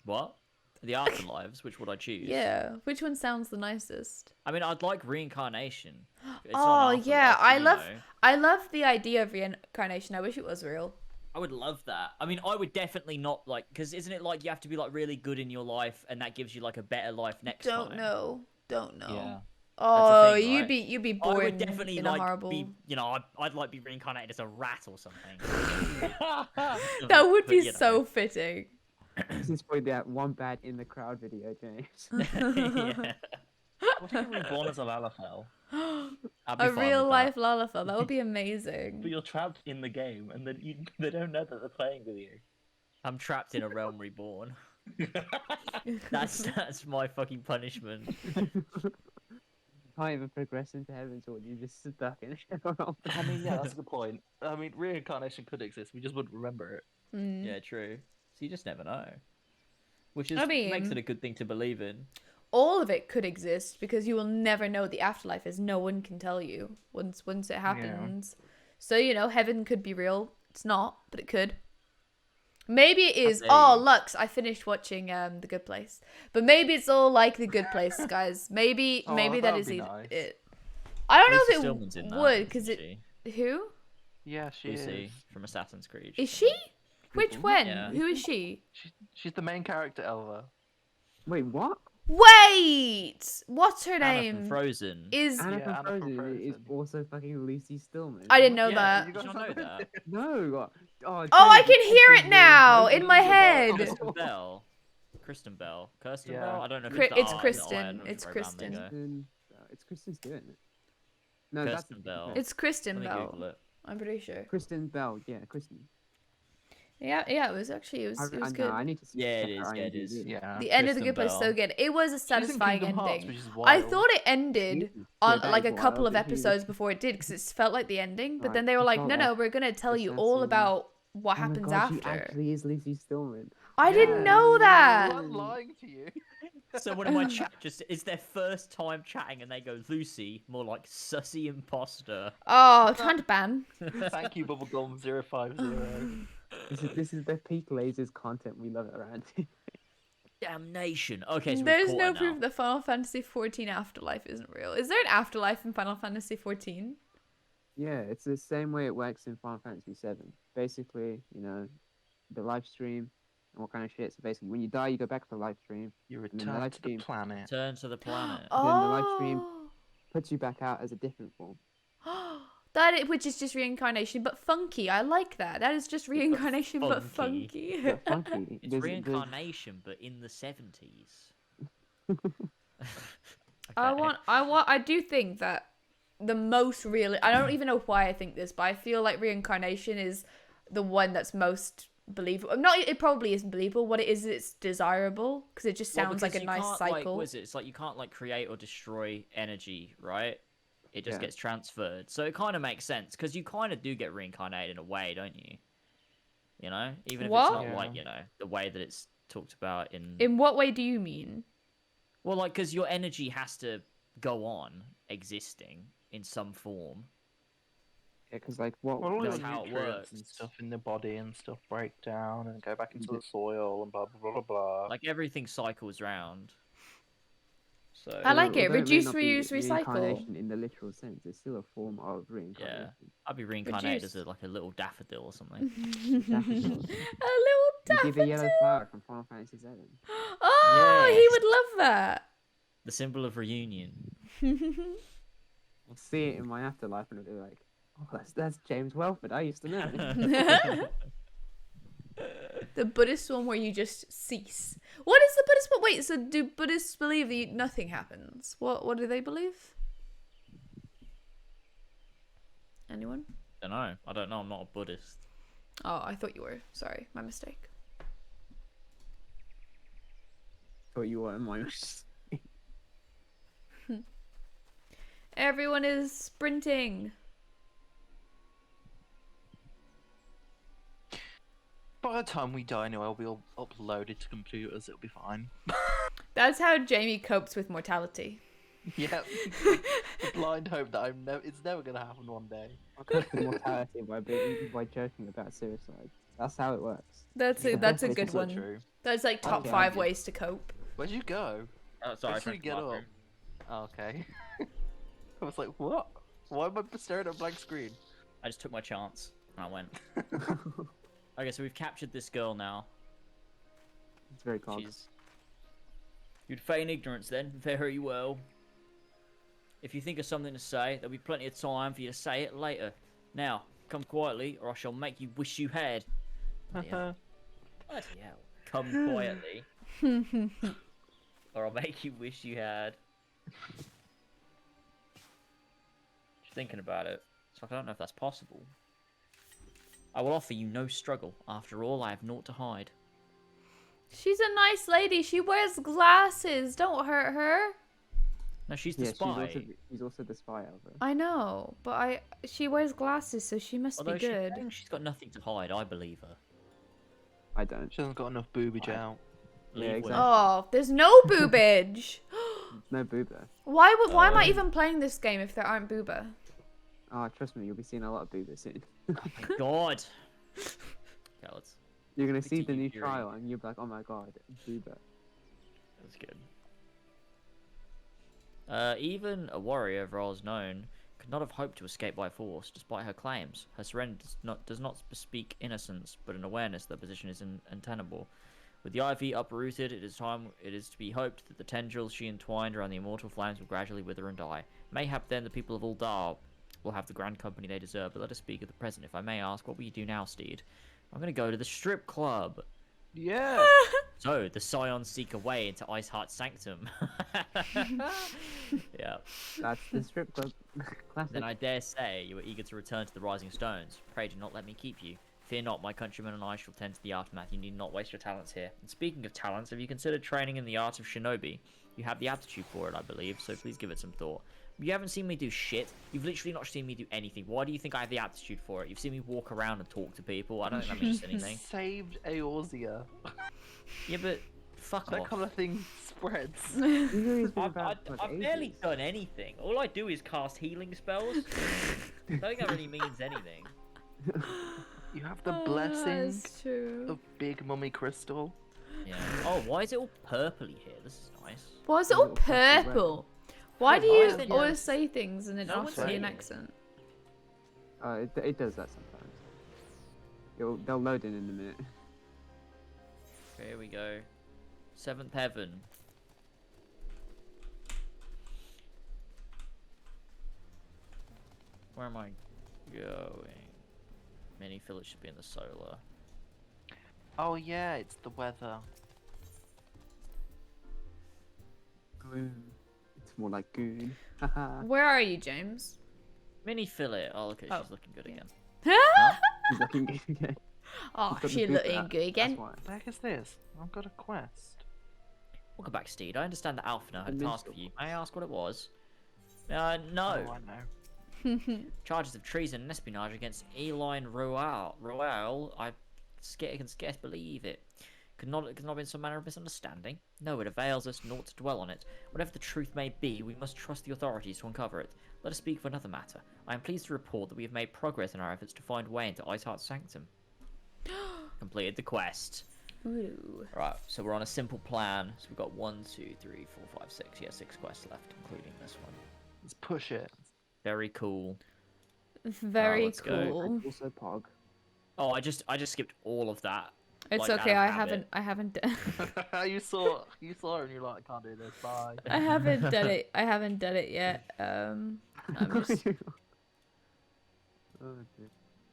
What? The afterlives? Which would I choose? Yeah, which one sounds the nicest? I mean, I'd like reincarnation. It's Oh not an yeah, afterlife, I love the idea of reincarnation. I wish it was real. I would love that. I mean, I would definitely not like, because isn't it like you have to be like really good in your life, and that gives you like a better life next time? Don't know. Yeah. Oh, thing, right? you'd be I born would definitely in like a horrible. be, I'd like be reincarnated as a rat or something. That would But, be so fitting. This is probably that one bad in the crowd video, James. yeah. What if you're reborn as a Lalafell, I'd be A fine real with life Lalafell. That would be amazing. but you're trapped in the game, and then they don't know that they're playing with you? that. I'm trapped in a realm reborn. That's my fucking punishment. Can't even progress into heaven, so you're just stuck in a I mean, yeah, that's a good point. I mean, reincarnation could exist. We just wouldn't remember it. Mm. Yeah, true. So you just never know. Which is I mean- makes it a good thing to believe in. All of it could exist because you will never know what the afterlife is. No one can tell you once it happens. So heaven could be real. It's not, but it could. Maybe it is. say- Oh, Lux! I finished watching The Good Place, but maybe it's all like The Good Place, guys. Maybe Oh, maybe that that would is be it. nice. it. I don't know Lucy if Stillman's in it that, would isn't because she? who Yeah, she Lucy is. from Assassin's Creed. is she? Which when? Yeah. Who is she? She's the main character, Elva. Wait, what? Wait, what's her Anna name? from Frozen. Is Anna Yeah, from Anna from Frozen is Frozen. also fucking Lucy Stillman. I didn't know Yeah, that. You Did you guys not know know that? No. Oh, Oh, I James, can it's hear fucking it now weird. in my head. Kristen Bell. Kristen Bell. Kirsten Yeah. Bell? I don't know if Cri- it's the it's R, Kristen. the I, I don't It's know which way round they Kristen. go. It's Kristen Stewart. Isn't it? No, that's Kirsten Bell. It's Kristen Let me Bell. Google it. I'm pretty sure. Kristen Bell. Yeah, Kristen. Yeah, it was actually it was No, good. I need to see. Yeah, check it is, her yeah, it is. IMDb. Yeah. The end of the Kristen Good Place is so Bell. good. It was a She's in satisfying Kingdom Hearts, ending. which is I wild. thought it ended Jesus. on Yeah, like that a is couple wild, of but he was- episodes before it did because it felt like the ending. But Right, then they were like, control no, F. we're gonna tell you That's all in- about what Oh my happens God, she after. actually is Lucy Stillman. I didn't Yeah. know that. I'm lying to you. Someone in my chat it's their first time chatting and they go, Lucy, more like sussy imposter. Oh, trying to ban. Thank you, Bubblegum050. This is the peak lasers content we love it around. Damnation. Okay, so There's we've no caught her proof now. that Final Fantasy XIV afterlife isn't real. Is there an afterlife in Final Fantasy XIV? Yeah, it's the same way it works in Final Fantasy VII. Basically, the live stream and what kind of shit. So basically, when you die, you go back to the live stream, You then the return live to the stream planet. Turn to the planet. Oh. Then the live stream- puts you back out as a different form. Which is just reincarnation, but funky. I like that. That is just reincarnation, but funky. But funky. It's There's- reincarnation, but in the 70s. I do think that the most real. I don't even know why I think this, but I feel like reincarnation is the one that's most believable. Not, it probably isn't believable. What it is, it's desirable because it just sounds like a because you nice can't, cycle. What is it? It's like you can't like create or destroy energy, right? It just Yeah. gets transferred. So it kind of makes sense because you kind of do get reincarnated in a way, don't you? Even if What? it's not Yeah. like the way that it's talked about in. In what way do you mean? Well, like because your energy has to go on existing in some form. Yeah, because like what? Well, all That's your how it nutrients and works. stuff in the body and stuff break down and go back into the soil and blah blah blah blah blah. Like everything cycles round. So I like it. Although may Reduce, not be reuse, recycle. reincarnation in the literal sense, it's still a form of yeah, reincarnation. I'd be reincarnated as Reduce. like a little daffodil or something. Daffodil. A little You'd be the daffodil. yellow flower from Final Fantasy VII. Oh, he Yes. would love that. The symbol of reunion. I'll see it in my afterlife and it'll be like, oh, that's James Welford. I used to know. The Buddhist one where you just cease. What is the Buddhist one? Wait, so do Buddhists believe that nothing happens? What do they believe? Anyone? I don't know. I'm not a Buddhist. Oh, I thought you were. Sorry, my mistake. Thought you were my. Everyone is sprinting. By the time we die, anyway, it'll be all uploaded to computers. It'll be fine. That's how Jamie copes with mortality. Yeah, the blind hope that it's never gonna happen one day. I cope with mortality by joking about suicide. That's how it works. That's Yeah, a it's good also one. True. That's like top Okay, 5 yeah. ways to cope. Where'd you go? Oh, sorry, I Before you tried get to up. Oh, okay. I was like, what? Why am I staring at a blank screen? I just took my chance and I went. Okay, so we've captured this girl now. It's very cold. You'd feign ignorance then, very well. If you think of something to say, there'll be plenty of time for you to say it later. Now, come quietly, or I shall make you wish you had. Bloody hell. Bloody hell. Come quietly, or I'll make you wish you had. Just thinking about it, it's like I don't know if that's possible. I will offer you no struggle. After all, I have naught to hide. She's a nice lady. She wears glasses. Don't hurt her. No, she's the Yeah, spy. she's also the spy over. I know, but she wears glasses, so she must Although be good. she's got nothing to hide, I believe her. I don't. She hasn't got enough boobage out. Leave exactly. well. Oh, there's no boobage. No booba. Why am I even playing this game if there aren't booba? Oh, trust me, you'll be seeing a lot of booba soon. Oh my god. Okay, let's. You're gonna see the Continue new Fury. trial and you'll be like, oh my god, booba. That's good. Even a warrior, of roles known, could not have hoped to escape by force, despite her claims. Her surrender does not bespeak innocence, but an awareness that position is untenable. With the ivy uprooted, it is to be hoped that the tendrils she entwined around the immortal flames will gradually wither and die. Mayhap then the people of Uldar will have the grand company they deserve, but let us speak of the present. If I may ask, what will you do now, Steed? I'm gonna go to the strip club. Yeah. So, the Scions seek a way into Iceheart's sanctum. Yeah. That's the strip club. Classic. Then I dare say you are eager to return to the Rising Stones. Pray do not let me keep you. Fear not, my countrymen and I shall tend to the aftermath. You need not waste your talents here. And speaking of talents, have you considered training in the art of shinobi? You have the aptitude for it, I believe, so please give it some thought. You haven't seen me do shit. You've literally not seen me do anything. Why do you think I have the aptitude for it? You've seen me walk around and talk to people. I don't think that means anything. Saved Eorzea. Yeah, but fuck That off. kind of thing spreads. I've barely done anything. All I do is cast healing spells. I don't think that really means anything. You have the blessing That's true. of Big Mummy Crystal. Yeah. Oh, why is it all purpley here? This is nice. Why is it all Little purple purple? Why do Why you is it- always say things and it No has one's to be an saying it. accent? It does that sometimes. They'll load in a minute. Okay, here we go. Seventh heaven. Where am I going? Mini Phillips should be in the solar. Oh yeah, it's the weather. Gloom. It's more like goon. Haha. Where are you, James? Mini Philip. Oh, look at Oh, she's looking good yeah. again. He's looking good again. Oh, He's got the she boot looking out, good again. That's why. What the heck is this? I've got a quest. Welcome back, Steed. I understand that Alphina had a The task for minstrel. you. May I ask what it was? No. Oh, I know. Charges of treason and espionage against Eline Royale. I can scarce believe it. Could not have been some manner of misunderstanding? No, it avails us naught to dwell on it. Whatever the truth may be, we must trust the authorities to uncover it. Let us speak of another matter. I am pleased to report that we have made progress in our efforts to find way into Iceheart's sanctum. Completed the quest. Ooh. Right, so we're on a simple plan. So we've got 1, 2, 3, 4, 5, 6. Yeah, 6 quests left, including this one. Let's push it. Very cool. Very let's go. cool. Also Pog. Oh, I just skipped all of that. It's like, okay. out I of habit. haven't you saw it and you're like, I can't do this. Bye. I haven't done it. I haven't done it yet. I'm just. Oh, dear.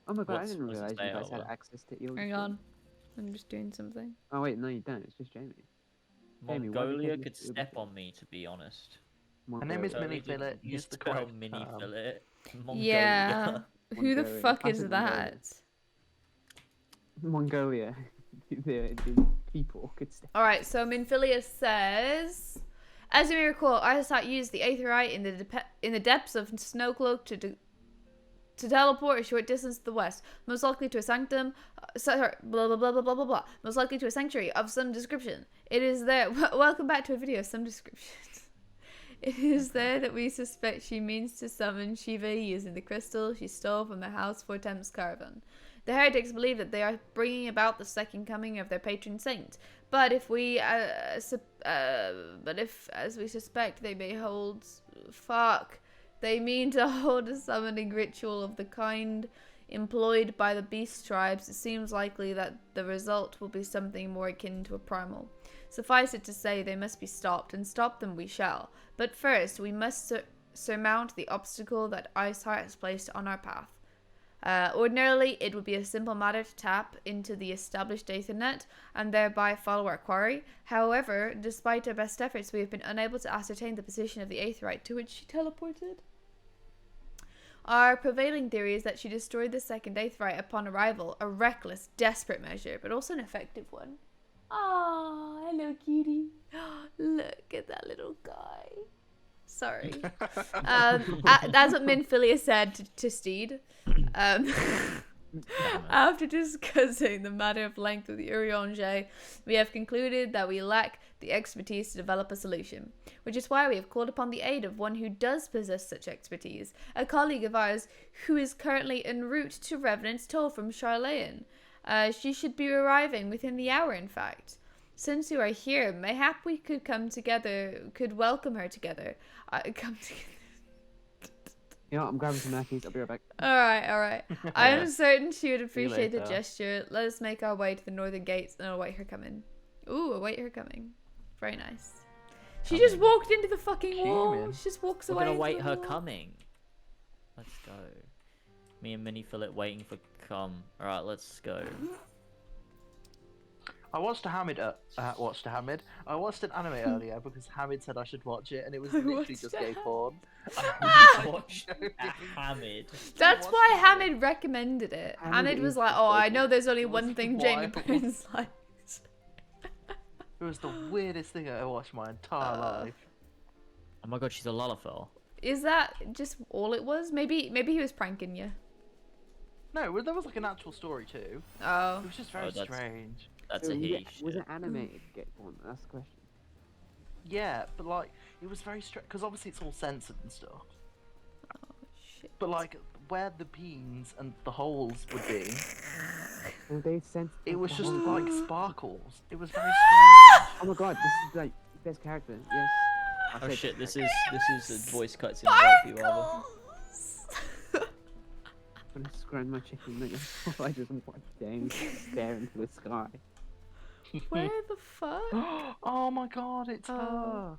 Oh my god, I What's- didn't what's it realize say you guys out had loud? access to Eel. Hang on. I'm just doing something. Oh wait, no you don't. It's just Jamie. Jamie, why did you Mongolia take could this to step the- on me, to be honest. Her name is Mongolia. Mini Totally Fillet. did Use the misspell correct mini term. fillet. Mongolia. Yeah. Who the Mongolia. fuck I is said Mongolia. that? Mongolia. the people could step. Alright, so Minfilia says, as you may recall, Isaac used the Aetherite in the depths of Snowcloak to teleport a short distance to the west, most likely to a sanctum, sorry, blah blah blah blah blah blah blah, most likely to a sanctuary of some description. It is there. Welcome back to a video of some description. It is there that we suspect she means to summon Shiva using the crystal she stole from the House for Thames caravan. The heretics believe that they are bringing about the second coming of their patron saint, but if, as we suspect, they may hold, they mean to hold a summoning ritual of the kind employed by the beast tribes, it seems likely that the result will be something more akin to a primal. Suffice it to say, they must be stopped, and stop them we shall. But first, we must surmount the obstacle that Iceheart has placed on our path. Ordinarily, it would be a simple matter to tap into the established Aethernet and thereby follow our quarry. However, despite our best efforts, we have been unable to ascertain the position of the Aetherite to which she teleported. Our prevailing theory is that she destroyed the second Aetherite upon arrival, a reckless, desperate measure, but also an effective one. Oh, hello, cutie. Look at that little guy. Sorry. That's what Minfilia said to Steed. After discussing the matter of length with the Urianger, we have concluded that we lack the expertise to develop a solution, which is why we have called upon the aid of one who does possess such expertise, a colleague of ours who is currently en route to Revenant's Toll from Charlayan. She should be arriving within the hour, in fact. Since you are here, mayhap we could welcome her together. Come together. You know what, I'm grabbing some nappies, I'll be right back. Alright. I am certain she would you appreciate the later. gesture. Let us make our way to the northern gates and await her coming. Ooh, await her coming. Very nice. She just walked into the fucking wall. Human. She just walks We're away. gonna into wait the her wall. coming. Let's go. Me and Mini Fillet waiting for come. Alright, let's go. I watched I watched an anime earlier because Hamid said I should watch it, and it was literally watched just a gay porn. Watch Hamid. That's watched why it. Hamid recommended it. Hamid Hamid was is like, oh, I know there's only It one was thing Jamie wild. Burns likes. It was the weirdest thing I ever watched in my entire life. Oh my god, she's a Lalafell. Is that just all it was? Maybe he was pranking you. No, well, there was like an actual story too. Oh. It was just very that's- strange. That's So a was he. it- Was it animated gay porn? That's the question. Yeah, but like it was very strange because obviously it's all censored and stuff. Shit. But like where the beans and the holes would be, Well, they sent it was the just whole- like sparkles. It was very strange. Oh my god, this is like best character. Yes. I Oh said- shit, this is a voice cutscene right for you, Alva. Sparkles! I'm gonna scrunch my chicken nugget while I just watch James stare into the sky. Where the fuck? Oh my god, it's Oh.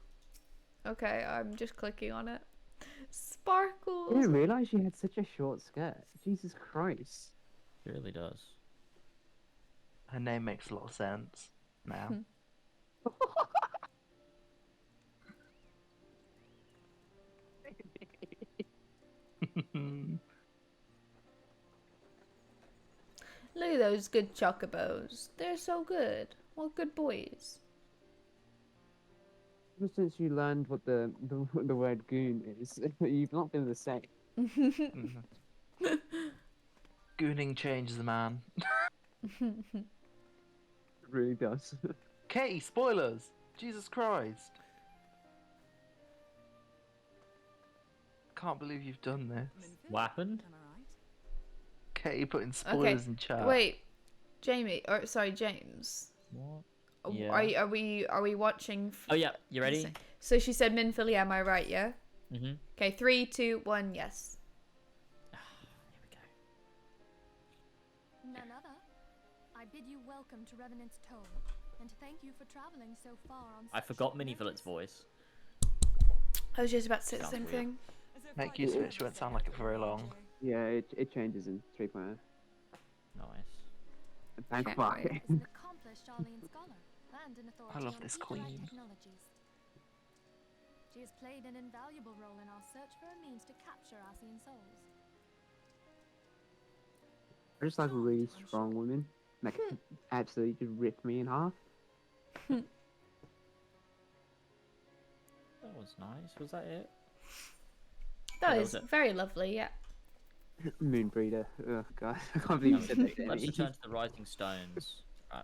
her. Okay, I'm just clicking on it. I Sparkles. didn't realize she had such a short skirt. Jesus Christ. It really does. Her name makes a lot of sense now. Look at those good chocobos. They're so good. What good boys. Ever since you learned what the word goon is, you've not been the same. Gooning changes a man. It really does. Katie, spoilers! Jesus Christ. can't believe you've done this. What happened? Am I right? Katie putting Okay. spoilers in chat. Wait, Jamie, or sorry, James. What? Are- Yeah. Are we watching? Oh yeah, you ready? So she said Minfully, am I right? Yeah. Mm-hmm. Okay, 3, 2, 1, yes. Here we go. None other. I bid you welcome to Revenant's Toll, and thank you for traveling so far on I such forgot short Mini Fillet's notice. voice. I was just about to say the Sounds same weird. thing. Make use of it, she won't sound like it for very long. Yeah, it changes in 3.0. Nice. Thank Okay. fuck. Is an accomplished Arlean scholar and an authority love on this Etherite queen. technologies. She has played an invaluable role in our search for a means to capture Arcean souls. I just like really strong women. Like, absolutely just rip me in half. That was nice. Was that it? That that is was it. very lovely, yeah. Moonbreeder. Oh god, I can't believe you said that. Let's Jamie. return to the Rising Stones.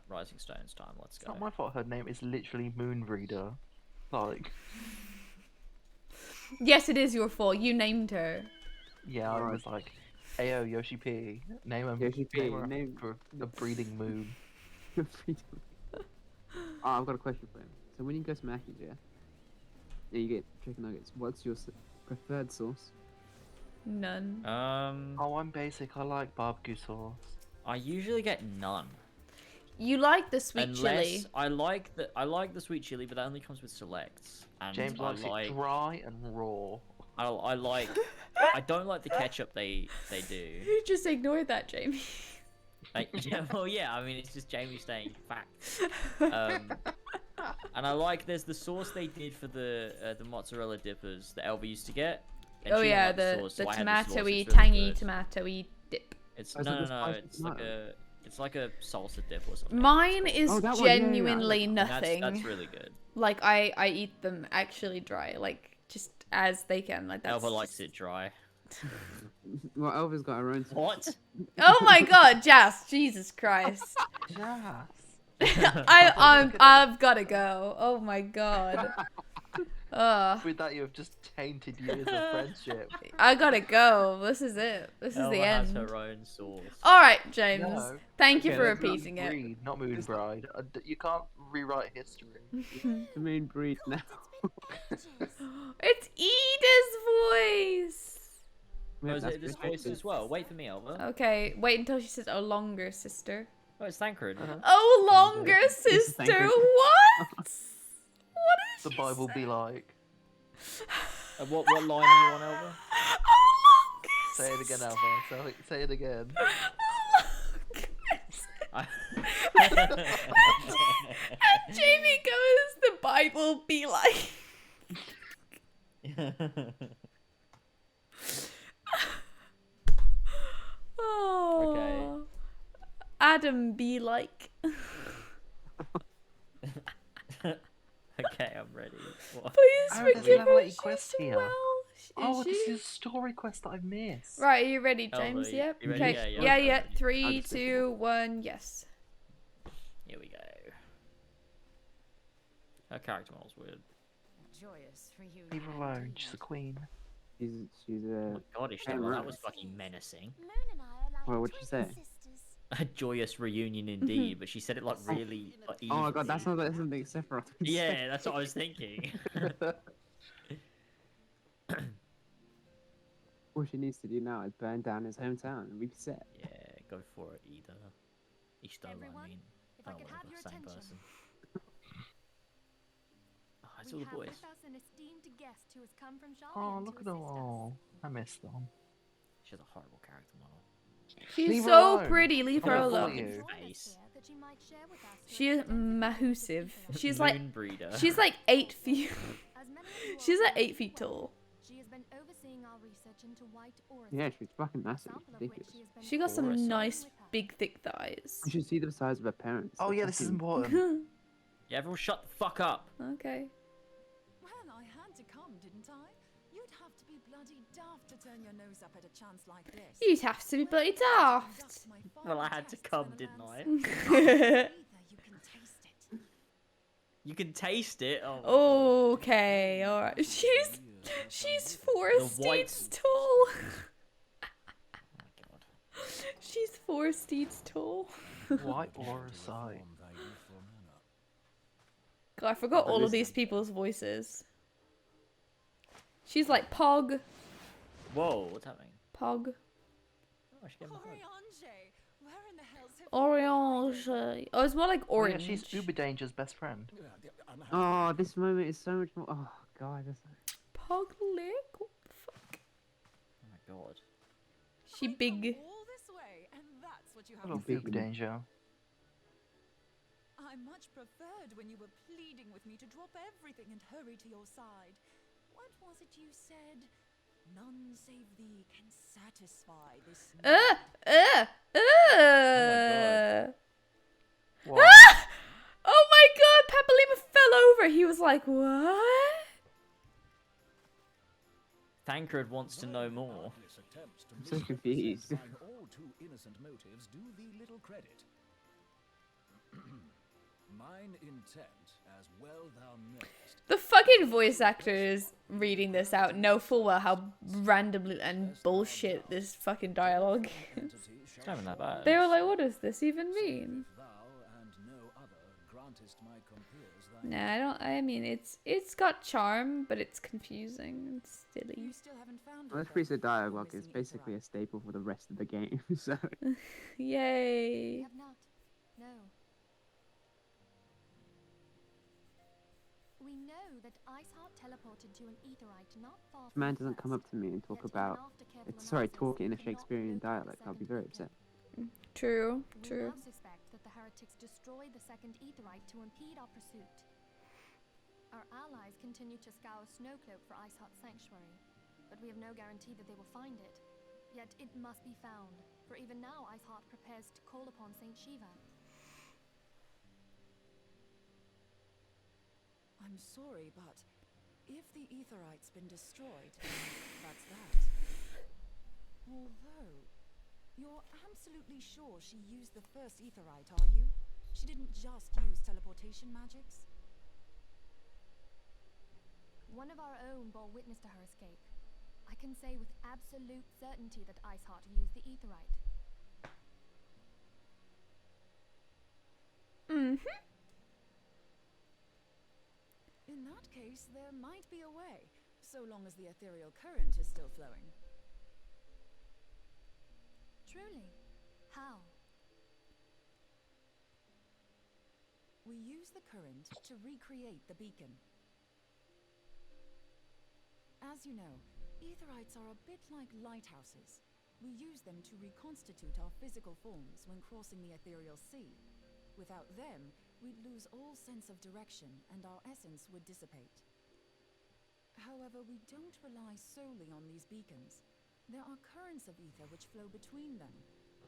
Rising Stones time. Let's It's go. not my fault her name is literally Moonbreeder. Like, Yes, it is your fault. You named her. yeah, I Right. was like, Ayo, Yoshi P. Name him, Yoshi P, name her name- for a breeding moon. Oh, I've got a question for him. So when you go to Mackey's, yeah, and you get chicken nuggets, what's your preferred sauce? None. Oh, I'm basic. I like barbecue sauce. I usually get none. You like the sweet Unless chili. I like the sweet chili, but that only comes with selects. And James I likes like it dry and raw. I like I don't like the ketchup they do. You just ignored that, Jamie. Yeah, well, yeah. I mean, it's just Jamie saying facts. And I like there's the sauce they did for the mozzarella dippers that Elva used to get. And Oh she didn't yeah, like the sauce, so I had the sauce, tomatoey, it's really tangy good. tomatoey dip. It's Oh, is no, it no, the no. spicy It's like tomato? a salsa dip or something. Mine is Oh, that one, yeah, yeah, yeah, I genuinely like And nothing. That's really good. Like I eat them actually dry, like just as they can. Like that's. Elva likes just- it dry. Well, Elva's got her own sauce. What? Oh my God, Jas! Jesus Christ! Yes. I've gotta go. Oh my God. With that, you have just tainted years of friendship. I gotta go. This is it. This is Elva the has end. her own sauce. All right, James. No. Thank you Okay, for that's repeating it. Moonbreed, not Moonbride. You can't rewrite history. The main breed now. It's Ida's voice. Oh, is That's it this good. voice as well? Wait for me, Elva. Okay, wait until she says, "Oh, longer sister." Oh, it's Thancred. Oh, longer This is sister. Thancred. What? What is The Bible be like. What line are you on, Elva? Oh, longer Say it again, sister. Alva. Say it again. And Jamie goes, "The Bible be like." Oh. Adam be like. Okay, I'm ready. What? Please Oh, there's forgive level her. 8 quest She's here. well. Oh, Is this she? is a story quest that I missed. Right, are you ready, Elva, James? you- Yep. you ready? Okay. Yeah, yeah, Yeah, I'm yeah. ready. 3, I'll just 2, 1, yes. Here we go. Her character model's weird. Joyous reunion. Leave her alone. She's a queen. She's Oh a. my god, Ishtar, that was fucking menacing. Moon and I are like Well, what'd she twin say? sisters. A joyous reunion indeed, but she said it like really. Like, Oh my god, that easily. sounds like something Sephiroth would say. Yeah, that's what I was thinking. All she needs to do now is burn down his hometown and we'd be set. Yeah, go for it, Ida. Ishtar, I Everyone, mean. if I Oh, could have whatever, your same attention. person. Oh, it's We all the have boys. with us an esteemed guest who has come from Oh, Charlene look to at them assist us. all. I miss them. She has a horrible character model. She's Leave her so alone. pretty. Leave I'm her gonna alone. bully you. Join us Face. here that she might share with us her She is extensive massive. research She's into like, Moonbreeder. she's like 8 feet. As many of you She's are like already 8 feet aware, tall. She has been overseeing our research into white aura. Yeah, she's fucking massive. sample It's of which ridiculous. she has been She got some Chorus. nice, with her. big, thick thighs. You should see the size of her parents. Oh, They're yeah, this is fucking- important. Yeah, everyone shut the fuck up. Okay. Well, I had to come, didn't I? You'd have to be bloody daft to turn your nose up at a chance like this. You'd have to be bloody daft. Well, I had to come, didn't I? Either you can taste it. You can taste it. Oh. Okay, alright. She's She's 4 The white- steeds tall. Oh my god. She's 4 steeds tall. White aura sight. God, I forgot But all of this- these people's voices. She's like Pog. Whoa, what's happening? Pog. Oh, I should get my phone. Oriange, where in the hells have you been hiding? Orange. Oh, it's more like Oh, yeah, orange. she's Uber Danger's best friend. Oh, this moment is so much more. Oh god, that's Pog lick? What the fuck? Oh my god. She I've big. come all this way, and that's what you have Hello, to say. Uber Danger. I much preferred when you were pleading with me to drop everything and hurry to your side. What was it you said? None save thee can satisfy this. What? Oh my god, Papalima fell over. He was like, what? Tancred wants to know more. I'm so confused. All too innocent motives do thee little credit. Mine intent, as well thou knowest. The fucking voice actors reading this out know full well how randomly and bullshit this fucking dialogue is. It's not even that bad. They were like, what does this even mean? Thou and no other grantest my compeers thy Nah, I don't. I mean, it's got charm, but it's confusing. It's silly. You still haven't found Well, her, this piece of though, dialogue is missing basically a Aetheryte. staple for the rest of the game. So We Yay! have not. No. We know that Iceheart teleported to an Aetheryte not far if from man the doesn't come first. up to me and talk Yet even about, after careful sorry, analysis, talk in a we could not Shakespearean locate the dialect, I'll be second very beacon. upset. True. We True. now suspect that the heretics destroyed the second Aetheryte to impede our pursuit. Our allies continue to scour Snowcloak for Iceheart's sanctuary, but we have no guarantee that they will find it. Yet it must be found, for even now Iceheart prepares to call upon Saint Shiva. I'm sorry, but if the Aetheryte's been destroyed, that's that. Although, you're absolutely sure she used the first Aetheryte, are you? She didn't just use teleportation magics? One of our own bore witness to her escape. I can say with absolute certainty that Iceheart used the Aetheryte. Mm-hmm. In that case, there might be a way, so long as the ethereal current is still flowing. Truly? How? We use the current to recreate the beacon. As you know, Aetherites are a bit like lighthouses. We use them to reconstitute our physical forms when crossing the ethereal sea. Without them, we'd lose all sense of direction and our essence would dissipate. However, we don't rely solely on these beacons. There are currents of ether which flow between them,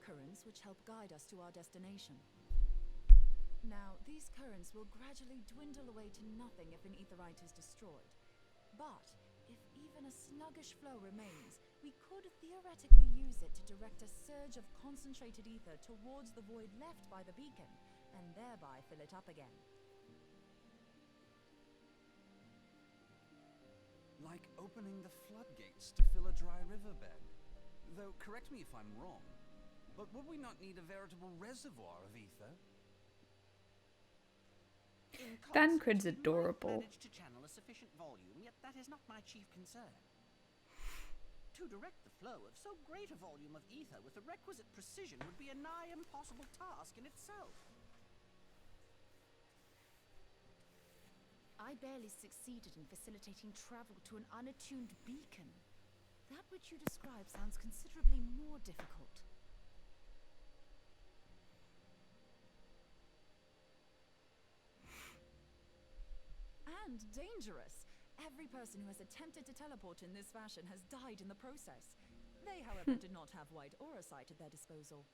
currents which help guide us to our destination. Now, these currents will gradually dwindle away to nothing if an Aetherite is destroyed. But if even a sluggish flow remains, we could theoretically use it to direct a surge of concentrated ether towards the void left by the beacon, and thereby fill it up again. Like opening the floodgates to fill a dry riverbed. Though, correct me if I'm wrong, but would we not need a veritable reservoir of ether? Dancred's adorable. Managed to channel a sufficient volume, yet that is not my chief concern. To direct the flow of so great a volume of ether with the requisite precision would be a nigh impossible task in itself. I barely succeeded in facilitating travel to an unattuned beacon. That which you describe sounds considerably more difficult. And dangerous! Every person who has attempted to teleport in this fashion has died in the process. They, however, did not have white aura sight at their disposal.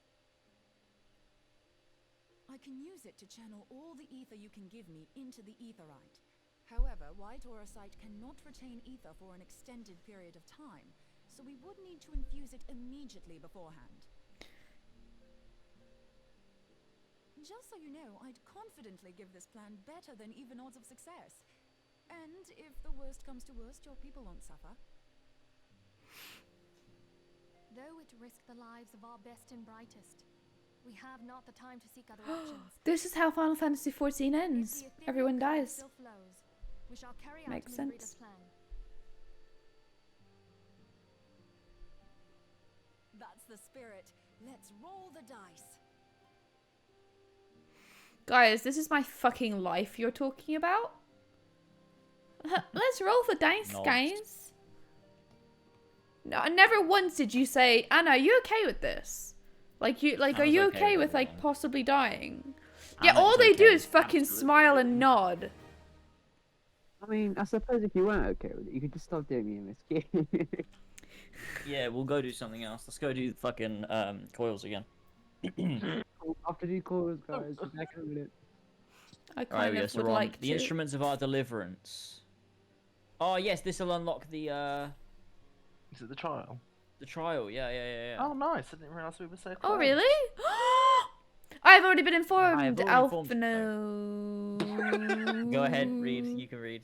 I can use it to channel all the ether you can give me into the Aetherite. However, white aura sight cannot retain ether for an extended period of time, so we would need to infuse it immediately beforehand. Just so you know, I'd confidently give this plan better than even odds of success. And if the worst comes to worst, your people won't suffer. Though it risk the lives of our best and brightest, we have not the time to seek other options. This is how Final Fantasy XIV ends. Everyone dies. Still flows. We shall carry out Makes Minfrieda's sense. plan. That's the spirit. Let's roll the dice. Guys, this is my fucking life you're talking about? Let's roll the dice, Nods. guys. No, never once did you say, Anna, are you okay with this? Like, are Anna's you okay okay with with, like, everything. possibly dying? Yeah, Anna's all they do okay is with fucking absolutely smile and nod. I mean, I suppose if you weren't okay with it, you could just stop doing me in this game. Yeah, we'll go do something else. Let's go do the fucking coils again. After these calls, guys, we're back in a minute. I Alright, kind we go. of So would we're on like the to. instruments of our deliverance. Oh yes, this will unlock the Is it the trial? trial. Yeah. Oh, nice. I didn't realise we were so close. Oh, really? I've already been I informed, have already informed Alphino. Go ahead, read. You can read.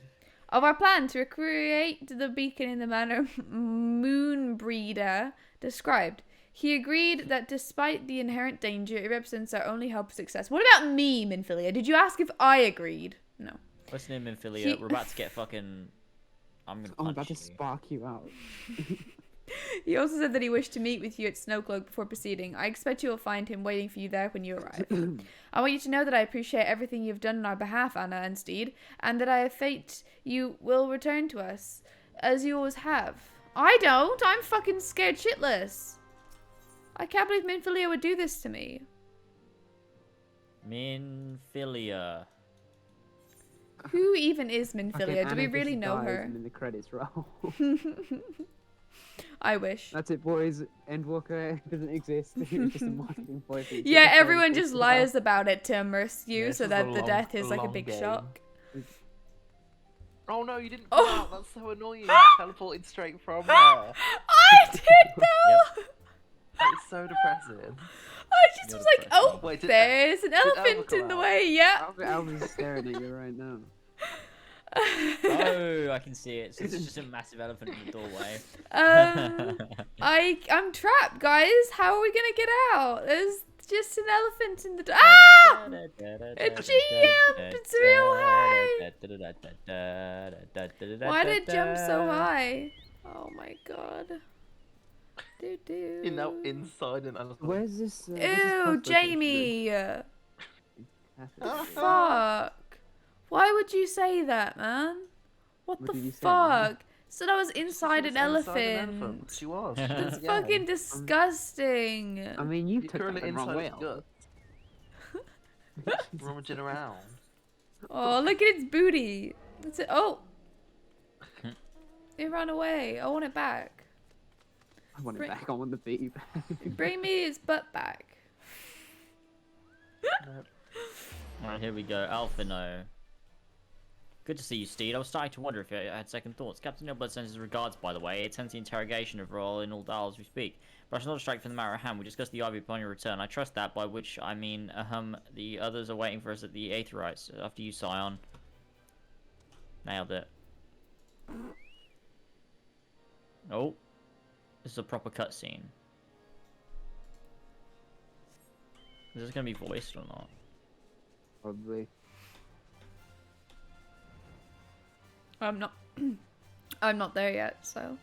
Of our plan to recreate the beacon in the manner Moonbreeder described. He agreed that despite the inherent danger, it represents our only hope of success. What about me, Minfilia? Did you ask if I agreed? No. Listen in, Minfilia. He- We're about to get fucking. I'm gonna I'm punch about to you. spark you out. He also said that he wished to meet with you at Snowcloak before proceeding. I expect you will find him waiting for you there when you arrive. I want you to know that I appreciate everything you've done on our behalf, Anna and Steed, and that I have faith you will return to us, as you always have. I don't. I'm fucking scared shitless. I can't believe Minfilia would do this to me. Minfilia. Who even is Minfilia? Fucking Do we Anna really just know dies her? And then the credits roll. I wish. That's it, boys. Endwalker doesn't exist. It's just a marketing point. Yeah, everyone just lies about it to immerse you This so is that a the long- death is like a long big game. shock. Oh no, you didn't Oh. come out. That's so annoying. Teleported straight from there. I did though! It's so depressing. I just You're was like, depressing. oh, Wait, there's an Alva elephant come in the out? way, yeah. Alvin's staring at you right now. Oh, I can see it. So it's just a massive elephant in the doorway. I'm trapped, guys. How are we gonna get out? There's just an elephant in the door. Ah! It's GM! It's real high! Why did it jump so high? Oh my god. Doo-doo. You're now inside an elephant. Where's this? Ew, where's this Jamie! Fuck. Why would you say that, man? What What the did you say, man? fuck? Said I was inside an elephant. She was. That's Yeah. fucking disgusting. I mean, you You're took that currently the wrong inside way. its gut. Rummaging around. Oh, look at its booty. That's it. Oh. It ran away. I want it back. I want it Bring- back. I want the bee back. Bring me his butt back. Alright, here we go. Alphino. Good to see you, Steed. I was starting to wonder if you had second thoughts. Captain Nilblood sends his regards, by the way. It sends the interrogation of Royal in all dials we speak. But I shall not distract from the matter at hand. We discussed the Ivy upon your return. I trust that, by which I mean, the others are waiting for us at the Aetherites. After you, Scion. Nailed it. Oh. This is a proper cutscene. Is this going to be voiced or not? Probably. I'm not. I'm not there yet, so.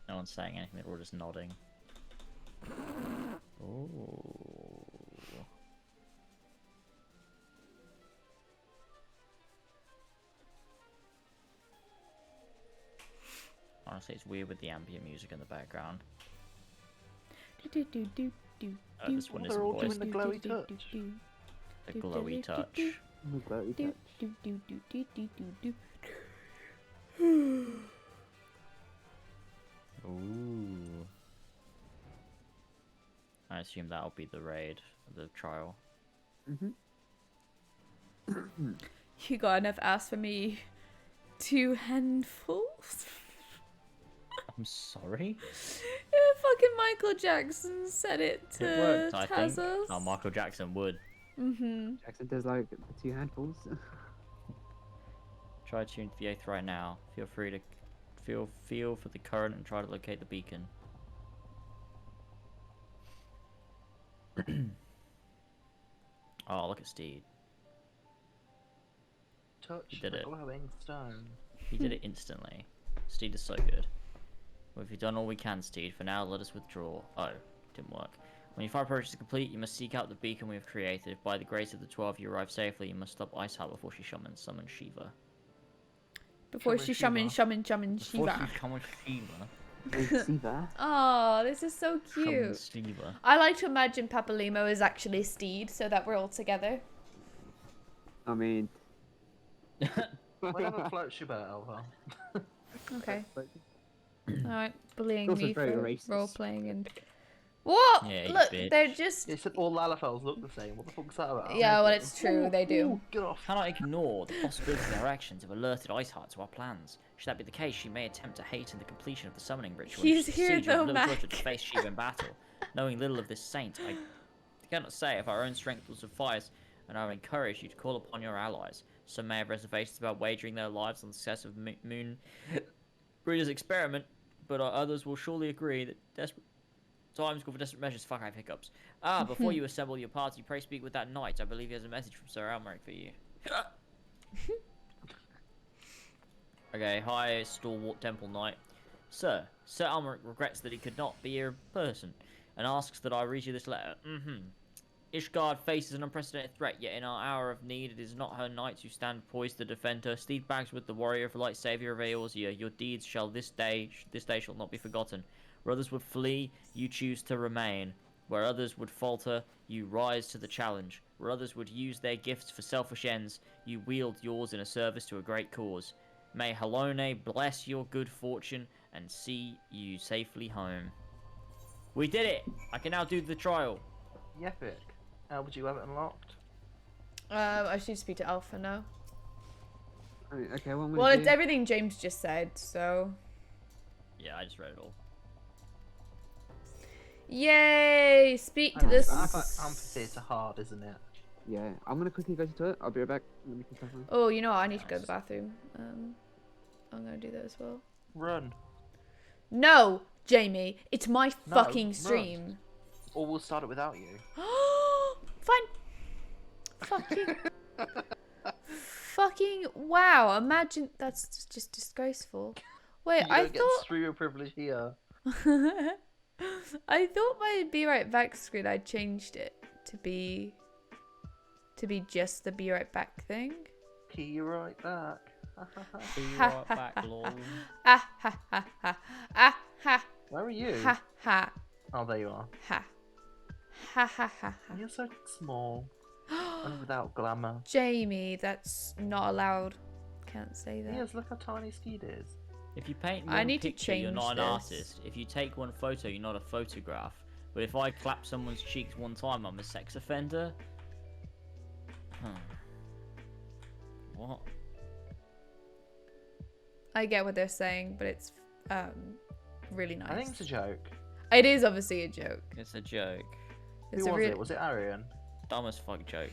No one's saying anything, they're all just nodding. Oh. Honestly, it's weird with the ambient music in the background. This one They're isn't all doing voiced. the glowy touch. The glowy touch. Oh, glowy touch. Ooh. I assume that'll be the raid, the trial. You got enough ass for me. 2 handfuls? I'm sorry? If Fucking Michael Jackson said it to It worked, I think. Tazos. Oh, Michael Jackson would. Jackson does like the 2 handfuls. Try to tune to the 8th right now. Feel free to feel for the current and try to locate the beacon. Oh, look at Steed. Touch He did the it. glowing stone. He did it instantly. Steed is so good. Well, we've done all we can, Steed. For now, let us withdraw. Oh, didn't work. When your fire project is complete, you must seek out the beacon we have created. By the grace of the 12, you arrive safely. You must stop Ice Heart before she summons Shiva. Before she summon Before Shiva. she summons Shiva. Siva. Oh, this is so cute. Summons Shiva. I like to imagine Papalimo is actually Steed, so that we're all together. I mean, Whatever floats your boat, Alva. Okay. Alright, bullying Also me very for racist. role playing and. What? Yeah, you Look, bitch. they're just. It said all Lalafels look the same. What the fuck's that about? Yeah, well, it's true, they do. Ooh, get off. Cannot ignore the possibility that their actions have alerted Iceheart to our plans. Should that be the case, she may attempt to hasten the completion of the summoning ritual. He's and here siege with though, little Mac. Georgia to face Shiva in battle. Knowing little of this saint, I cannot say if our own strength will suffice, and I would encourage you to call upon your allies. Some may have reservations about wagering their lives on the success of Moon Breeder's experiment, but others will surely agree that desperate times call for desperate measures. Fuck, I have hiccups. Before you assemble your party, pray speak with that knight. I believe he has a message from Sir Almeric for you. Okay, hi, stalwart temple knight. Sir Almeric regrets that he could not be here in person, and asks that I read you this letter. Ishgard faces an unprecedented threat, yet in our hour of need, it is not her knights who stand poised to defend her. Steed bags with the warrior of light, savior of Eorzea. Your deeds shall this day shall not be forgotten. Where others would flee, you choose to remain. Where others would falter, you rise to the challenge. Where others would use their gifts for selfish ends, you wield yours in a service to a great cause. May Halone bless your good fortune and see you safely home. We did it! I can now do the trial. Epic. How would you have it unlocked? I should speak to Alpha now. Okay, what I'm Well, gonna it's do... everything James just said, so. Yeah, I just read it all. Yay! Speak to this. Amphitheater hard, isn't it? Yeah, I'm gonna quickly go to the toilet. I'll be right back. Let me confess one. Oh, you know what? I need to go to the bathroom. I'm gonna do that as well. Run. No, Jamie, it's my No, fucking run. stream. Or we'll start it without you. Fine. Fucking wow! Imagine that's just disgraceful. Wait, You I don't get thought streamer privilege here. I thought my be right back screen I changed it to be just the be right back thing. Be right back. Be right back, lol. Ah ha ha ha ah ha Where are you? ha ha Oh, there you are. ha ha ha ha ha. You're so small and without glamour. Jamie, that's not allowed. Can't say that. Yes, look how tiny Steed is. If you paint I one need to picture, you're change not an this. artist. If you take one photo, you're not a photograph. But if I clap someone's cheeks one time, I'm a sex offender? Huh. What? I get what they're saying, but it's really nice. I think it's a joke. It is obviously a joke. It's a joke. It's Who a was real... it? Was it Arian? Dumb as fuck joke.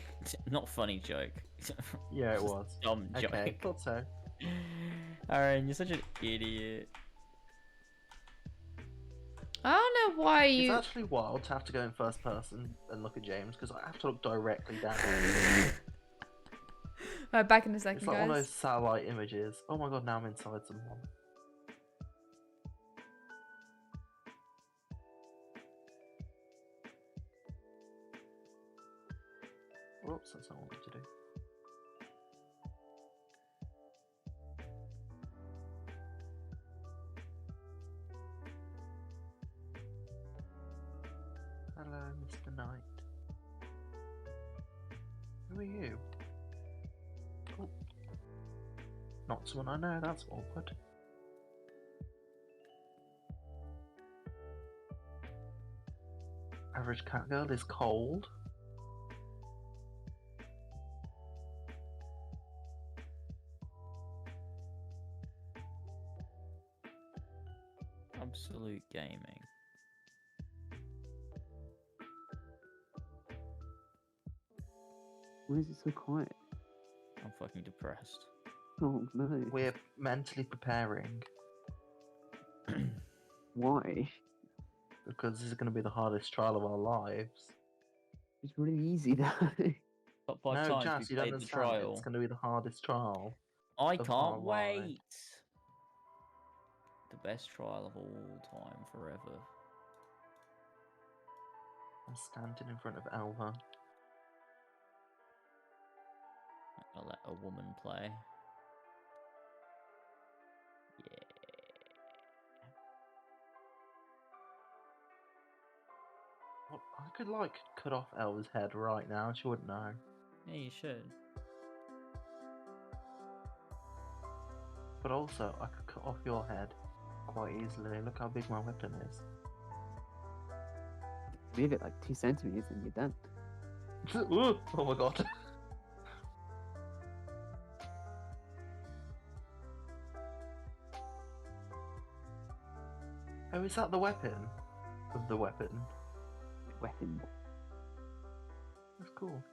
Not funny joke. Yeah, it Just was. Dumb joke. Okay, thought so. Aaron, you're such an idiot. I don't know why you. It's actually wild to have to go in first person and look at James because I have to look directly down. Right, back in a second, It's like guys. one of those satellite images. Oh my god, now I'm inside someone. Whoops, that's not what I wanted to do. Hello, Mr. Knight. Who are you? Oh. Not someone I know, that's awkward. Average cat girl is cold. Absolute gaming. Why is it so quiet? I'm fucking depressed. Oh no. We're mentally preparing Why? because this is going to be the hardest trial of our lives. It's really easy though. Top 5 No, times Jas, we you don't played the understand. trial. It's going to be the hardest trial. I of our can't lives. wait. The best trial of all time, forever. I'm standing in front of Elva. I'll let a woman play. Yeah. Well, I could, like, cut off Elva's head right now and she wouldn't know. Yeah, you should. But also, I could cut off your head quite easily. Look how big my weapon is. Move it like 2 centimeters and you're done. Ooh, oh my god. Oh, is that the weapon? Of the weapon? Weapon. That's cool.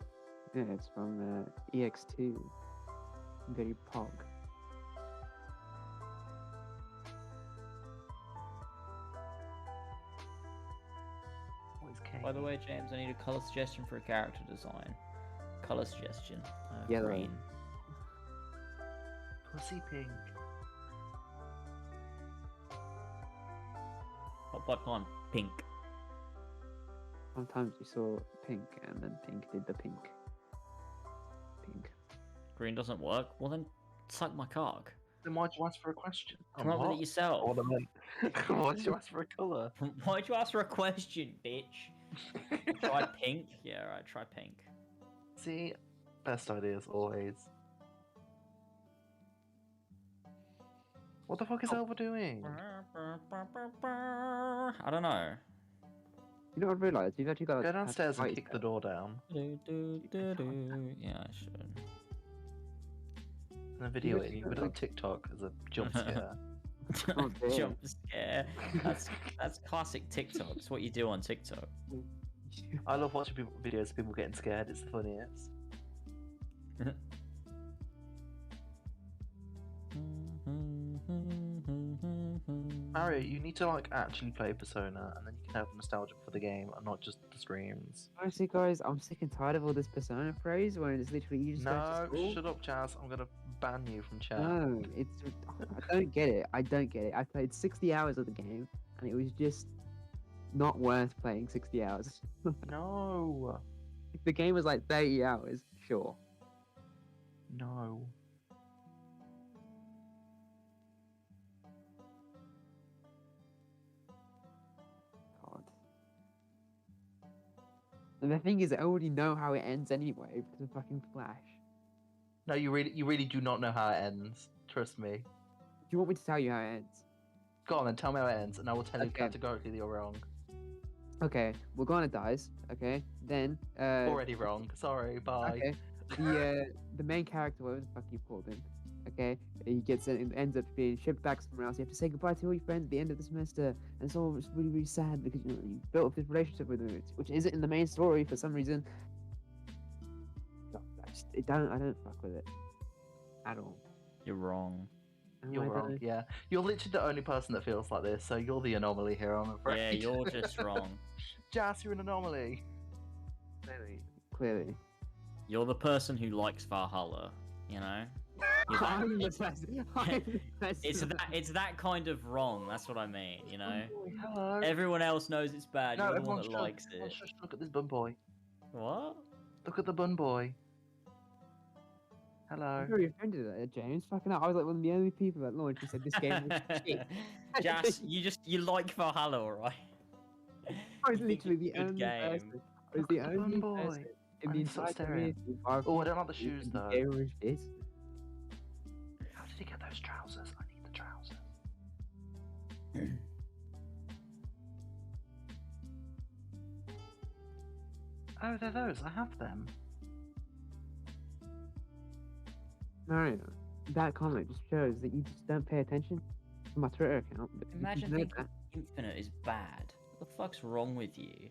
Yeah, it's from EX2. Very pog. What is K? By the way, James, I need a color suggestion for a character design. Color suggestion. Yellow. Green. Pussy pink. Hot Pod Con. Pink. Sometimes you saw pink and then pink did the pink. Pink. Green doesn't work? Well then, suck my cock. Then why'd you ask for a question? Come up with it yourself. What I meant. Why'd you ask for a colour? Why'd you ask for a question, bitch? Try pink? Yeah, alright, try pink. See? Best ideas always. What the fuck is Elva doing? I don't know. You know what I realised? You've actually got Go downstairs and fight kick the door down. Yeah, I should. And then video it. You put it on TikTok as a jump scare. Oh, dear. Jump scare. That's classic TikTok. It's what you do on TikTok. I love watching videos of people getting scared. It's the funniest. Mario, you need to like actually play Persona, and then you can have nostalgia for the game and not just the streams. Honestly, guys, I'm sick and tired of all this Persona phrase where it's literally you just go No, to school. shut up, Jazz. I'm gonna ban you from chat. No, it's. I don't get it. I don't get it. I played 60 hours of the game, and it was just not worth playing 60 hours. No. If the game was like 30 hours, sure. No. God. And the thing is, I already know how it ends anyway because of fucking Flash. No, you really do not know how it ends. Trust me. Do you want me to tell you how it ends? Go on then, tell me how it ends, and I will tell you Okay. categorically that you're wrong. Okay, Morgana dies. Okay, then Already wrong. Sorry, bye. Okay, the main character, whatever the fuck you called him. Okay, he ends up being shipped back somewhere else. You have to say goodbye to all your friends at the end of the semester, and it's all really really sad because you built up this relationship with him, which isn't in the main story for some reason. No, I don't fuck with it at all. You're wrong. Am You're I wrong. though? Yeah, you're literally the only person that feels like this, so you're the anomaly here. I'm afraid. Yeah, you're just wrong. Jas, you're an anomaly. Clearly. You're the person who likes Valhalla, you know? You're that- I'm the it's, person. I'm the person. it's that kind of wrong, that's what I mean, you know? Hello. Everyone else knows it's bad, No, you're the one everyone that should. likes Everyone it. should look at this bun boy. What? Look at the bun boy. Hello. I'm very offended at it, James. Fucking hell, I was like one of the only people at launch who said this game was shit. Jas, you like Valhalla, alright? I was You think literally it's the a good only game. person. I was Look the at the only bun boy. person in I the need to stop entire staring. community. Oh, I don't like the shoes though. Gamer is shit. How did he get those trousers? I need the trousers. Oh, they're those. I have them. Mario, that comment just shows that you just don't pay attention to my Twitter account. But you Imagine know thinking that. Infinite is bad. What the fuck's wrong with you?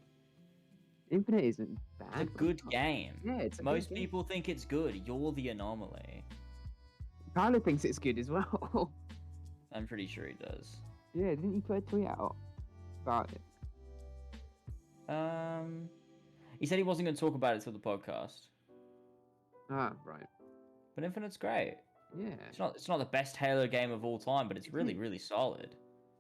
Infinite isn't bad. It's a but good not- game. Yeah, it's a Most good game. people think it's good. You're the anomaly. Tyler thinks it's good as well. I'm pretty sure he does. Yeah, didn't you put a tweet out about it? He said he wasn't going to talk about it till the podcast. Ah, right. But Infinite's great. Yeah. It's not the best Halo game of all time, but it's really, really solid.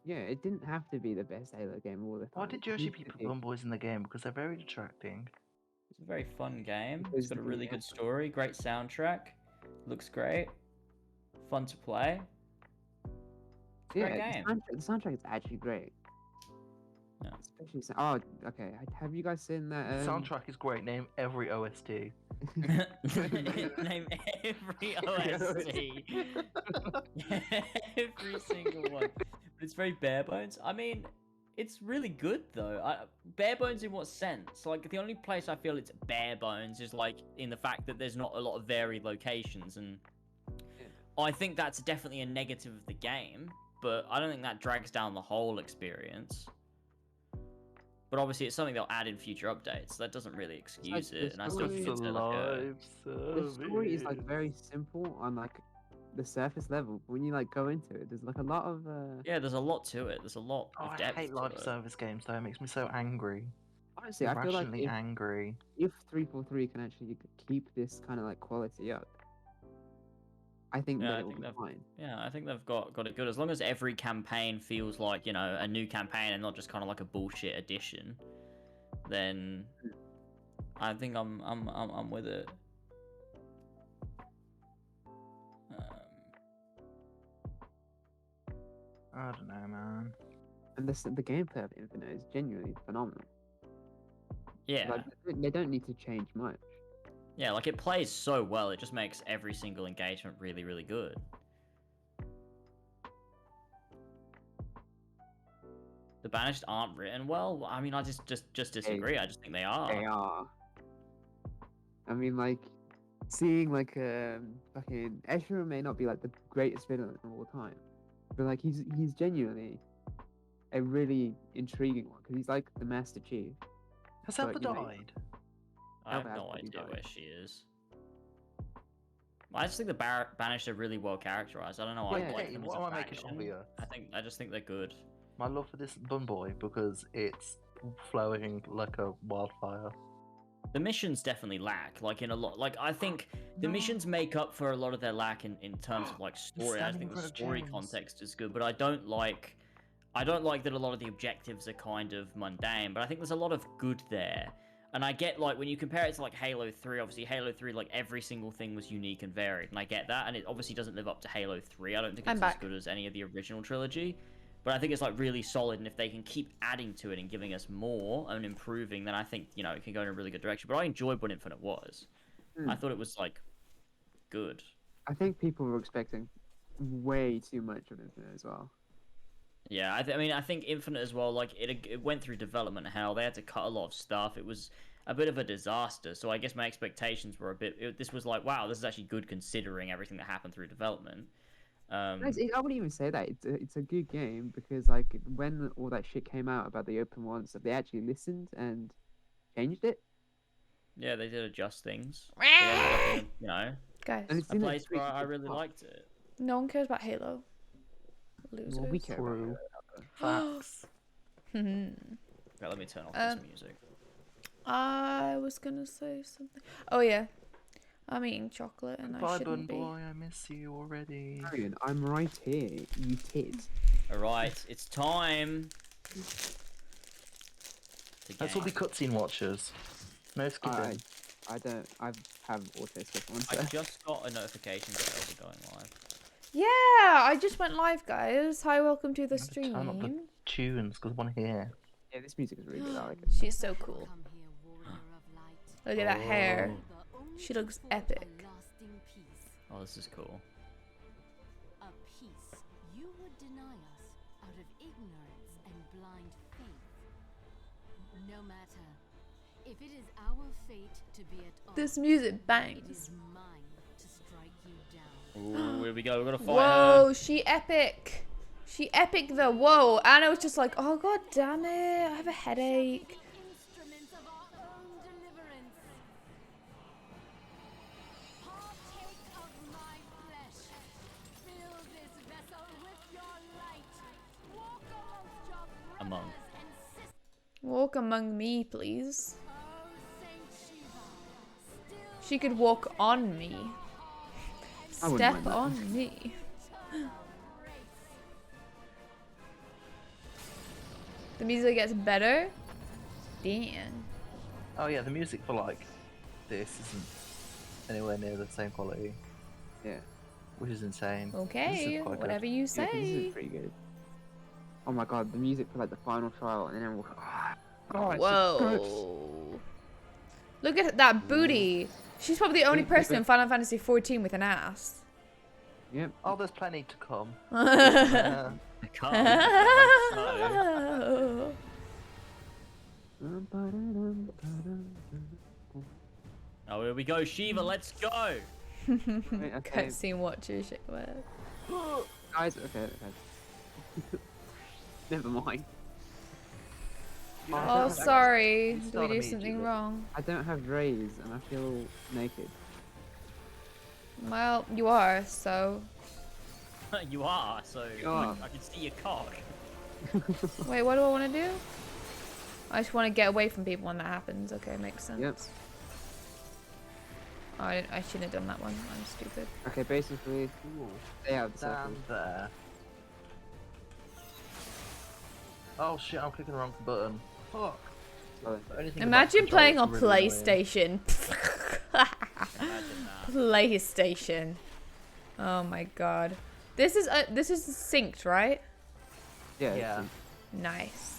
Yeah, it didn't have to be the best Halo game of all the time. Why did Yoshi put Bumboys in the game? Because they're very detracting. It's a very fun game. Because It's got a really good story, great soundtrack, looks great, fun to play. It's a great game. The soundtrack is actually great. Yeah. Especially, okay. Have you guys seen that? Soundtrack is great. Name every OST. Name every OST. Every single one. But it's very bare bones. I mean, it's really good though. Bare bones in what sense? Like the only place I feel it's bare bones is like in the fact that there's not a lot of varied locations, and I think that's definitely a negative of the game. But I don't think that drags down the whole experience. But obviously, it's something they'll add in future updates. That doesn't really excuse it, and I still think it's The story is like very simple on like the surface level. When you like go into it, there's like a lot of yeah, there's a lot to it. There's a lot Oh, of I depth hate to live it. service games though. It makes me so angry. Honestly, I feel like Irrationally angry. if 343 can actually keep this kind of like quality up, I think Yeah, that I it will think be fine. Yeah, I think they've got it good. As long as every campaign feels like, you know, a new campaign and not just kind of like a bullshit addition, then I think I'm with it. I don't know, man. And the gameplay of Infinite is genuinely phenomenal. Yeah. Like, they don't need to change much. Yeah, like it plays so well, it just makes every single engagement really, really good. The Banished aren't written well. I mean, I just disagree. I just think they are. They are. I mean, like, seeing like fucking Ezra may not be like the greatest villain of all time, but like he's genuinely a really intriguing one because he's like the Master Chief. Has but, Ember you know, died? I have Alba has no probably idea died. where she is. I just think the Banished are really well characterized. I don't know why Yeah, I like them as what a am I making faction. of here? I just think they're good. My love for this Bun Boy because it's flowing like a wildfire. The missions definitely lack, like in a lot. Like I think the missions make up for a lot of their lack in terms of like story. I standing think in the front of story James. context is good, but I don't like that a lot of the objectives are kind of mundane. But I think there's a lot of good there. And I get, like, when you compare it to, like, Halo 3, obviously Halo 3, like, every single thing was unique and varied, and I get that, and it obviously doesn't live up to Halo 3. I don't think it's as good as any of the original trilogy, but I think it's, like, really solid, and if they can keep adding to it and giving us more and improving, then I think, you know, it can go in a really good direction. But I enjoyed what Infinite was. I thought it was, like, good. I think people were expecting way too much of Infinite as well. Yeah, I mean, I think Infinite as well, like, it went through development hell. They had to cut a lot of stuff. It was a bit of a disaster, so I guess my expectations were a bit... this was like, wow, this is actually good considering everything that happened through development. I wouldn't even say that. It's a good game because, like, when all that shit came out about the open world stuff, they actually listened and changed it. Yeah, they did adjust things. They ended up in, you know, Guys. And it's a in place that where I sweet really spot. liked it. No one cares about Halo. Losers. Well, we care about it. Facts. Okay, let me turn off this music. I was gonna say something. Oh yeah, I'm eating chocolate and I Bye, Bun shouldn't be. Boy. I miss you already. Marion, I'm right here. You tit. Alright, it's time. Let's all be cutscene watchers. No skipping. I have auto skip on. I So. just got a notification that I'll be going live. Yeah, I just went live, guys. Hi, welcome to the stream. Turn up the tunes because I want to hear. Yeah, this music is really good. I like it. She's so cool. Look at that hair. She looks epic. Oh, this is cool. A peace you would deny us out of ignorance and blind faith. No matter. If it is our fate to be at all, This music it bangs. is mine to strike you down. Ooh, here we go. We're gonna fight Whoa, her. she epic. She epic though. Whoa, Anna was just like, oh god damn it, I have a headache. among. Walk among me, please. She could walk on me. I wouldn't Step mind that. on me. The music gets better. Damn. Oh yeah, the music for like this isn't anywhere near the same quality, Yeah. which is insane. This Okay, is quite whatever good. you Yeah, 'cause this say. is pretty good. Oh my god, the music for like the final trial, and then we'll. Oh, it's so good. Whoa. Look at that booty. She's probably the only person in Final Fantasy XIV with an ass. Yep. Oh, there's plenty to come. I can't. Oh, here we go, Shiva. Let's go. Wait, okay. Cutscene watcher shit. Guys, okay. Never mind. Oh, sorry. You Did we start do something immediately. wrong? I don't have rays, and I feel naked. Well, you are, so. You are, so Yeah. I can see your cock. Wait, what do I want to do? I just want to get away from people when that happens. Okay, makes sense. Yep. Oh, I shouldn't have done that one. I'm stupid. Okay, basically, stay out of the circle. Down there. Oh shit, I'm clicking the wrong button. Fuck. Oh. The only thing about Imagine controls playing is on really annoying. PlayStation. Imagine that. PlayStation. Oh my god. This is synced, right? Yeah. Yeah. Nice.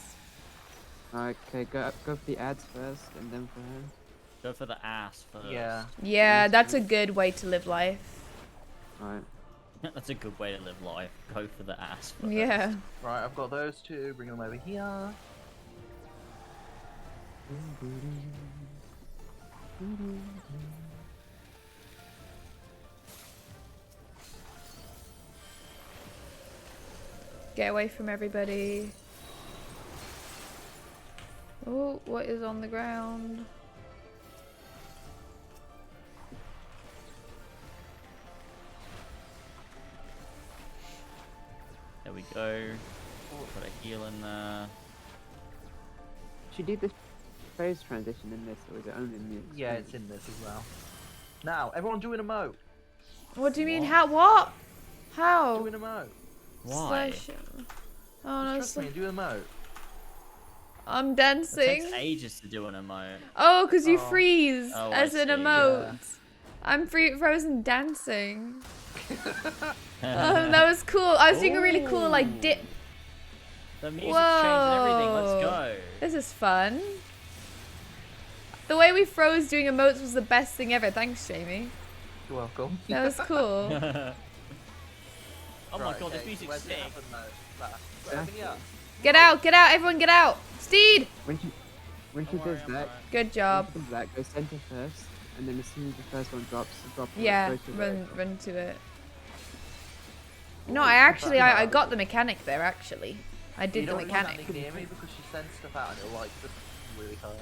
Okay, go for the ads first, and then for her. Go for the ass first. Yeah. Yeah, that's a good way to live life. Alright. That's a good way to live life. Go for the ass first. Yeah. Right, I've got those two. Bring them over here. Get away from everybody. Oh, what is on the ground? There we go. Put a heal in there. She did this phase transition in this, or is it only in the Yeah, it's in this as well. Now, everyone do an emote. What do you mean? What? How? What? How? Do an emote. Why? Oh no, Trust me, do an emote. I'm It dancing. takes ages to do an emote. Oh, because you Oh. freeze Oh, as I an see, emote. I'm frozen dancing. That was cool. I was doing a really cool like dip. The music's changing everything. Let's Whoa. go. This is fun. The way we froze doing emotes was the best thing ever. Thanks, Jamie. You're welcome. That was cool. Oh my Right, god, this okay, music's where's it sick. happen though? That. Yeah. Open here. Get out, everyone get out. Steed! When she Don't worry, does I'm that, alright. Good job. when she does that, go center first, and then as soon as the first one drops, drop it, Yeah, go to the- run to it. No, I got the mechanic there actually. I You did the don't want mechanic. that near me because she sends stuff out and it'll like just really hurt.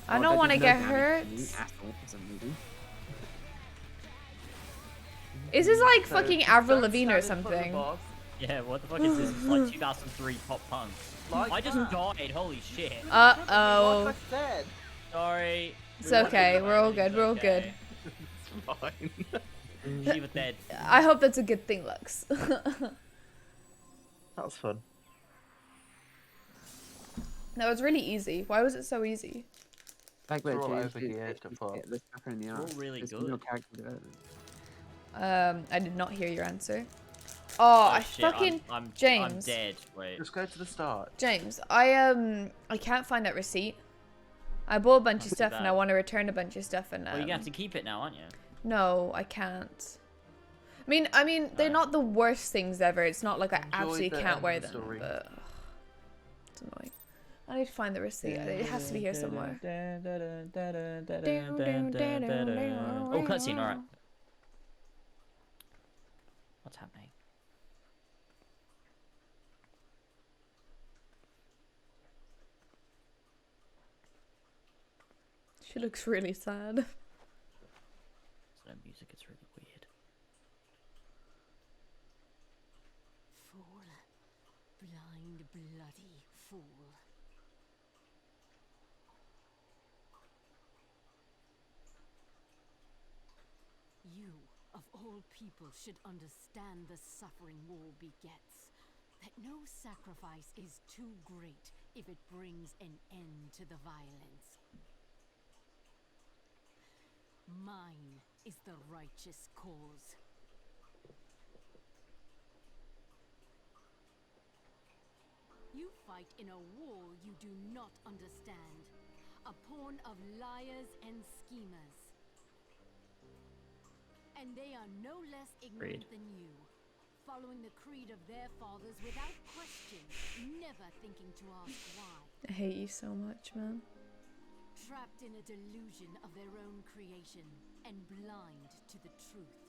I Oh, don't that want to does no get damage hurt. to me, asshole, for some reason. Is this like So, fucking just Avril don't Lavigne or stand in front of the something? box. Yeah, what the fuck is this? It's like 2003 pop punk. Like I just that. died, holy shit. Like Uh-oh. I said. Sorry. It's okay, we're all good, we're all good. It's fine. Shiva dead. I hope that's a good thing, Lux. That was fun. That was really easy. Why was it so easy? Fact that They're all changed overgeared is to get fuck. the sucker in the They're all arse. really There's good. no character development. I did not hear your answer. Oh, I shit, fucking I'm James. dead. Wait. Just go to the start. James, I can't find that receipt. I bought a bunch of Too stuff and I bad. want to return a bunch of stuff and Well, you're gonna have to keep it now, aren't you? no, I can't. I mean, they're not the worst things ever. It's not like I Enjoy absolutely the can't end wear of the them, story. but it's annoying. I need to find the receipt. It has to be here somewhere. Oh, cutscene, alright. What's happening? She looks really sad. So music is really weird. Fool. Blind, bloody fool. You, of all people, should understand the suffering war begets. That no sacrifice is too great if it brings an end to the violence. Mine is the righteous cause. You fight in a war you do not understand. A pawn of liars and schemers. And they are no less ignorant than you. Following the creed of their fathers without question, never thinking to ask why. I hate you so much, man. Trapped in a delusion of their own creation and blind to the truth.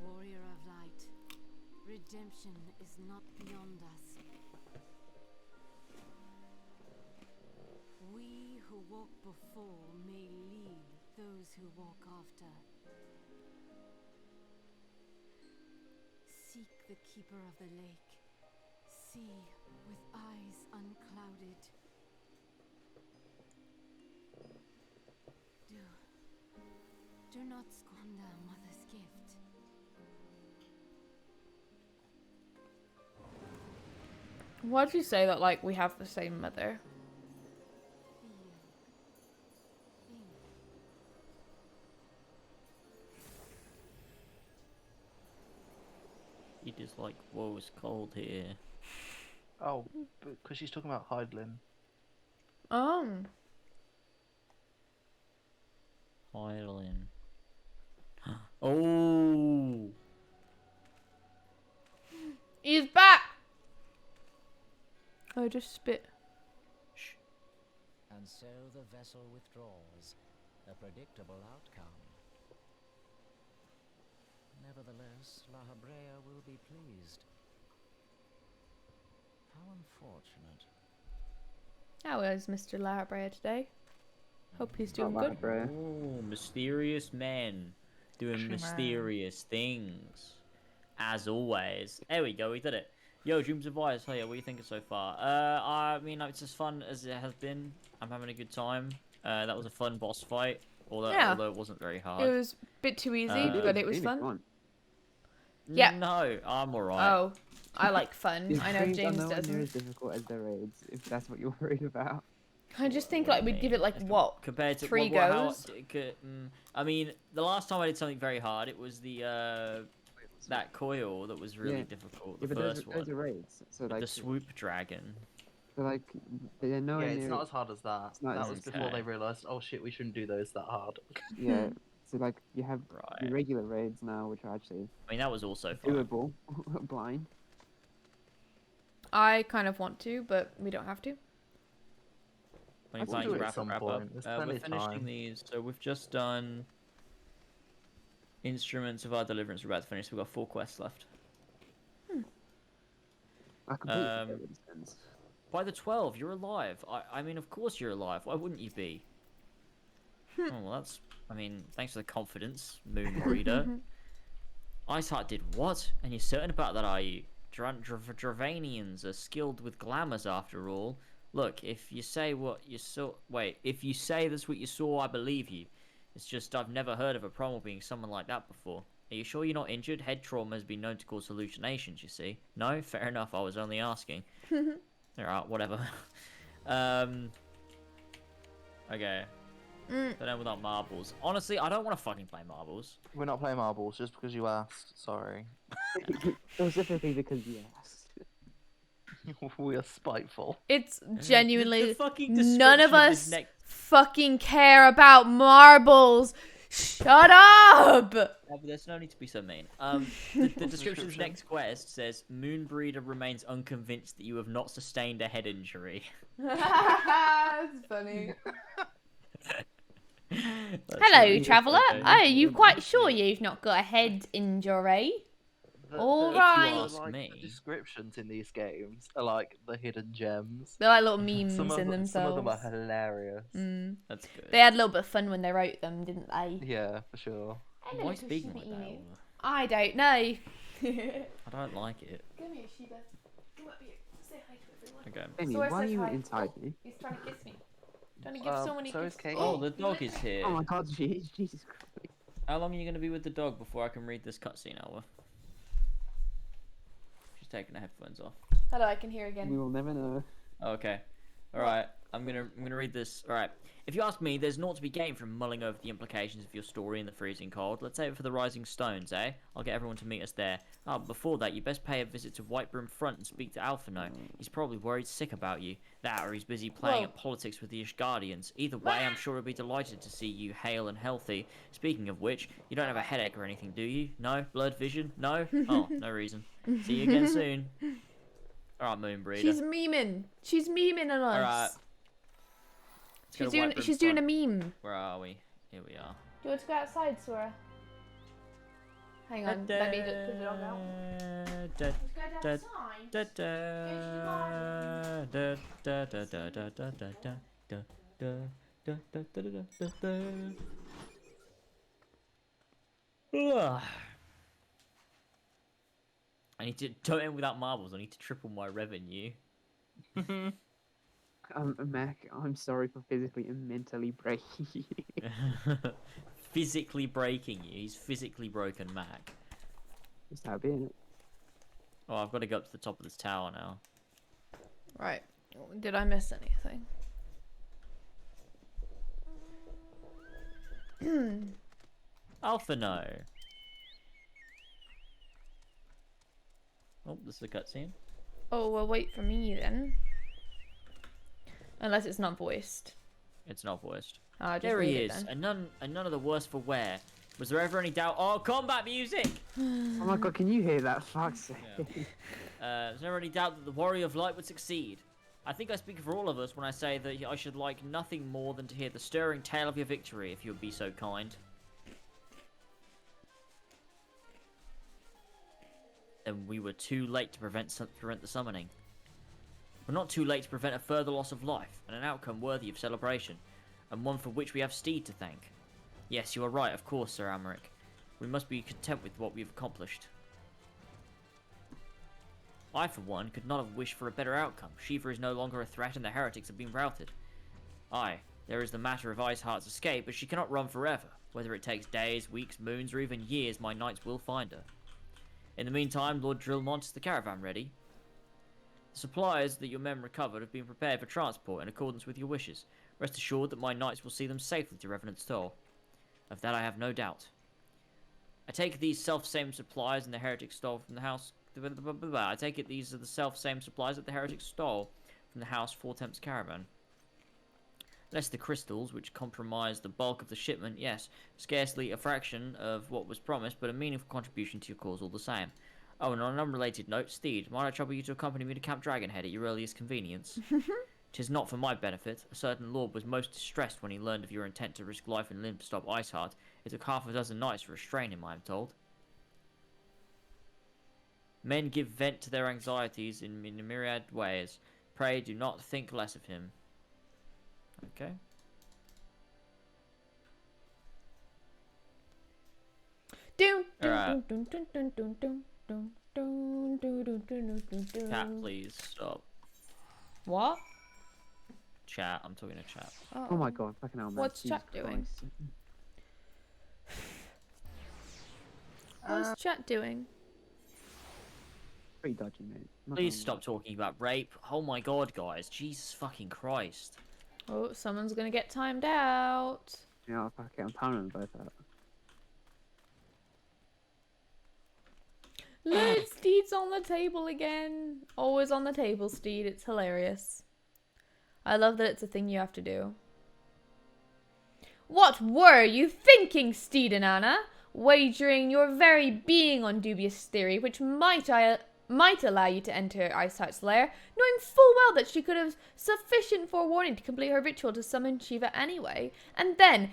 Warrior of light, redemption is not beyond us. We who walk before may lead those who walk after. Seek the keeper of the lake. See with eyes unclouded. Do not squander mother's gift. Why'd you say that like we have the same mother? He just like, whoa, it's cold here. Oh, because she's talking about Hydelin. Hydelin. Oh! He's back! I just spit. Shh. And so the vessel withdraws, a predictable outcome. Nevertheless, La Habrea will be pleased. How unfortunate. How is Mr. Larabrea today? Hope he's doing Not good. Labrador. Oh, mysterious men doing mysterious things. As always. There we go, we did it. Yo, Dreams of Wires, hey, what are you thinking so far? I mean, it's as fun as it has been. I'm having a good time. That was a fun boss fight, although it wasn't very hard. It was a bit too easy, but it was fun. Yeah. No, I'm alright. Oh, I like fun. I know James Near doesn't. as difficult as the raids, if that's what you're worried about. I just think like we'd give it like what? Compared to 3 goes? I mean, the last time I did something very hard, it was the that coil that was really difficult. The first one. Those are raids, so like the swoop dragon. So like they're nowhere Yeah, it's near. not as hard as that. That was before they realised, oh shit, we shouldn't do those that hard. Yeah. So like you have the regular raids now, which are actually. I mean, that was also fun. Doable. Blind. I kind of want to, but we don't have to. When you're planning to wrap up. We're finishing these, so we've just done Instruments of Our Deliverance. We're about to finish. We've got 4 quests left. I completely forget what this ends. By the 12, you're alive. I mean, of course you're alive. Why wouldn't you be? Oh, well, that's... I mean, thanks for the confidence, Moon Breeder. Iceheart did what? And you're certain about that, are you? Dravanians are skilled with glamours, after all. Look, if you say what you saw... Wait, if you say that's what you saw, I believe you. It's just I've never heard of a Promal being someone like that before. Are you sure you're not injured? Head trauma has been known to cause hallucinations, you see. No? Fair enough, I was only asking. Alright, whatever. Okay. Don't know without marbles. Honestly, I don't want to fucking play marbles. We're not playing marbles just because you asked. Sorry. Specifically because you asked. We are spiteful. It's genuinely fucking none of us fucking care about marbles. Shut up! Yeah, but there's no need to be so mean. The description of the next quest says, Moonbreeder remains unconvinced that you have not sustained a head injury. That's funny. Hello, traveller. Okay. Are you quite sure you've not got a head injury? All If you right. ask the me. descriptions in these games are like the hidden gems. They're like little Some memes of in some of them are themselves. hilarious. That's good. They had a little bit of fun when they wrote them, didn't they? Yeah, for sure. Hello, Why little speaking Shiba like that? Inu. Alva? I don't know. I don't like it. Come here, Shiba. Come up here. Say hi to everyone. Okay. Amy, Sora why are says you hi. inside Oh, me? he's trying to kiss me. Trying to give so many So is kisses. Katie. Oh, the he dog licked is me. here. Oh my god, jeez, Jesus Christ. How long are you going to be with the dog before I can read this cutscene, Alva? She's taking the headphones off. Hello, I can hear We again. will never know. Okay. Alright, I'm gonna read this. Alright. If you ask me, there's naught to be gained from mulling over the implications of your story in the freezing cold. Let's save it for the Rising Stones, eh? I'll get everyone to meet us there. Ah, but before that, you best pay a visit to Whitebroom Front and speak to Alphino. He's probably worried sick about you. That, or he's busy playing at politics with the Ishgardians. Either way, I'm sure he'll be delighted to see you hale and healthy. Speaking of which, you don't have a headache or anything, do you? No? Blurred vision? No? Oh, no reason. See you again soon. Alright, Moonbreeder. She's memeing. She's memeing on us. Alright. She's doing a meme. Where are we? Here we are. Do you want to go outside, Sora? Hang on, let me just put it on now. Let's go outside. I need to don't end without marbles. I need to triple my revenue. Mac, I'm sorry for physically and mentally breaking you. Physically breaking you. He's physically broken Mac. Just how be it. Oh, I've got to go up to the top of this tower now. Right. Did I miss anything? Alphino. Oh, this is a cutscene. Oh, well, wait for me then. Unless it's not voiced. It's not voiced. There he is, and none of the worse for wear. Was there ever any doubt? Oh, combat music! Oh my god, can you hear that? Fuck's sake. Yeah. Was there ever any doubt that the Warrior of Light would succeed? I think I speak for all of us when I say that I should like nothing more than to hear the stirring tale of your victory, if you would be so kind. Then we were too late to prevent the summoning. We're not too late to prevent a further loss of life, and an outcome worthy of celebration, and one for which we have Steed to thank. Yes, you are right, of course, Sir Amaric. We must be content with what we've accomplished. I, for one, could not have wished for a better outcome. Shiva is no longer a threat and the heretics have been routed. Aye, there is the matter of Iceheart's escape, but she cannot run forever. Whether it takes days, weeks, moons, or even years, my knights will find her. In the meantime, Lord Drillmont, is the caravan ready? The supplies that your men recovered have been prepared for transport in accordance with your wishes. Rest assured that my knights will see them safely to Revenant's Toll. Of that I have no doubt. I take these self-same supplies and the heretic stole from the house... I take it these are the self-same supplies that the heretic stole from the house Four Temps caravan. Less the crystals, which comprise the bulk of the shipment, yes, scarcely a fraction of what was promised, but a meaningful contribution to your cause all the same. Oh, and on an unrelated note, Steed, might I trouble you to accompany me to Camp Dragonhead at your earliest convenience? 'Tis not for my benefit. A certain lord was most distressed when he learned of your intent to risk life and limb to stop Iceheart. It took half a dozen knights to restrain him, I am told. Men give vent to their anxieties in a myriad ways. Pray do not think less of him. Okay. Chat, please stop. What? Chat, I'm talking to chat. Oh my god, fucking hell, man. What's Jesus chat doing? Christ. What's chat doing? Pretty dodgy, mate. Please stop talking about rape. Oh my god, guys. Jesus fucking Christ. Oh, someone's gonna get timed out. Yeah, fuck it, I'm timing them both out. Look, Steed's on the table again. Always on the table, Steed. It's hilarious. I love that it's a thing you have to do. What were you thinking, Steed and Anna? Wagering your very being on dubious theory, which might I might allow you to enter Iceheart's lair, knowing full well that she could have sufficient forewarning to complete her ritual to summon Shiva anyway, and then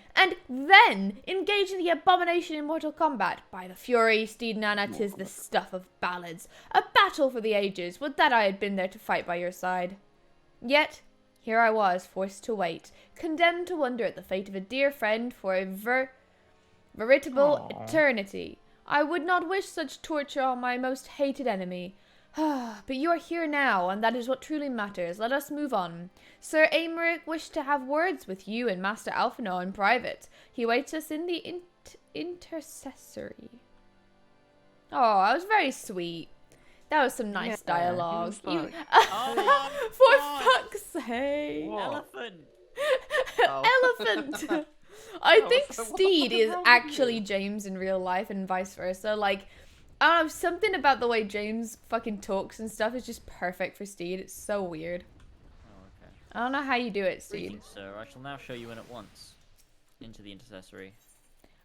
engage in the abomination in mortal combat. By the fury, steed Nana, 'tis the stuff of ballads. A battle for the ages, would that I had been there to fight by your side. Yet, here I was, forced to wait, condemned to wonder at the fate of a dear friend for a veritable eternity. I would not wish such torture on my most hated enemy. But you are here now, and that is what truly matters. Let us move on. Sir Aymeric wished to have words with you and Master Alphinaud in private. He waits us in the intercessory. Oh, that was very sweet. That was some nice dialogue. Like, For fuck's sake. Elephant. Elephant. I think Steed is actually James in real life and vice versa. Like, I don't know, something about the way James fucking talks and stuff is just perfect for Steed. It's so weird. Oh, okay. I don't know how you do it, Steed. Greetings, sir. I shall now show you in at once. Into the intercessory.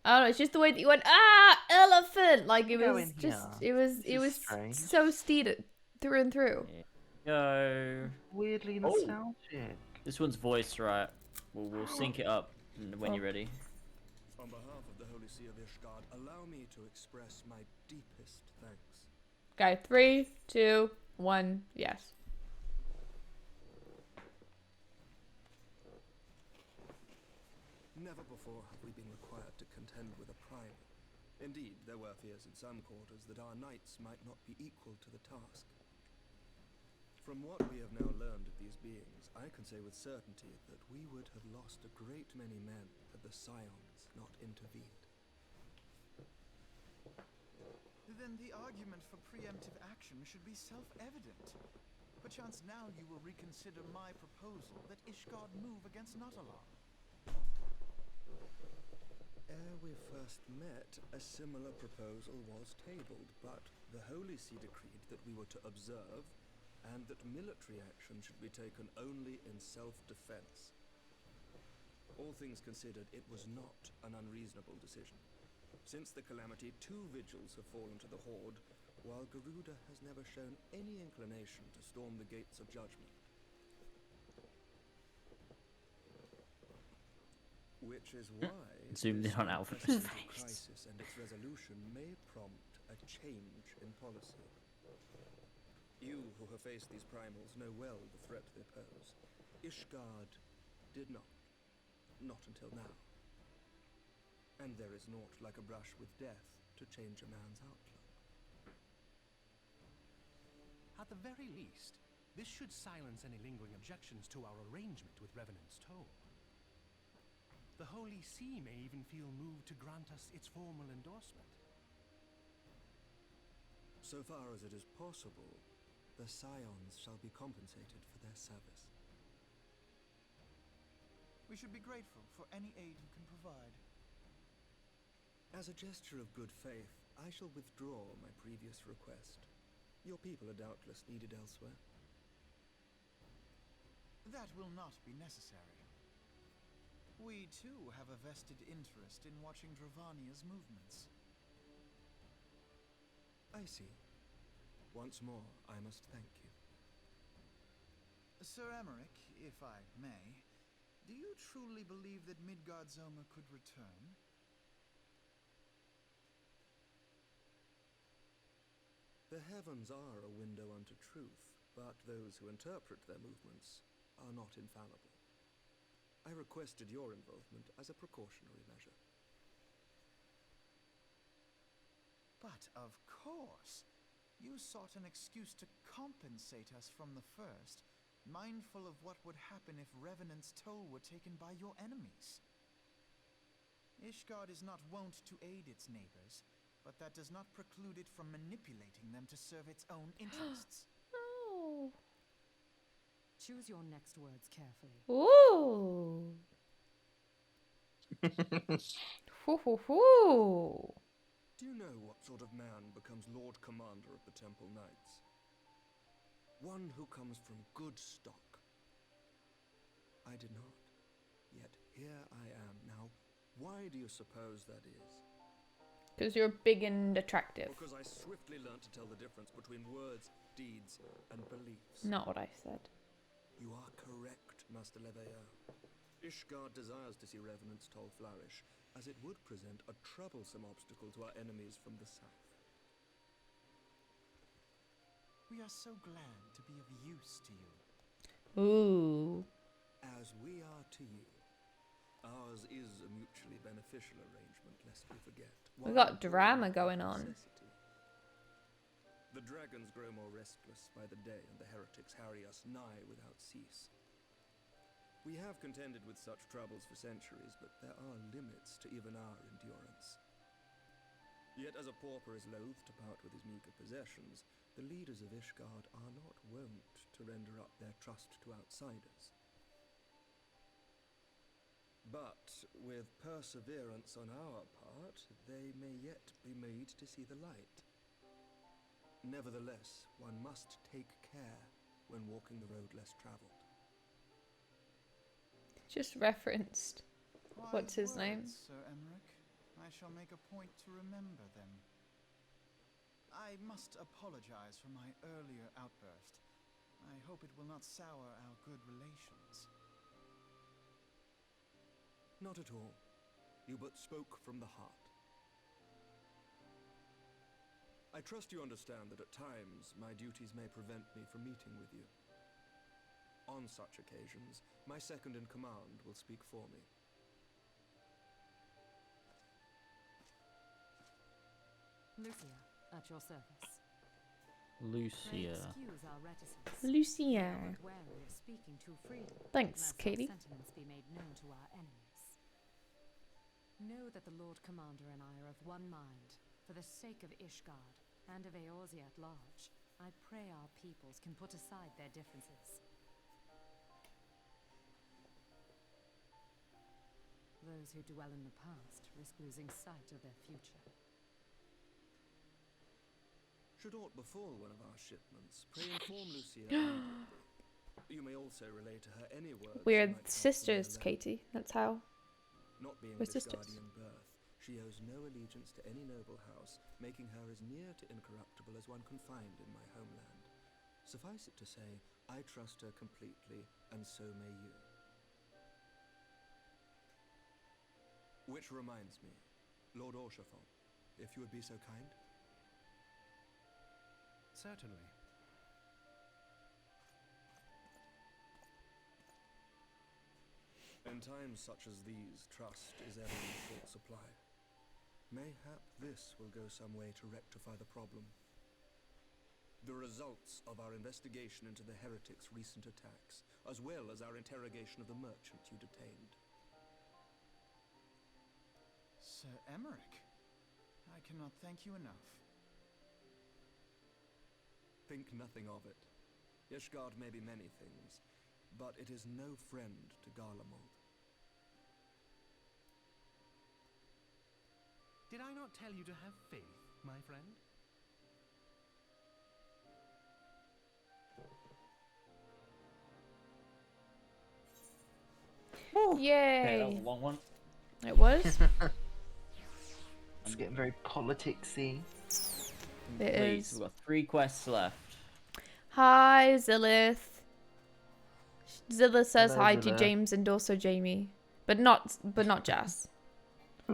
I don't know, it's just the way that you went, elephant! Like, it was just, it was so Steed through and through. Go. Weirdly nostalgic. This one's voiced right. We'll sync it up when you're ready. On behalf of the Holy See of Ishgard, allow me to express my deepest thanks. Okay, 3, 2, 1, yes. Never before have we been required to contend with a primal. Indeed, there were fears in some quarters that our knights might not be equal to the task. From what we have now learned of these beings, I can say with certainty that we would have lost a great many men had the Scions not intervened. Then the argument for preemptive action should be self-evident. Perchance now you will reconsider my proposal that Ishgard move against Natalar. Ere we first met, a similar proposal was tabled, but the Holy See decreed that we were to observe, and that military action should be taken only in self-defense. All things considered, it was not an unreasonable decision. Since the calamity, 2 vigils have fallen to the Horde, while Garuda has never shown any inclination to storm the gates of judgment. Which is why Zoomed in on Alfred's face. crisis and its resolution may prompt a change in policy. You who have faced these primals know well the threat they pose. Ishgard did not until now. And there is naught like a brush with death to change a man's outlook. At the very least, this should silence any lingering objections to our arrangement with Revenant's Toll. The Holy See may even feel moved to grant us its formal endorsement. So far as it is possible, the Scions shall be compensated for their service. We should be grateful for any aid you can provide. As a gesture of good faith, I shall withdraw my previous request. Your people are doubtless needed elsewhere. That will not be necessary. We, too, have a vested interest in watching Dravania's movements. I see. Once more, I must thank you. Sir Aymeric, if I may, do you truly believe that Midgard-Zoma could return? The heavens are a window unto truth, but those who interpret their movements are not infallible. I requested your involvement as a precautionary measure. But of course, you sought an excuse to compensate us from the first, mindful of what would happen if Revenant's Toll were taken by your enemies. Ishgard is not wont to aid its neighbors, but that does not preclude it from manipulating them to serve its own interests. Oh. Choose your next words carefully. Ooh. Hoo hoo hoo. Do you know what sort of man becomes Lord Commander of the Temple Knights? One who comes from good stock. I did not. Yet here I am now. Why do you suppose that is? Because you're big and attractive. Because I swiftly learnt to tell the difference between words, deeds, and beliefs. Not what I said. You are correct, Master Leveilleur. Ishgard desires to see Revenant's toll flourish, as it would present a troublesome obstacle to our enemies from the south. We are so glad to be of use to you. Ooh. As we are to you. Ours is a mutually beneficial arrangement, lest we forget. We got drama going on. The dragons grow more restless by the day, and the heretics harry us nigh without cease. We have contended with such troubles for centuries, but there are limits to even our endurance. Yet as a pauper is loath to part with his meager possessions, the leaders of Ishgard are not wont to render up their trust to outsiders. But with perseverance on our part, they may yet be made to see the light. Nevertheless, one must take care when walking the road less traveled. Just referenced. What's his Wise name? words, Sir Emmerich. I shall make a point to remember them. I must apologize for my earlier outburst. I hope it will not sour our good relations. Not at all. You but spoke from the heart. I trust you understand that at times my duties may prevent me from meeting with you. On such occasions, my second in command will speak for me. Lucia, at your service. Lucia. Excuse our reticence. Lucia. We are wary of speaking too freely. Thanks, lest our Katie. sentiments be made known to our enemies. Know that the Lord Commander and I are of one mind. For the sake of Ishgard and of Eorzea at large, I pray our peoples can put aside their differences. Those who dwell in the past risk losing sight of their future. Should aught befall one of our shipments, pray inform Lucia immediately. You may also relay to her any words. We're sisters, Katie. That's how. Not being We're of sisters. Ishgardian birth, she owes no allegiance to any noble house, making her as near to incorruptible as one can find in my homeland. Suffice it to say, I trust her completely, and so may you. Which reminds me, Lord Orshafon, if you would be so kind. Certainly. In times such as these, trust is ever in short supply. Mayhap this will go some way to rectify the problem. The results of our investigation into the heretics' recent attacks, as well as our interrogation of the merchant you detained. Sir Emmerich, I cannot thank you enough. Think nothing of it. Ishgard may be many things, but it is no friend to Garlemald. Did I not tell you to have faith, my friend? Yay! Okay, that was a long one. It was. It's getting very politicsy. It Complete. is. We've got 3 quests left. Hi, Zillith. Zilla says Hello, hi to Zilla. James and also Jamie, but not Jazz.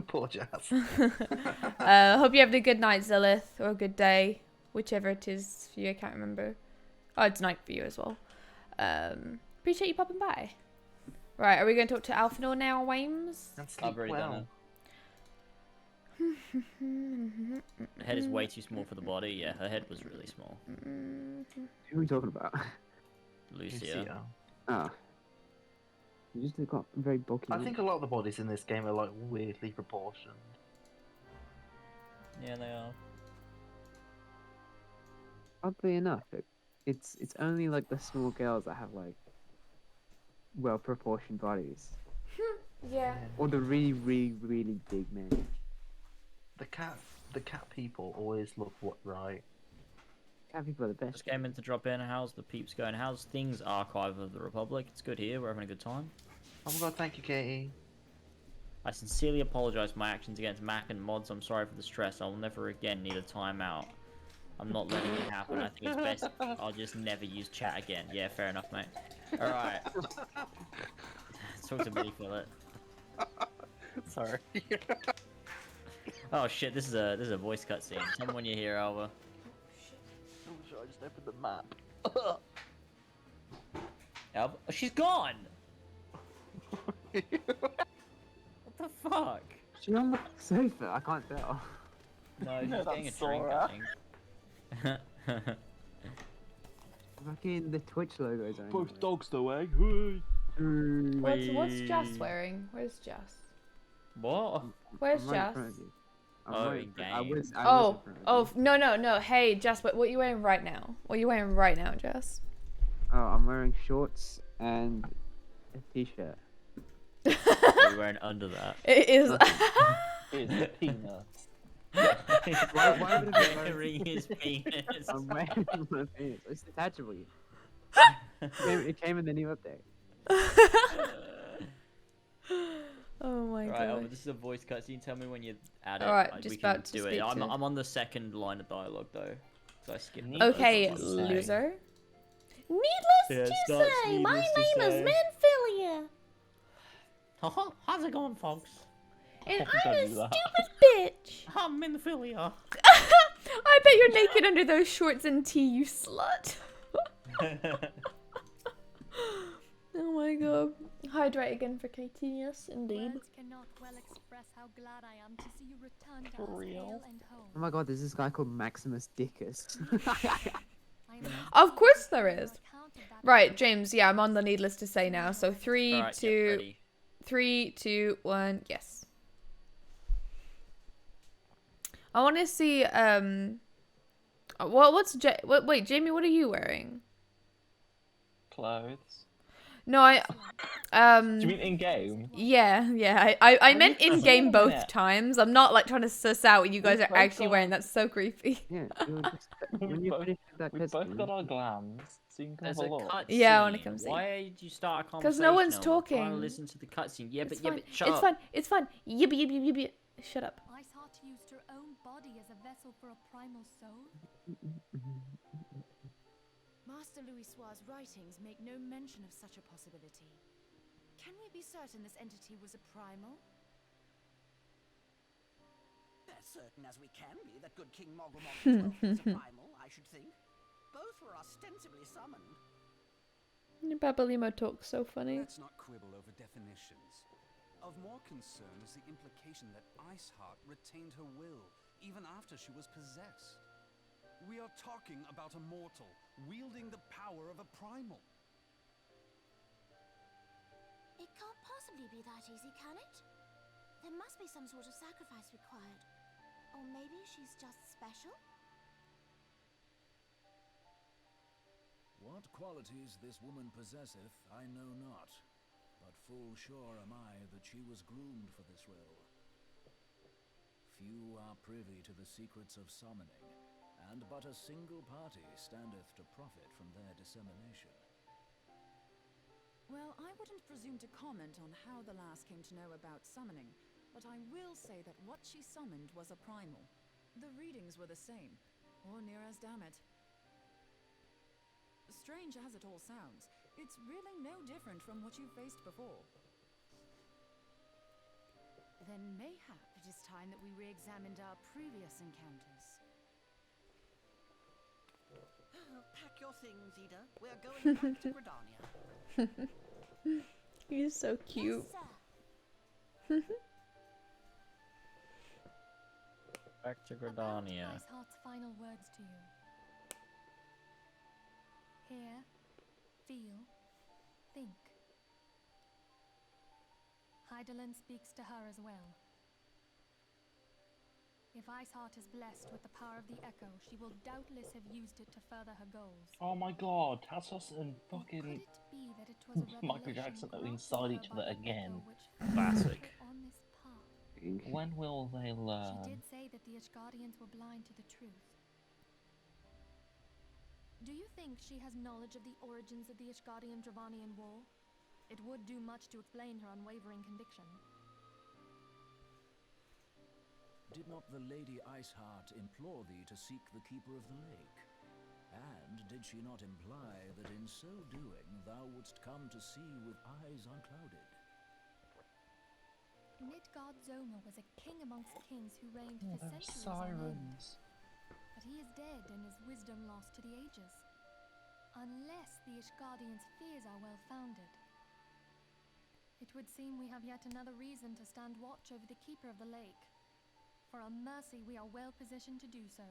Poor Jazz. Hope you have a good night, Zillith, or a good day, whichever it is for you. I can't remember. Oh, it's night for you as well. Appreciate you popping by. Right, are we going to talk to Alphanor now, Wames? I've already done it. Her head is way too small for the body. Yeah, her head was really small. Who are we talking about? Lucia. Ah. You just got very bulky. I think a lot of the bodies in this game are like weirdly proportioned. Yeah, they are. Oddly enough, it's only like the small girls that have like well proportioned bodies. Yeah. Or the really, really, really big men. The cat people always look right. Cat people are the best. Just came in to drop in. How's the peeps going? How's things, Archive of the Republic? It's good here. We're having a good time. Oh my god, thank you, Katie. I sincerely apologize for my actions against Mac and mods. I'm sorry for the stress. I will never again need a timeout. I'm not letting it happen. I think it's best I'll just never use chat again. Yeah, fair enough, mate. Alright. Talk to me, Philip. Sorry. Oh shit, this is a voice cutscene. Tell me when you're here, Alva. Oh, sure, I just opened the map. Alva? Oh, she's gone! What the fuck? She's on the sofa. I can't tell. No, she's No, getting a that's drink, Sora. I think. Fucking the Twitch logos are. Both annoying. dogs though, eh? What's Jess wearing? Where's Jess? What? Where's I'm right in Jess? front of you. I'm Oh, right in front- I game. was in Oh, front of oh, you. no. Hey, Jess, what are you wearing right now? What are you wearing right now, Jess? Oh, I'm wearing shorts and a t-shirt. What are you wearing under that? It is. It's peanuts. Why would it be wearing his penis? I'm wearing my penis. It's detachable. It came in the new update. Oh my Right, god. Alva, this is a voice cutscene. Tell me when you add it. Alright, Like, just we can about to do it. speak to- I'm on the second line of dialogue though, so I skipped. Needless that. Okay, to say. loser. Yeah, Needless it to starts say, my needless to name is say. Manphilia, How's it going, folks? and Oh, I'm a don't do that. stupid bitch. I'm Manphilia. I bet you're naked under those shorts and tee, you slut. Oh my god. Hydrate again for KT, yes, indeed. Words cannot well express how glad I am to see you return to For us real? hale and whole. Oh my god, there's this guy called Maximus Dickus. I am Of course there on is. account of that Right, James, yeah, I'm on the needless to say now. So Alright, get 3, ready. 2, 1, yes. I want to see, wait, Jamie, what are you wearing? Clothes. No, I, Do you mean in game? yeah, I Have meant you in game seen both it? times. I'm not like trying to suss out what you guys We've are both actually got- wearing. That's so creepy. Yeah, you're just, when We've you both- finish with that We've both cutscene, got our glams, so you can There's have a a look. cutscene. Yeah, I wanna come see. Why did you start a 'Cause conversation? no one's Alva? I'm trying to talking. listen to the cutscene. Yeah, It's but fine. shut It's up. fine. It's fine. Yippee. Shut up. Iceheart used her own body as a vessel for a primal soul. Master Louis Soir's writings make no mention of such a possibility. Can we be certain this entity was a primal? As certain as we can be that good King Mogulmog XII was a primal, I should think. Both were ostensibly summoned. Babalimo talks so funny. Let's not quibble over definitions. Of more concern is the implication that Iceheart retained her will even after she was possessed. We are talking about a mortal wielding the power of a primal. It can't possibly be that easy, can it? There must be some sort of sacrifice required. Or maybe she's just special? What qualities this woman possesseth, I know not, but full sure am I that she was groomed for this role. Few are privy to the secrets of summoning, and but a single party standeth to profit from their dissemination. Well, I wouldn't presume to comment on how the lass came to know about summoning, but I will say that what she summoned was a primal. The readings were the same, or near as damn it. Strange as it all sounds, it's really no different from what you faced before. Then mayhap it is time that we re-examined our previous encounters. Pack your things, Ida. We're going back to Gridania. He's so cute. Yes, sir. Back to Gridania. Iceheart's final words to you. Hear, feel, think. Hydaelyn speaks to her as well. If Iceheart is blessed with the power of the Echo, she will doubtless have used it to further her goals. Oh my god, Tassos and Or fucking could it be that it was a Michael revelation Jackson are granted inside her each by other the again. Echo which Classic. her on this path? When will they She learn? did say that the Ishgardians were blind to the truth. Do you think she has knowledge of the origins of the Ishgardian-Dravanian War? It would do much to explain her unwavering conviction. Did not the Lady Iceheart implore thee to seek the Keeper of the Lake? And did she not imply that in so doing thou wouldst come to see with eyes unclouded? Midgard Zoma was a king amongst kings who reigned Oh, for there are centuries on end. sirens. But he is dead and his wisdom lost to the ages. Unless the Ishgardians' fears are well founded. It would seem we have yet another reason to stand watch over the Keeper of the Lake. For a mercy, we are well positioned to do so.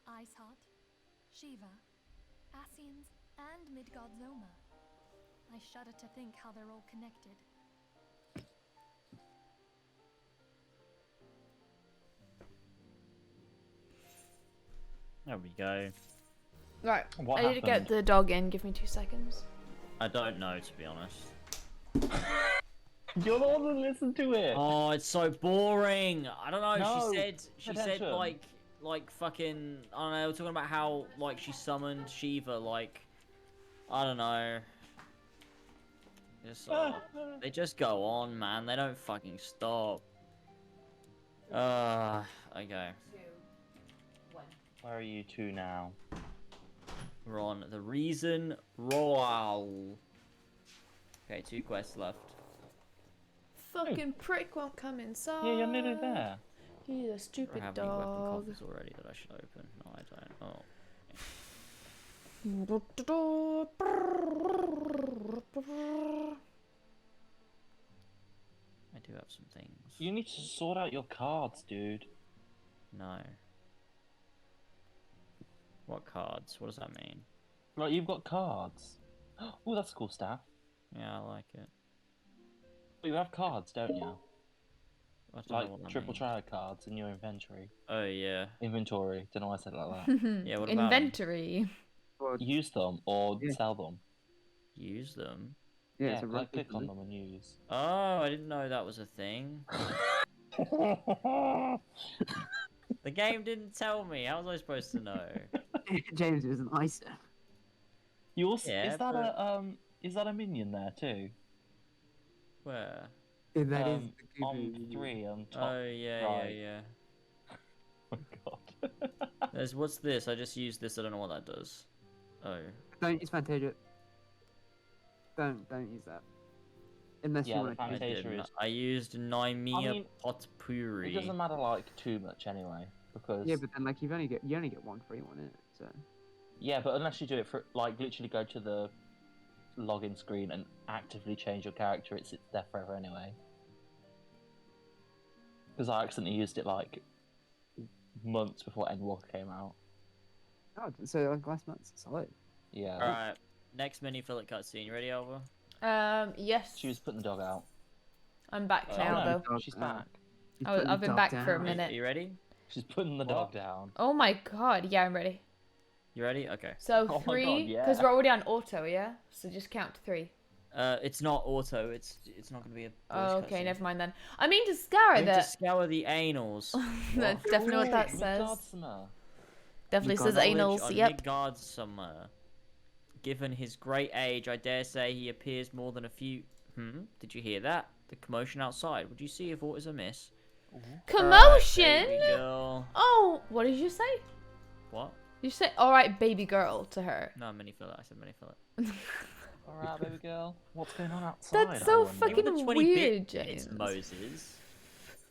Iceheart, Shiva, Ascians, and Midgard Zoma. I shudder to think how they're all connected. There we go. Right. What I need to get happened? the dog in. Give me 2 seconds. I don't know, to be honest. You're the one that listened to it. Oh, it's so boring. I don't know. No, She said attention. like fucking. I don't know. Talking about how like she summoned Shiva. Like, I don't know. Just, they just go on, man. They don't fucking stop. Okay. Where are you two now? We're on the Reason Royal. Okay, 2 quests left. Fucking prick won't come inside. Yeah, you're nearly there. He's a Do stupid I have any weapon dog. coffers already that I should open? No, I don't. Oh. I do have some things. You need to sort out your cards, dude. No. What cards? What does that mean? Like, you've got cards. Oh, that's cool stuff. Yeah, I like it. But you have cards, don't you? I don't Like know what that triple means. triad cards in your inventory. Oh, yeah. Inventory. Don't know why I said it like that. Yeah, what about 'em? Inventory. Use them or Yeah. sell them. Use them? Yeah, Yeah, it's a like, rugby click on thing. them and use. Oh, I didn't know that was a thing. The game didn't tell me. How was I supposed to know? James was an ISA. You also, Yeah, is that a minion there too? Where? Yeah, that is the on Google 3 on top. Oh, yeah, right. yeah. Oh my god. What's this? I just used this. I don't know what that does. Oh. Don't use Fantasia. Don't use that. Unless Yeah, you the want to. I, Fantasia didn't. is. I used Nymea I mean, Potpourri. It doesn't matter like too much anyway, because Yeah, but then like you only get one free one in it. So. yeah, but unless you do it for like literally go to the login screen and actively change your character, it's there forever anyway. Because I accidentally used it like months before Endwalker came out. Oh, so like last month, solid. Yeah. Alright, next mini fillet cutscene. You ready, Alva? Yes. She was putting the dog out. I'm back now, no, though. she's back. I've been back for a Are minute. you ready? She's putting the dog down. Oh my god, yeah, I'm ready. You ready? Okay. So Oh my God, 3, yeah. because we're already on auto, yeah? So just count to 3. It's not auto. It's not gonna be a. Oh, voice okay, cutscene. never mind then. I mean to scour We need to that. scour the anals. That's definitely what that Ooh, says. Midgardsummer. Definitely says Knowledge anals, on yep. Midgard Summer. Given his great age, I dare say he appears more than a few. Did you hear that? The commotion outside. Would you see if aught is amiss? Commotion? Baby girl. Oh, what did you say? What? You say, alright, baby girl to her. No, mini fillet. I said mini fillet. Alright, baby girl. What's going on outside? That's I so wonder? fucking Even the 20 weird, bit It's James. Moses.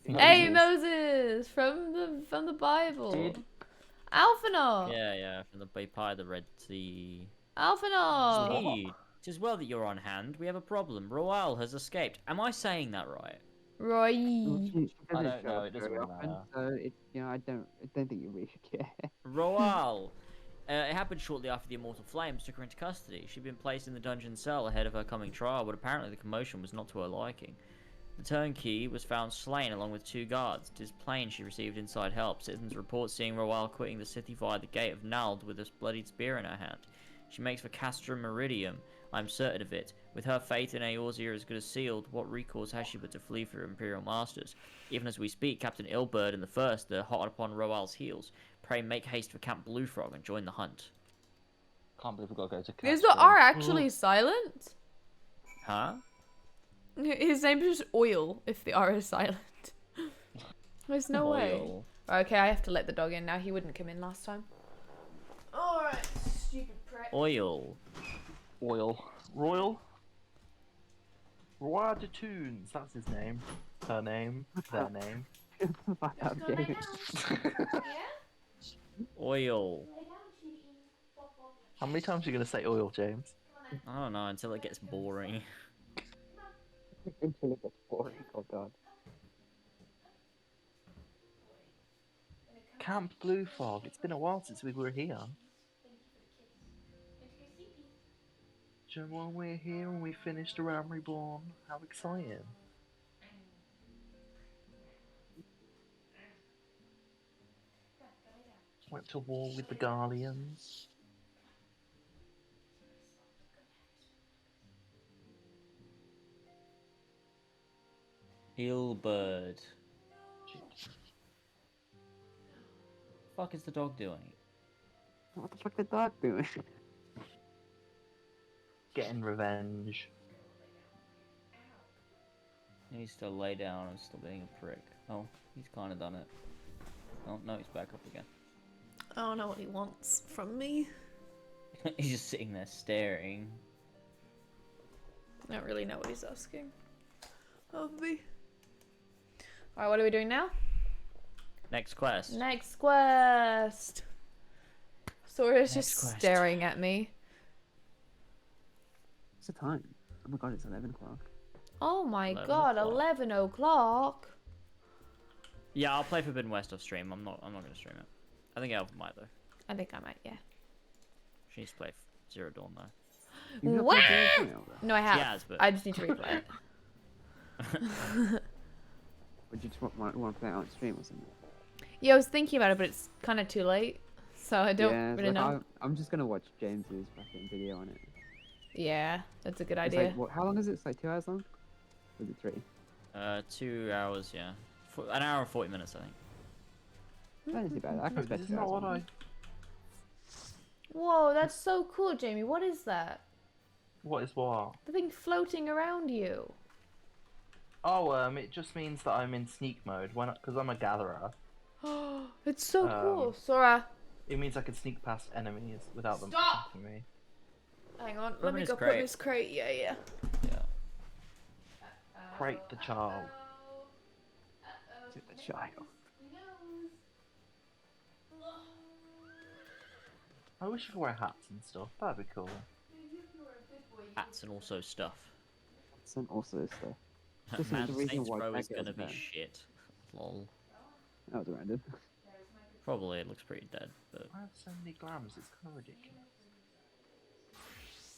Hey, Moses, from the Bible. Did- Alphanor. Yeah, from the Bay Pie, the Red Sea. Alphanor. Indeed. Tis well that you're on hand. We have a problem. Royal has escaped. Am I saying that right? Roy. She I doesn't don't show know, up it doesn't very really often, matter. so it, I don't think you really should care. Royal. It happened shortly after the Immortal Flames took her into custody. She'd been placed in the dungeon cell ahead of her coming trial, but apparently the commotion was not to her liking. The turnkey was found slain along with 2 guards. It is plain she received inside help. Citizens report seeing Royal quitting the city via the gate of Nald with a bloodied spear in her hand. She makes for Castrum Meridium. I'm certain of it. With her fate in Eorzea as good as sealed, what recourse has she but to flee for her Imperial masters? Even as we speak, Captain Ilberd and the First are hot upon Roal's heels. Pray make haste for Camp Bluefrog and join the hunt. Can't believe we've got to go to These Castro. are actually silent? Huh? His name is just Oil if the R is silent. There's no way. Oil. Okay, I have to let the dog in now. He wouldn't come in last time. Alright, stupid prick. Oil. Oil. Royal? Roi de Tunes, that's his name. Her name. Their name. Fuck up, Go lay James. down. Yeah? Oil. Lay down, cutie. Bop, bop. How many times are you going to say oil, James? I don't know until it gets boring. Until it gets boring. Oh god. Camp Blue Fog. It's been a while since we were here. Do you remember when we were here and we finished around Reborn? How exciting. Went to war with the Guardians. Hillbird. Fuck is the dog doing? What the fuck the dog doing? Getting revenge. He's still lay down and still being a prick. Oh, he's kind of done it. Oh, no, he's back up again. I don't know what he wants from me. He's just sitting there staring. I don't really know what he's asking of me. Alright, what are we doing now? Next quest. Next quest. Sora's Next just quest. staring at me. What's the time? Oh my god, it's 11 o'clock. Oh my 11 god, o'clock. 11 o'clock. Yeah, I'll play Forbidden West off stream. I'm not gonna stream it. I think Elf might though. I think I might, yeah. She needs to play Zero Dawn though. You've not What? played Zero Dawn yet, though? No, I have. She has, but I just need to replay it. Would you just want to play it on stream or something? Yeah, I was thinking about it, but it's kind of too late. So I don't yeah, it's really like, know. I'm just gonna watch James's fucking video on it. Yeah, that's a good It's idea. like, what, how long is it? It's like 2 hours long? Or is it 3? 2 hours, yeah. An hour and 40 minutes, I think. That isn't too bad. I can spend This 2 is not hours what on I... it. Whoa, that's so cool, Jamie. What is that? What is what? The thing floating around you. Oh, it just means that I'm in sneak mode because I'm a gatherer. It's so cool. Sora, It means I can sneak past enemies without them Stop! attacking me. hang on. Let Open me his go put crate. this crate. Yeah, yeah. Yeah. Crate the child. To the child. I wish you could wear hats and stuff. That'd be cool. Hats and also stuff. It's also stuff. This is Man, the reason Saints why Row is Dragon gonna be was banned. shit. Lol. That was random. Probably it looks pretty dead, but I have so many glams, it's kind of ridiculous.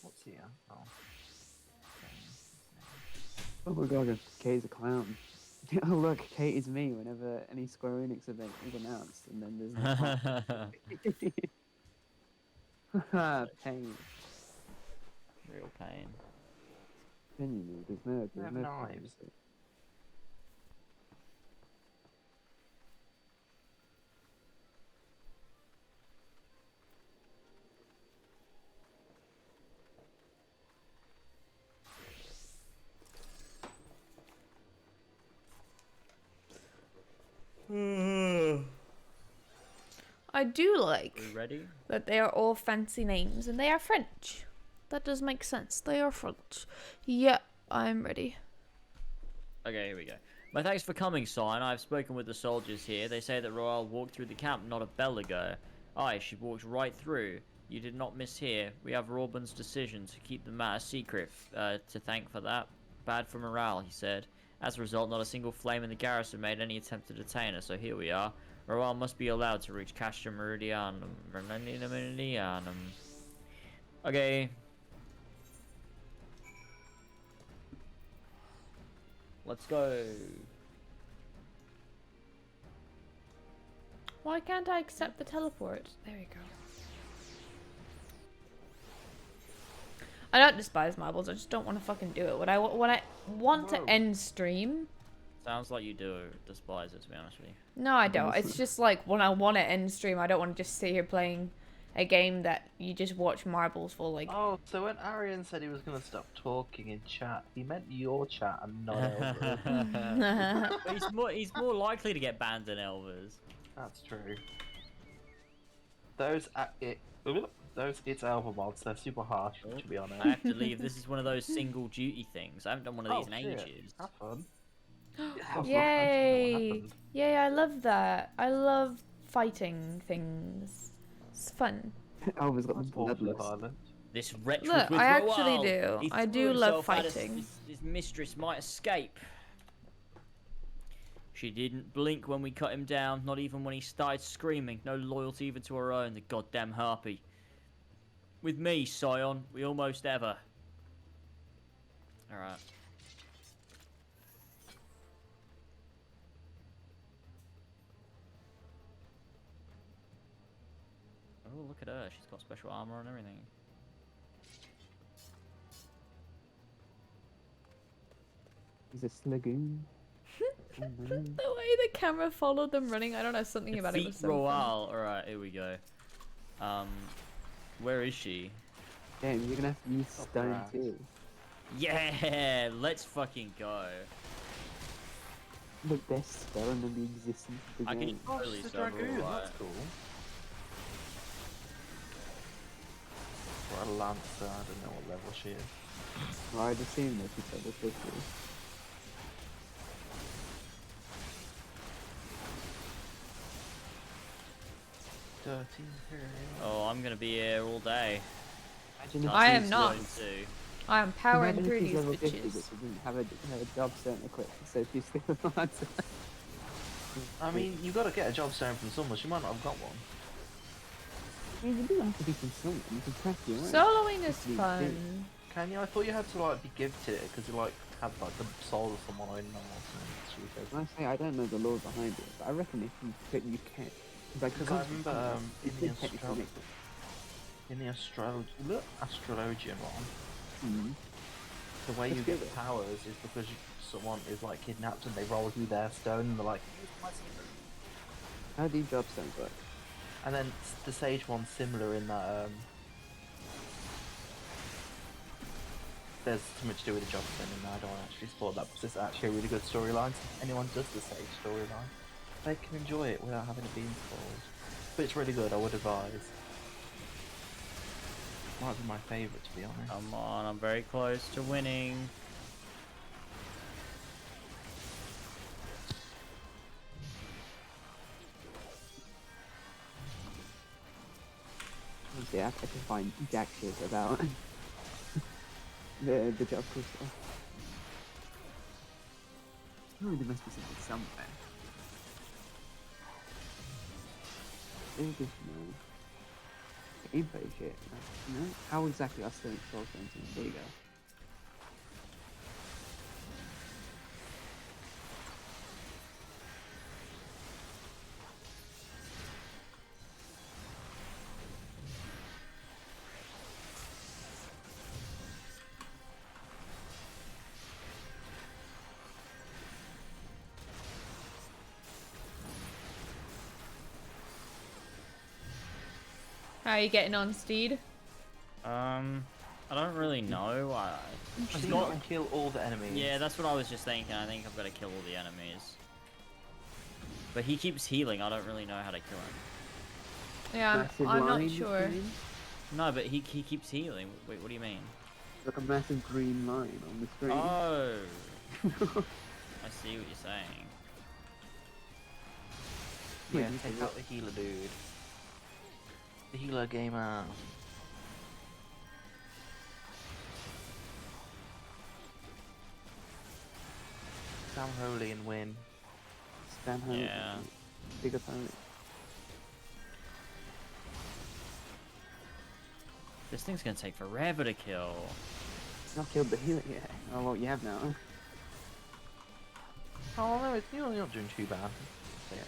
What's here? Oh. Oh my god, Kate's a clown. Oh look, Kate is me whenever any Square Enix event is announced, and then there's no pain. real pain. Genuinely, there's They have no knives. I do like We ready? that they are all fancy names and they are French. That does make sense. They are French. Yeah, I'm ready. Okay, here we go. My thanks for coming, Sign. I've spoken with the soldiers here. They say that Royale walked through the camp not a bell ago. Aye, she walked right through. You did not mishear. We have Robin's decision to keep the matter secret to thank for that. Bad for morale, he said. As a result, not a single flame in the garrison made any attempt to detain her, so here we are. Royale must be allowed to reach Castra Meridianum. Okay. Let's go. Why can't I accept the teleport? There we go. I don't despise marbles. I just don't want to fucking do it. When I want to end stream. Sounds like you do despise it, to be honest with you. No, I don't. It's just like when I want to end stream, I don't want to just sit here playing a game that you just watch marbles fall. Like, Oh, so when Arian said he was going to stop talking in chat, he meant your chat and not Elvis. But he's more likely to get banned than Elvis. That's true. Those it's Elva mods. They're super harsh, to be honest. I have to leave. This is one of those single duty things. I haven't done one of these in ages. Have fun. yay! Yay! I love that. I love fighting things. It's fun. Always got the bloodlust. This wretch Look, with I actually Roald. do. He I threw do love himself at fighting. His mistress might escape. She didn't blink when we cut him down, not even when he started screaming. No loyalty even to her own, the goddamn harpy. With me, Scion, we almost ever. Alright. Oh, look at her. She's got special armor and everything. He's a slagoon. The way the camera followed them running, I don't know, something about it was so Royale. funny. Alright, here we go. Where is she? Damn, you're gonna have to use stone too. Yeah, let's fucking go. The best spell in the existence of the I game. can totally the serve dragoon, Royale. that's cool. Or a lancer, I don't know what level she is. Well, I'd assume that she's level 50. Dirty hair. Oh, I'm gonna be here all day. I am not. Going to. I am powering Imagine through if she's these level 50, but bitches. she didn't have a job stone equipped, so she's still a lancer. I mean, you got to get a job stone from someone. She might not have got one. I mean, you don't have to be from someone, you can craft your own. Soloing is Please fun. Can you? I thought you had to like be gifted it because you like have like the soul of someone I know or something. When I say I don't know the law behind it, but I reckon if you could, you can. Because I remember you could technically make it. in the astrologian one, Mm-hmm. the way you Let's get do it. powers is because someone is like kidnapped and they roll you their stone and they're like, How do job stones work? and then the sage one's similar in that there's something to do with the job stone and I don't want to actually spoil that because it's actually a really good storyline. So if anyone does the sage storyline, they can enjoy it without having it being spoiled. But it's really good, I would advise. Might be my favourite to be honest. Come on, I'm very close to winning. Honestly, I can find jack shit about the job crystal. Oh, there must be something somewhere. Very good to know. Gameplay shit. You know? How exactly are soul stones in? There you go. How are you getting on, Steed? I don't really know. She's got to kill all the enemies. Yeah, that's what I was just thinking. I think I've got to kill all the enemies. But he keeps healing. I don't really know how to kill him. Yeah, Massive I'm not line sure. between? No, but he keeps healing. Wait, what do you mean? Like a massive green line on the screen. Oh. I see what you're saying. Yeah, take out the healer dude. The healer gamer. Sam Holy and win. Spam home. Yeah. Big opponent. This thing's gonna take forever to kill. Not killed the healer yet. Oh, well, you have now. Oh no, you're not doing too bad. Yeah.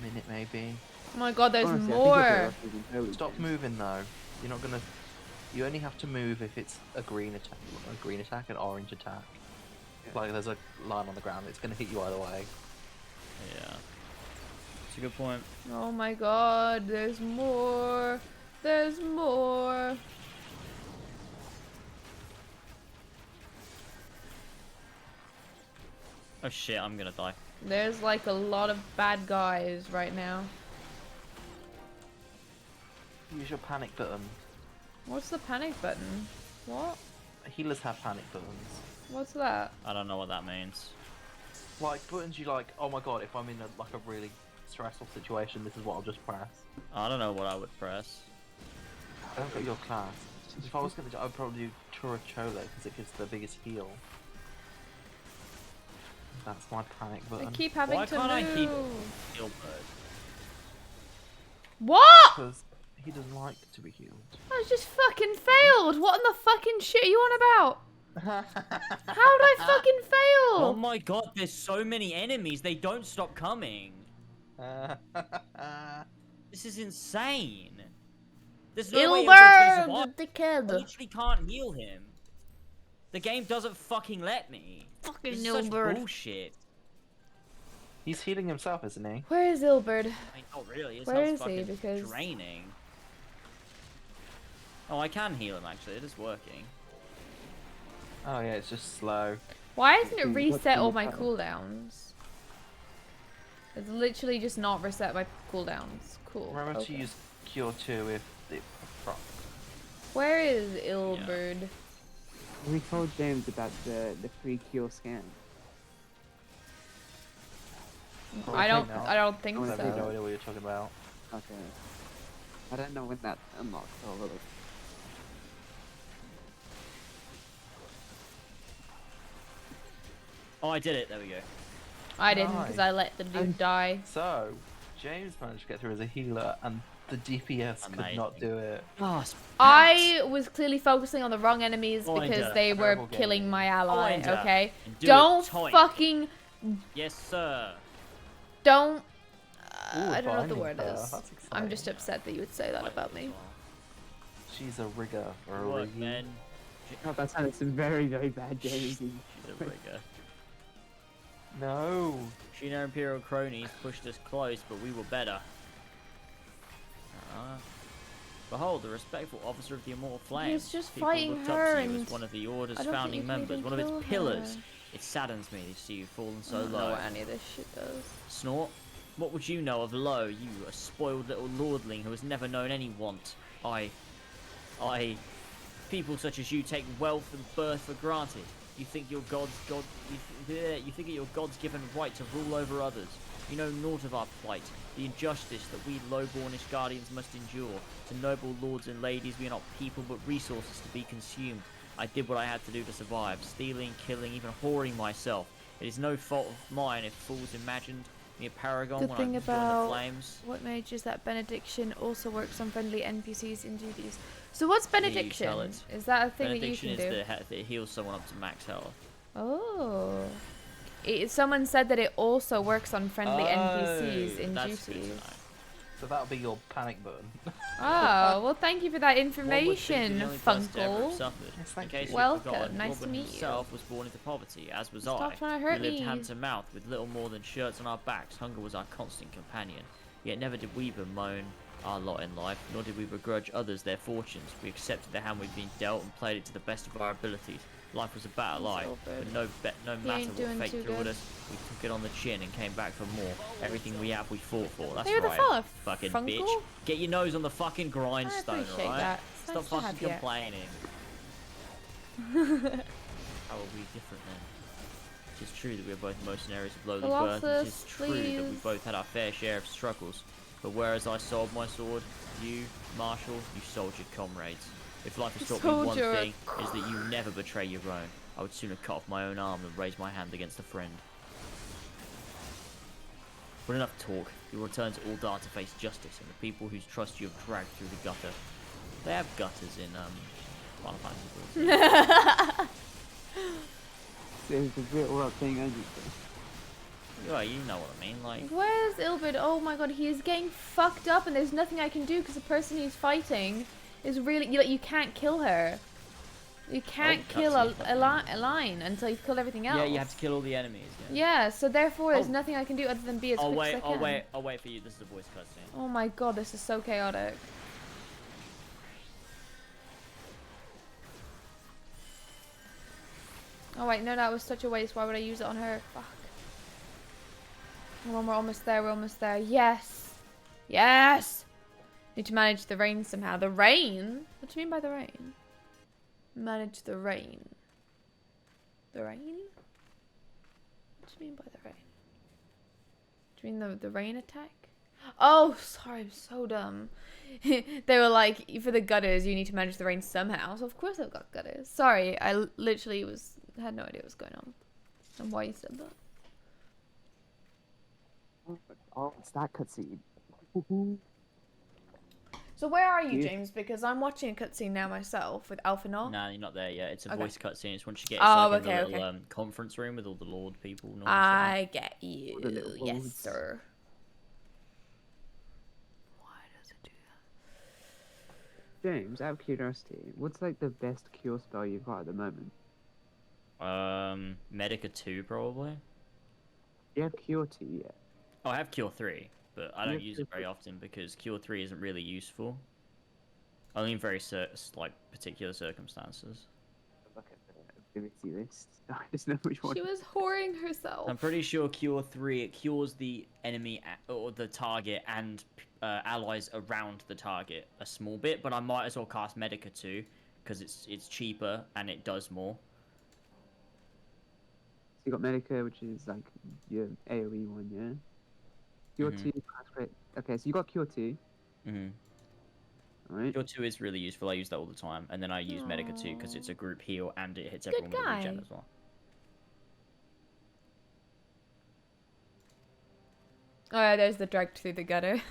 Minute maybe. Oh my god, there's Honestly, I think you're better more. off using holy Stop gems. moving though. You're not gonna. You only have to move if it's a green attack, an orange attack. Yeah. Like there's a line on the ground, it's gonna hit you either way. Yeah. It's a good point. Oh my god, there's more. There's more. Oh shit, I'm gonna die. There's like a lot of bad guys right now. Use your panic button. What's the panic button? What? Healers have panic buttons. What's that? I don't know what that means. Like buttons you like, oh my god, if I'm in a really stressful situation, this is what I'll just press. I don't know what I would press. I don't got your class. If I was gonna do, I'd probably do Tura Chole because it gives the biggest heal. That's my panic button. I keep having Why to can't move. I keep Gilbert? What? Because he doesn't like to be healed. I just fucking failed. What in the fucking shit are you on about? How did I fucking fail? Oh my god, there's so many enemies. They don't stop coming. This is insane. There's no way Ilbert's gonna survive. dickhead. I literally can't heal him. The game doesn't fucking let me. Fucking This is such Ilbert. bullshit. He's healing himself, isn't he? Where is Ilbert? I mean, not really. His Where health's is he? fucking Because draining. Oh, I can heal him actually. It is working. Oh yeah, it's just slow. why hasn't it What's reset in all the my title? cooldowns? It's literally just not reset my cooldowns. Cool. Remember to okay. use Cure 2 if it proc. Where is Ilbert? We told James about the free cure scan. I don't think I have no so. idea what you're talking about. Okay. I don't know when that unlocks. So I'll look. Oh, I did it. There we go. I didn't because I let the dude die. So, James managed to get through as a healer, and the DPS could not do it. Oh, I was clearly focusing on the wrong enemies Oh, I because did. they were Terrible game. killing my ally, Oh, I okay? did. Do it, Don't toy. fucking... Yes, sir. Don't... Ooh, I don't know what the finding word her. is. That's I'm just exciting. upset that you would say that about me. She's a rigger or a Work, riggy. man. Oh, that sounded some very, very bad games. She's a rigger. No. She and her Imperial cronies pushed us close, but we were better. Behold, the respectful officer of the Immortal Flames. He's just People fighting looked her up to you and as one of the Order's I don't think founding you can members, even one of its kill pillars. her. It saddens me to see you fallen so I don't know low. what any of this shit does. Snort, what would you know of low, you a spoiled little lordling who has never known any want? People such as you take wealth and birth for granted. You think your you think of your God's given right to rule over others. You know naught of our plight, the injustice that we lowbornish guardians must endure. To noble lords and ladies, we are not people but resources to be consumed. I did what I had to do to survive, stealing, killing, even whoring myself. It is no fault of mine if fools imagined me a paragon Good when I thing joined the about flames. what mage is that benediction also works on friendly NPCs in duties. So what's Yeah, you benediction? tell it. Is that a thing Benediction that you can do? is that it heals someone up to max health. Oh. Someone said that it also works on friendly NPCs in that's good to duties. know. So that'll be your panic button. Oh, well thank you for that One would think information, the only person to ever have Funkle. suffered. Yes, thank In case you. you've Welcome, forgotten, nice to Robin meet you. himself was born into poverty, as was Stop I. trying to hurt we lived me. hand to mouth with little more than shirts on our backs. Hunger was our constant companion. Yet never did we bemoan our lot in life, nor did we begrudge others their fortunes. We accepted the hand we'd been dealt and played it to the best of our abilities. Life was a battle That's lie, all good. but no He matter ain't what doing fate too threw at good. us, we took it on the chin and came back for more. Everything we have, we fought for. That's Hey, what the right, fuck, fucking Funkle? bitch. Get your nose on the fucking grindstone, appreciate alright? that. It's Stop nice to fucking have you. complaining. How are we different then? It is true that we are both mercenaries of lowly birth, and it is Colossus, true that we please. both had our fair share of struggles. But whereas I sold my sword, you, Marshall, you sold your comrades. If life has taught me one Soldier. thing, is that you never betray your own. I would sooner cut off my own arm than raise my hand against a friend. But enough talk. You will return to Uldar to face justice and the people whose trust you have dragged through the gutter. They have gutters in Final Fantasy. It's a bit all up thing, isn't it? Yeah, you know what I mean. Like, Where's Ilbert? Oh my god, he is getting fucked up and there's nothing I can do because the person he's fighting is really... You can't kill her. You can't Oh, kill cutscene. a line until you've killed everything else. Yeah, you have to kill all the enemies. Yeah, so therefore there's Oh. nothing I can do other than be as I'll quick wait. as I can. I'll wait for you. This is a voice cutscene. Oh my god, this is so chaotic. Oh wait, no, that was such a waste. Why would I use it on her? Fuck. Hold on, we're almost there. We're almost there. Yes. Yes. Need to manage the rain somehow. The rain? What do you mean by the rain? Manage the rain. The rain? What do you mean by the rain? Do you mean the rain attack? Oh, sorry, I'm so dumb. They were like, for the gutters, you need to manage the rain somehow. So of course I've got gutters. Sorry, I literally had no idea what was going on. And why you said that. Oh, it's that cutscene. So where are you, James? Because I'm watching a cutscene now myself with Alpha Knot. Nah, you're not there yet. It's a Okay. voice cutscene. It's once you get Oh, in the okay, little okay. conference room with all the Lord people. And all I get you. The little Yes, lords. sir. James, out of curiosity, what's like the best cure spell you've got at the moment? Medica 2 probably. Do you have cure 2 yet? Oh, I have Cure 3, but I You don't have use Cure it very 3? often because Cure 3 isn't really useful. Only in very like particular circumstances. Look at the ability list. I just know which one. She was whoring herself. I'm pretty sure Cure 3 it cures the enemy or the target and allies around the target a small bit, but I might as well cast Medica 2 because it's cheaper and it does more. So you got Medica, which is like your AoE one, yeah? Cure 2, that's great. Okay, so you got Cure 2. Right. Cure 2 is really useful. I use that all the time. And then I use Medica 2 because it's a group heal and it hits Good everyone with a regen guy. as well. Oh yeah, there's the dragged through the gutter.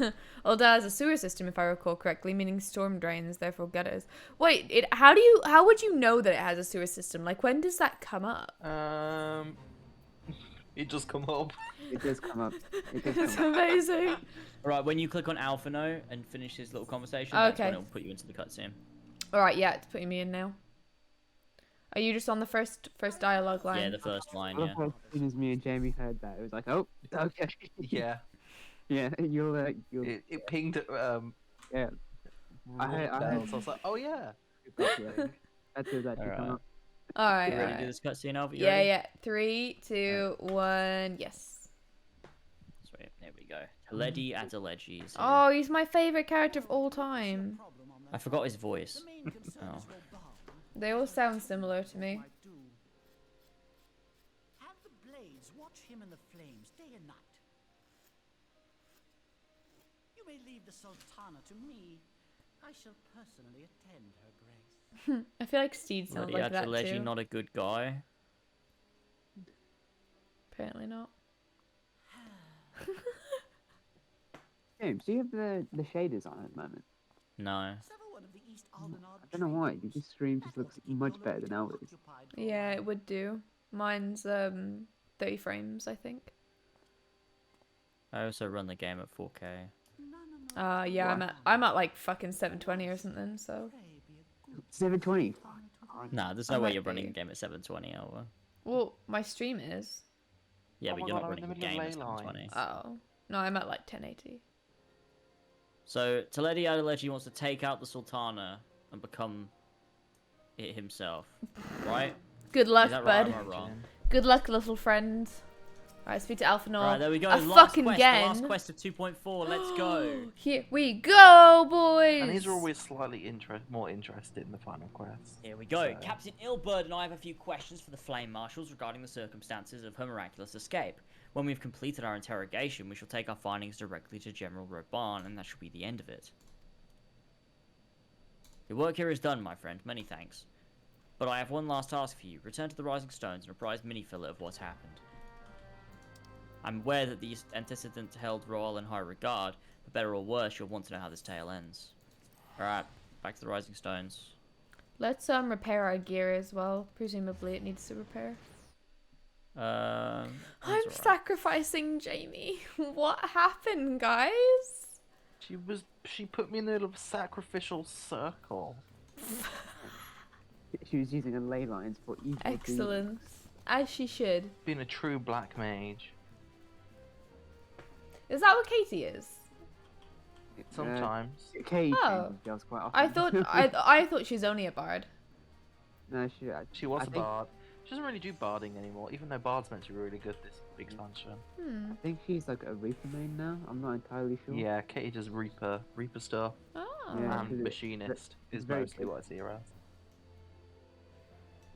Ulda has a sewer system, if I recall correctly, meaning storm drains, therefore gutters. Wait, how would you know that it has a sewer system? Like, when does that come up? It just come up. It does come up. It does It's come up. amazing. Alright, when you click on Alpha No and finish his little conversation, that's when Okay. it'll put you into the cutscene. Alright, yeah, it's putting me in now. Are you just on the first dialogue line? Yeah, the first line, I love yeah. how as soon as me and Jamie heard that, it was like, oh, okay. Yeah. Yeah, you'll It pinged. Yeah. I heard. So I was like, oh yeah. That does actually come Alright. up. Alright, You ready to do alright. this cutscene, Alpha? You Yeah, ready? yeah. 3, 2, 1, yes. Sweet, there we go. Ledi Adeleji is here. Oh, he's my favorite character of all time. I forgot his voice. Oh. They all sound similar to me. Have the blades watch him in the flames day and night. You may leave the Sultana to me. I shall personally attend her grace. I feel like Steed sounds Ledi like that Adeleji, too. not a good guy. Apparently not. James, do you have the shaders on at the moment? No. I don't know why. Your stream just looks much better than ours. Yeah, it would do. Mine's 30 frames, I think. I also run the game at 4K. Yeah, I'm at like fucking 720 or something, so. 720. Nah, there's I no way might you're running be. a game at 720, Alva. Well, my stream is. Yeah, Oh but my you're God, not I'm in running the a middle of game at ley 720. Oh. No, I'm at like 1080. So, Ledi Adeleji wants to take out the Sultana and become it himself, right? Good luck, Is that right bud. or am I wrong? Good luck, little friend. Alright, speak to Alpha Null. Alright, there we go. A Last fucking quest, again. the last quest of 2.4. Let's go. Here we go, boys. And these are always slightly more interested in the final quest. Here we go. So- Captain Ilbird and I have a few questions for the Flame Marshals regarding the circumstances of her miraculous escape. When we've completed our interrogation, we shall take our findings directly to General Reborn, and that shall be the end of it. Your work here is done, my friend. Many thanks. But I have one last task for you. Return to the Rising Stones and apprise Minifiller of what's happened. I'm aware that the antecedent held Royal in high regard, but better or worse, you'll want to know how this tale ends. Alright, back to the Rising Stones. Let's repair our gear as well. Presumably it needs to repair. I'm alright. sacrificing Jamie. What happened, guys? She put me in the middle of a sacrificial circle. She was using her ley lines for evil deeds. Excellent. As she should. Being a true black mage. Is that what Katie is? Sometimes. Katie Oh. changes girls quite often. I thought I thought she's only a bard. No, She was I a think- bard. She doesn't really do barding anymore, even though bard's meant to be really good this expansion. Hmm. I think she's like a Reaper main now. I'm not entirely sure. Yeah, Katie does Reaper stuff. Oh. Yeah, And she's a- Machinist is very mostly good. what I see her as.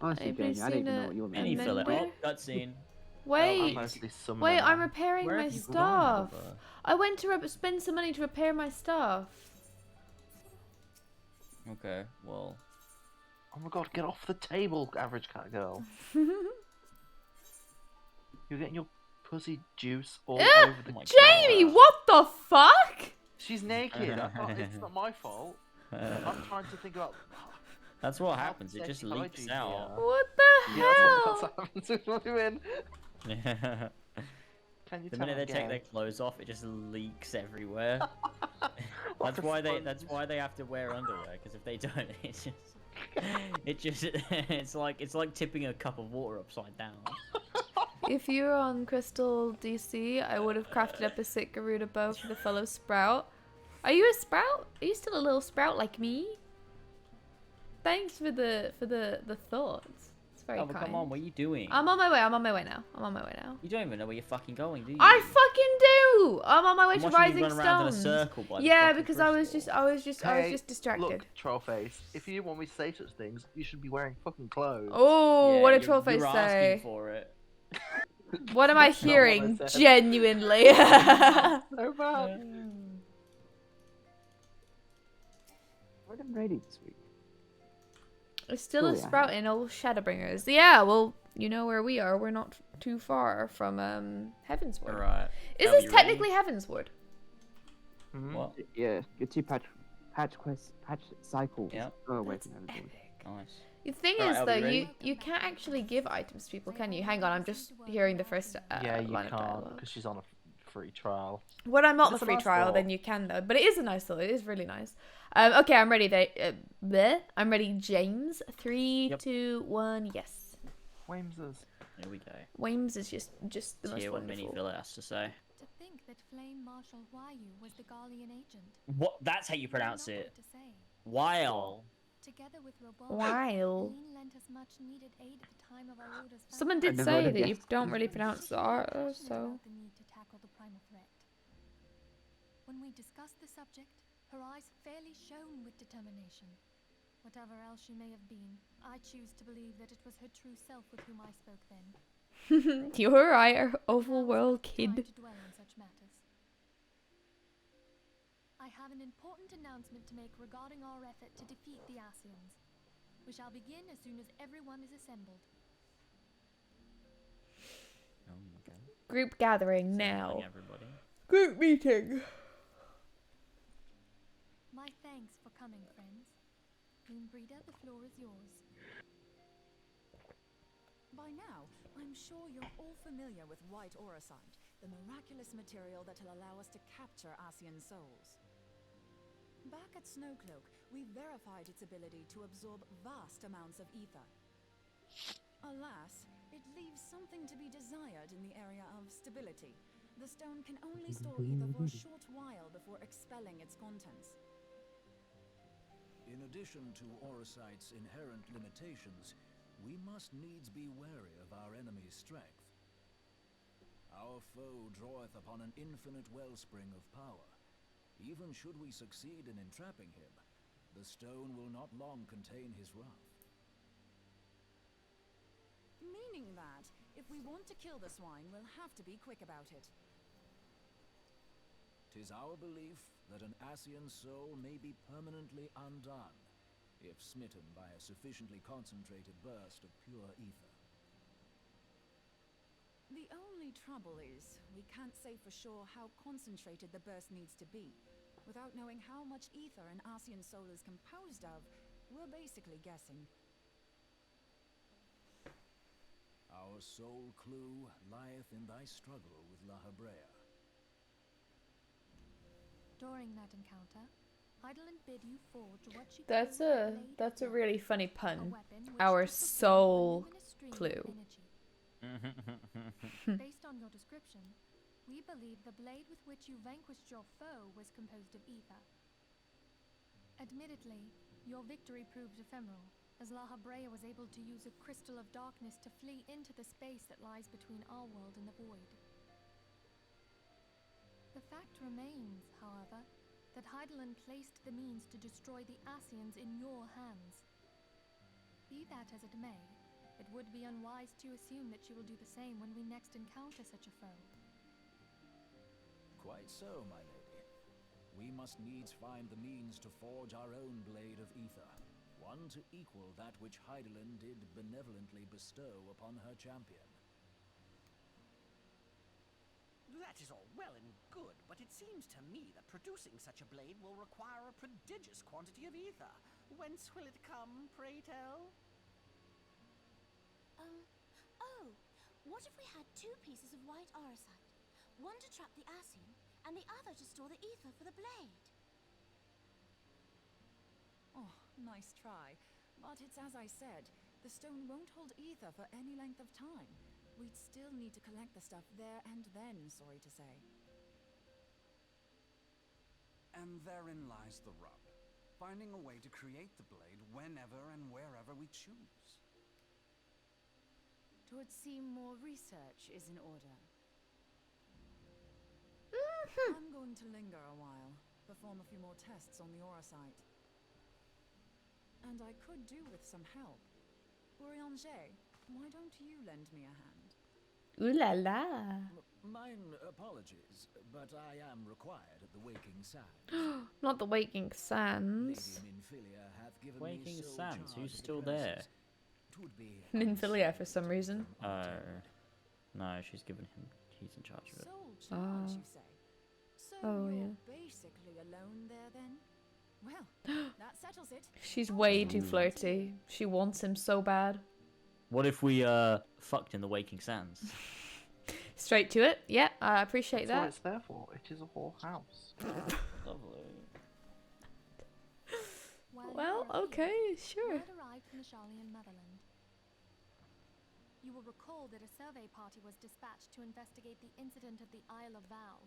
Honestly, Anybody Jamie, I don't even seen know what your Any main is. filler. Mender? Oh, cutscene. Wait. I'm mostly summoner Wait, I'm now. repairing Where my have you gone, stuff. Alba? I went to spend some money to repair my stuff. Okay, well. Oh my god, get off the table, average cat girl. You're getting your pussy juice all over the Jamie, what the fuck? She's naked. It's not my fault. I'm trying to think about. That's what happens. It just leaks out. What the hell? That's what happens with women. Yeah. Can you The tell minute they take again? their clothes off, it just leaks everywhere. That's why they have to wear underwear. Because if they don't, it's like tipping a cup of water upside down. If you were on Crystal DC, I would have crafted up a sick Garuda bow for the fellow Sprout. Are you a Sprout? Are you still a little Sprout like me? Thanks for the thoughts. It's very Oh, but kind. come on, what are you doing? I'm on my way. I'm on my way now. I'm on my way now. You don't even know where you're fucking going, do you? I fucking do. I'm on my way I'm to watching you Rising run around in a Stones. circle by the Yeah, fucking because I was Hey, just distracted. Look, Trollface, if you want me to say such things, you should be wearing fucking clothes. Oh, Yeah, what did you're Trollface asking say? for it. What am I That's not what I hearing? said. Genuinely. So bad. What am ready this week? It's still a Oh, yeah. Sprout in old Shadowbringers. Yeah, well, you know where we are. We're not too far from Heavensward. Alright. Is Are this we technically Heavensward? What? Yeah, your two patch cycles. Yeah. Oh, wait, no, Nice. The thing Right, is, are we though, ready? you can't actually give items to people, can you? Hang on, I'm just hearing the first Yeah, you line of can't dialogue. because she's on a free trial. When I'm not the It's a free nice trial, thought. then you can, though. But it is a nice thought. It is really nice. Okay, I'm ready. I'm ready, James. 3, 2, 1, yes. Wames's. Here we go. Wames is just the most Hear what Mini wonderful. Filler has to say. To think that Flame Marshal Wayu was the Garlean agent. What? That's how you pronounce Not it. what to say. While. Together with Reborn, While. Eileen lent us much needed aid at the time of our order's Someone founding. did never say would've that you guessed. don't really pronounce the R, Passionate so... about the need to tackle the primal threat. When we discussed the subject, her eyes fairly shone with determination. Whatever else she may have been, I choose to believe that it was her true self with whom I spoke then. You're right, overworld Time kid. to dwell on such matters. I have an important announcement to make regarding our effort to defeat the Ascians. We shall begin as soon as everyone is assembled. Oh, okay. Group gathering Morning, now. everybody. Group meeting. My thanks for coming, friends. Moonbreeder, the floor is yours. By now, I'm sure you're all familiar with white aurosite, the miraculous material that'll allow us to capture Ascian souls. Back at Snowcloak, we verified its ability to absorb vast amounts of ether. Alas, it leaves something to be desired in the area of stability. The stone can only store ether for a short while before expelling its contents. In addition to Orosite's inherent limitations, we must needs be wary of our enemy's strength. Our foe draweth upon an infinite wellspring of power. Even should we succeed in entrapping him, the stone will not long contain his wrath. Meaning that, if we want to kill the swine, we'll have to be quick about it. 'Tis our belief that an Ascian soul may be permanently undone, if smitten by a sufficiently concentrated burst of pure ether. The only trouble is, we can't say for sure how concentrated the burst needs to be. Without knowing how much ether an Ascian soul is composed of, we're basically guessing. Our sole clue lieth in thy struggle with La Habrea. During that encounter, Heidelin bid you forge what she That's calls the a Blade that's of a Death, really funny a pun. weapon which Our to fulfill a soul luminous stream of clue. energy. Based on your description, we believe the blade with which you vanquished your foe was composed of ether. Admittedly, your victory proved ephemeral, as La Habrea was able to use a crystal of darkness to flee into the space that lies between our world and the void. The fact remains, however, that Heidelin placed the means to destroy the Ascians in your hands. Be that as it may, it would be unwise to assume that she will do the same when we next encounter such a foe. Quite so, my lady. We must needs find the means to forge our own blade of ether, one to equal that which Heidelin did benevolently bestow upon her champion. That is all well and good, but it seems to me that producing such a blade will require a prodigious quantity of ether. Whence will it come, pray tell? Oh, what if we had two pieces of white orosite? One to trap the Ascian, and the other to store the ether for the blade. Oh, nice try. But it's as I said, the stone won't hold ether for any length of time. We'd still need to collect the stuff there and then, sorry to say. And therein lies the rub. Finding a way to create the blade whenever and wherever we choose. Twould seem more research is in order. I'm going to linger a while, perform a few more tests on the Orosite. And I could do with some help. Bourianger, why don't you lend me a hand? Ooh la la. Mine apologies, but I am required at the Waking Sands. Not the Waking Sands. Lady Minfilia hath given me Waking sole Sands, charge who's of the still there? premises. 'Twould be Minfilia for some reason. Oh. No, she's given him, he's in charge of it. Sole charge, Oh. you say? So Oh, you're yeah. basically alone there then? Well, that settles it. She's way too flirty. She wants him so bad. What if we fucked in the Waking Sands? Straight to it. Yeah, I appreciate That's what that. it's there for. It is a whole house. Lovely. Well, okay, sure. Word arrived from the Sharlayan motherland. You will recall that a survey party was dispatched to investigate the incident at the Isle of Vow.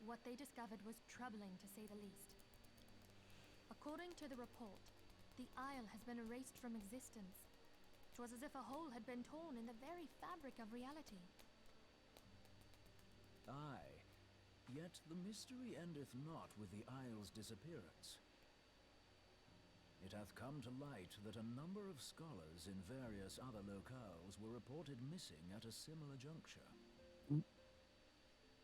What they discovered was troubling, to say the least. According to the report, the isle has been erased from existence. 'Twas as if a hole had been torn in the very fabric of reality. Aye, yet the mystery endeth not with the isle's disappearance. It hath come to light that a number of scholars in various other locales were reported missing at a similar juncture.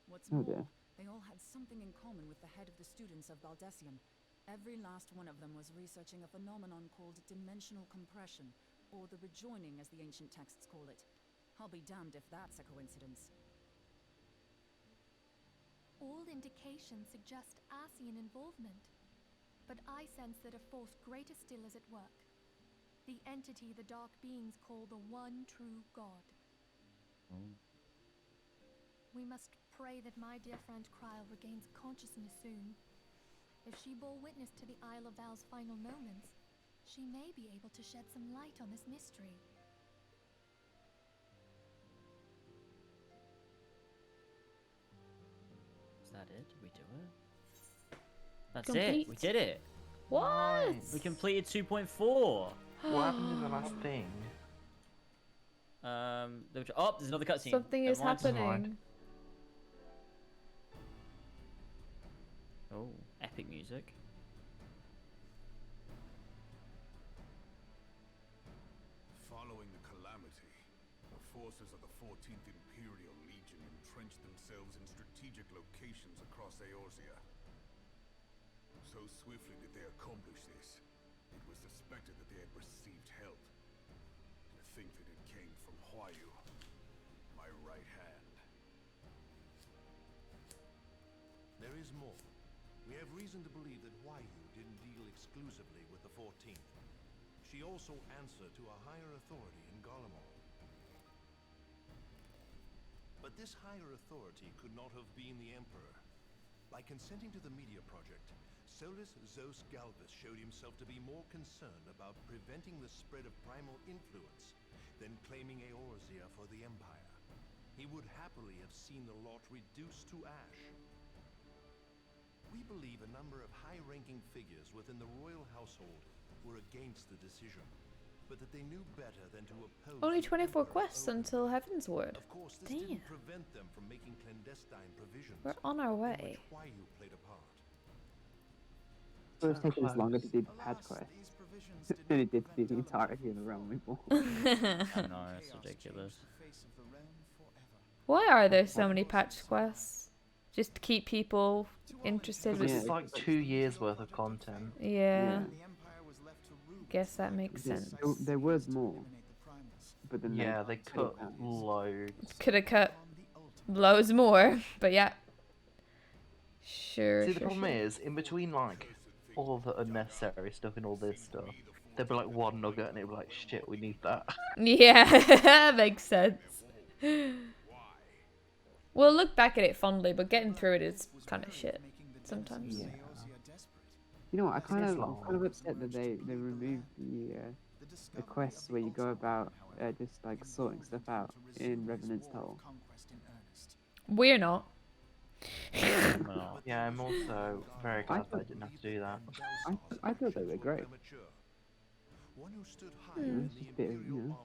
What's Oh, more, dear. they all had something in common with the head of the students of Baldessium. Every last one of them was researching a phenomenon called dimensional compression, or the rejoining as the ancient texts call it. I'll be damned if that's a coincidence. All indications suggest Ascian involvement, but I sense that a force greater still is at work. The entity the dark beings call the one true God. We must pray that my dear friend Kryl regains consciousness soon. If she bore witness to the Isle of Val's final moments, she may be able to shed some light on this mystery. Is that it? Did we do it? That's Complete. it. We did it. What? We completed 2.4. What happened in the last thing? There's another cutscene. Something is Never mind. happening. Oh, epic music. Following the calamity, the forces of the 14th Imperial Legion entrenched themselves in strategic locations across Eorzea. So swiftly did they accomplish this, it was suspected that they had received help. To think that it came from Huayu, my right hand. There is more. We have reason to believe that Huayu didn't deal exclusively with the 14th. She also answered to a higher authority in Garlemald. But this higher authority could not have been the Emperor. By consenting to the Media Project, Solus Zos Galvus showed himself to be more concerned about preventing the spread of primal influence than claiming Eorzea for the Empire. He would happily have seen the lot reduced to ash. We believe a number of high-ranking figures within the royal household were against the decision, but that they knew better than to oppose. Only 24 quests until Heaven's Word. Of course, this Damn. didn't prevent them from making clandestine provisions. We're on our in way. which Huayu played a part. So it's taken us longer to do the patch quest than it did to do the entirety of the realm before. I know, it's ridiculous. Why are there so many patch quests? Just to keep people interested Because with... it's like 2 years worth of content. Yeah. Guess that makes sense. There was more. But then Yeah, they cut loads. Could have cut loads more, but yeah. Sure. See, the problem is, in between like all the unnecessary stuff and all this stuff, there'd be like one nugget and it'd be like, shit, we need that. Yeah, makes sense. We'll look back at it fondly, but getting through it is kind of shit sometimes. Yeah. You know what? I'm kind of upset that they removed the quests where you go about just like sorting stuff out in Revenant's Toll. We're not. Yeah, I'm also very glad that I didn't have to do that. I thought they were great. One who stood You know, it's just a bit of, you know,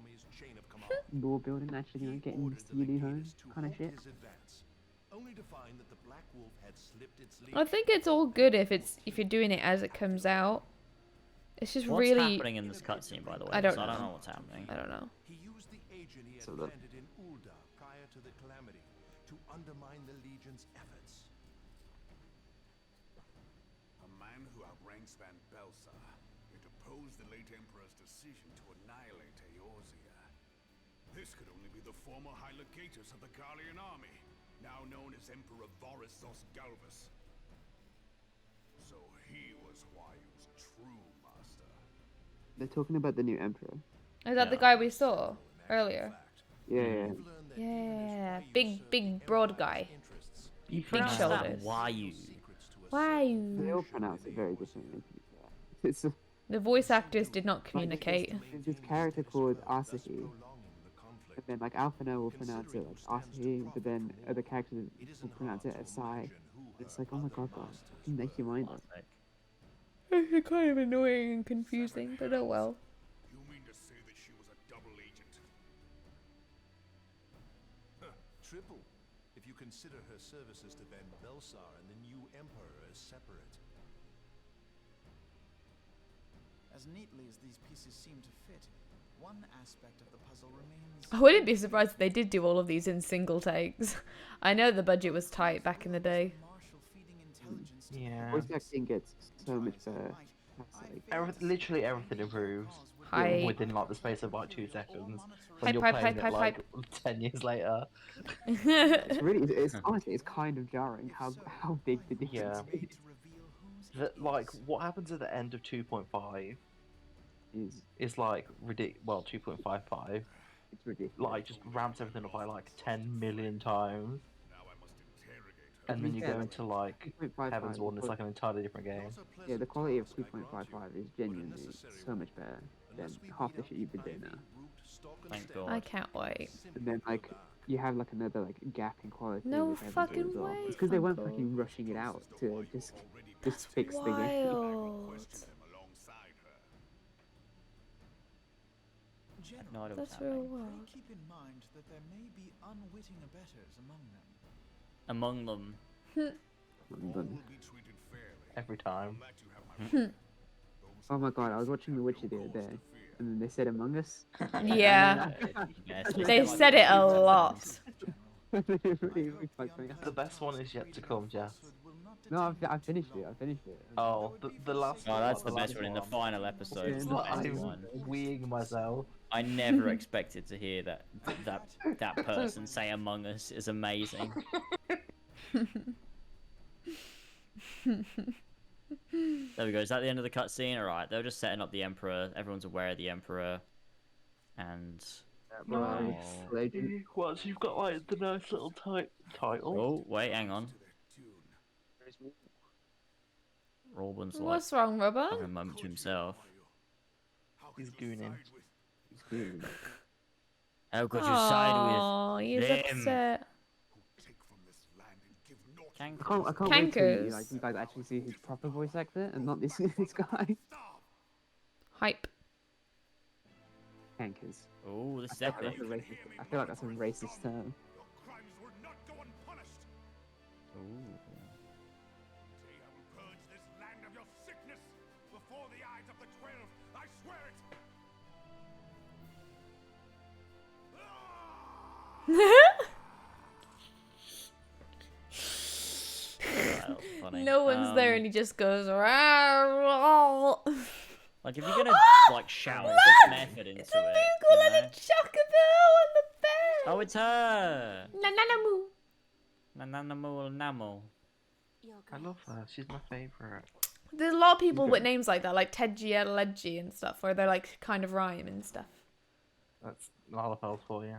lore building, actually, you know, getting used to your new home kind of shit. I think it's all good if you're doing it as it comes out. It's just What's really happening in this cutscene, by the way? I don't 'Cause know. I don't know what's happening. I don't know. He used the agent he had So look. planted in Ul'dah prior to the calamity to undermine the Legion's efforts. A man who outranks Van Belsar, yet opposed the late Emperor's decision to annihilate Eorzea. This could only be the former High Legatus of the Garlean army, now known as Emperor Vorissos Galvus. So he was Huayu's true master. They're talking about the new Emperor. Is that the guy we saw earlier? Yeah. Yeah, big broad guy. You Big shoulders. Huayu. They all pronounce it very differently. It's The voice actors did not communicate. there's this character called Asahi. And then like Alphino will pronounce it like Asahi, but then other characters will pronounce it Asai. It's like, oh my god, guys, make your mind up. It's kind of annoying and confusing, but oh well. You mean to say that she was a double agent? Triple, if you consider her services to Van Belsar and the new Emperor as separate. As neatly as these pieces seem to fit, one aspect of the puzzle remains. I wouldn't be surprised if they did do all of these in single takes. I know the budget was tight back in the day. Yeah. Voice acting gets so much better. Literally everything improves within like the space of like 2 seconds. When you're playing it like 10 years later. It's honestly, it's kind of jarring how big the difference is. Like what happens at the end of 2.5 is like ridiculous. Well, 2.55. It's ridiculous. Like just ramps everything up by like 10 million times. And then you go into like Heaven's Ward and it's like an entirely different game. Yeah, the quality of 2.55 is genuinely so much better than half the shit you've been doing now. Thank God. I can't wait. And then like you have like another like gap in quality. No with Heaven's Ward fucking as well. way, It's because they weren't Uncle. fucking rushing it out to just fix the game. Wild. No idea what's That's real happening. wild. Keep in mind that there may be unwitting abettors among them. Among them. Every time. Oh my god, I was watching The Witcher the other day, and then they said Among Us. Yeah. They said it a lot. The best one is yet to come, Jeff. No, I finished it. Oh, the last one. Oh, that's the best one in the final episode. It's the best I'm one. weeing myself. I never expected to hear that person say Among Us is amazing. There we go. Is that the end of the cutscene? Alright, they're just setting up the Emperor. Everyone's aware of the Emperor. And... Once you've got like the nice little title. Oh, wait, hang on. Robin's like What's wrong, Robin? having a moment to himself. He's gooning. He's good. How could you side Oh, with he's them? upset. I can't wait till you, Cankers. you guys actually see his proper voice actor and not this this guy. Hype. Cankers. Oh, this is I feel like epic. that's a racist. I feel like that's a racist term. Ooh. Today I will purge this land of your sickness before the eyes of the 12. I swear it. That was funny. No one's there and he just goes. "Rawr." Like if you're gonna like shout, Look! put some effort into It's a it. Moogle You and a know? chocobo on the bed. Oh, it's her. Nananamoo. Nananamoo Namo. I love her. She's my favorite. There's a lot of people with names like that, like Tedgie and stuff, where they're like kind of rhyme and stuff. That's Lalafell's for you.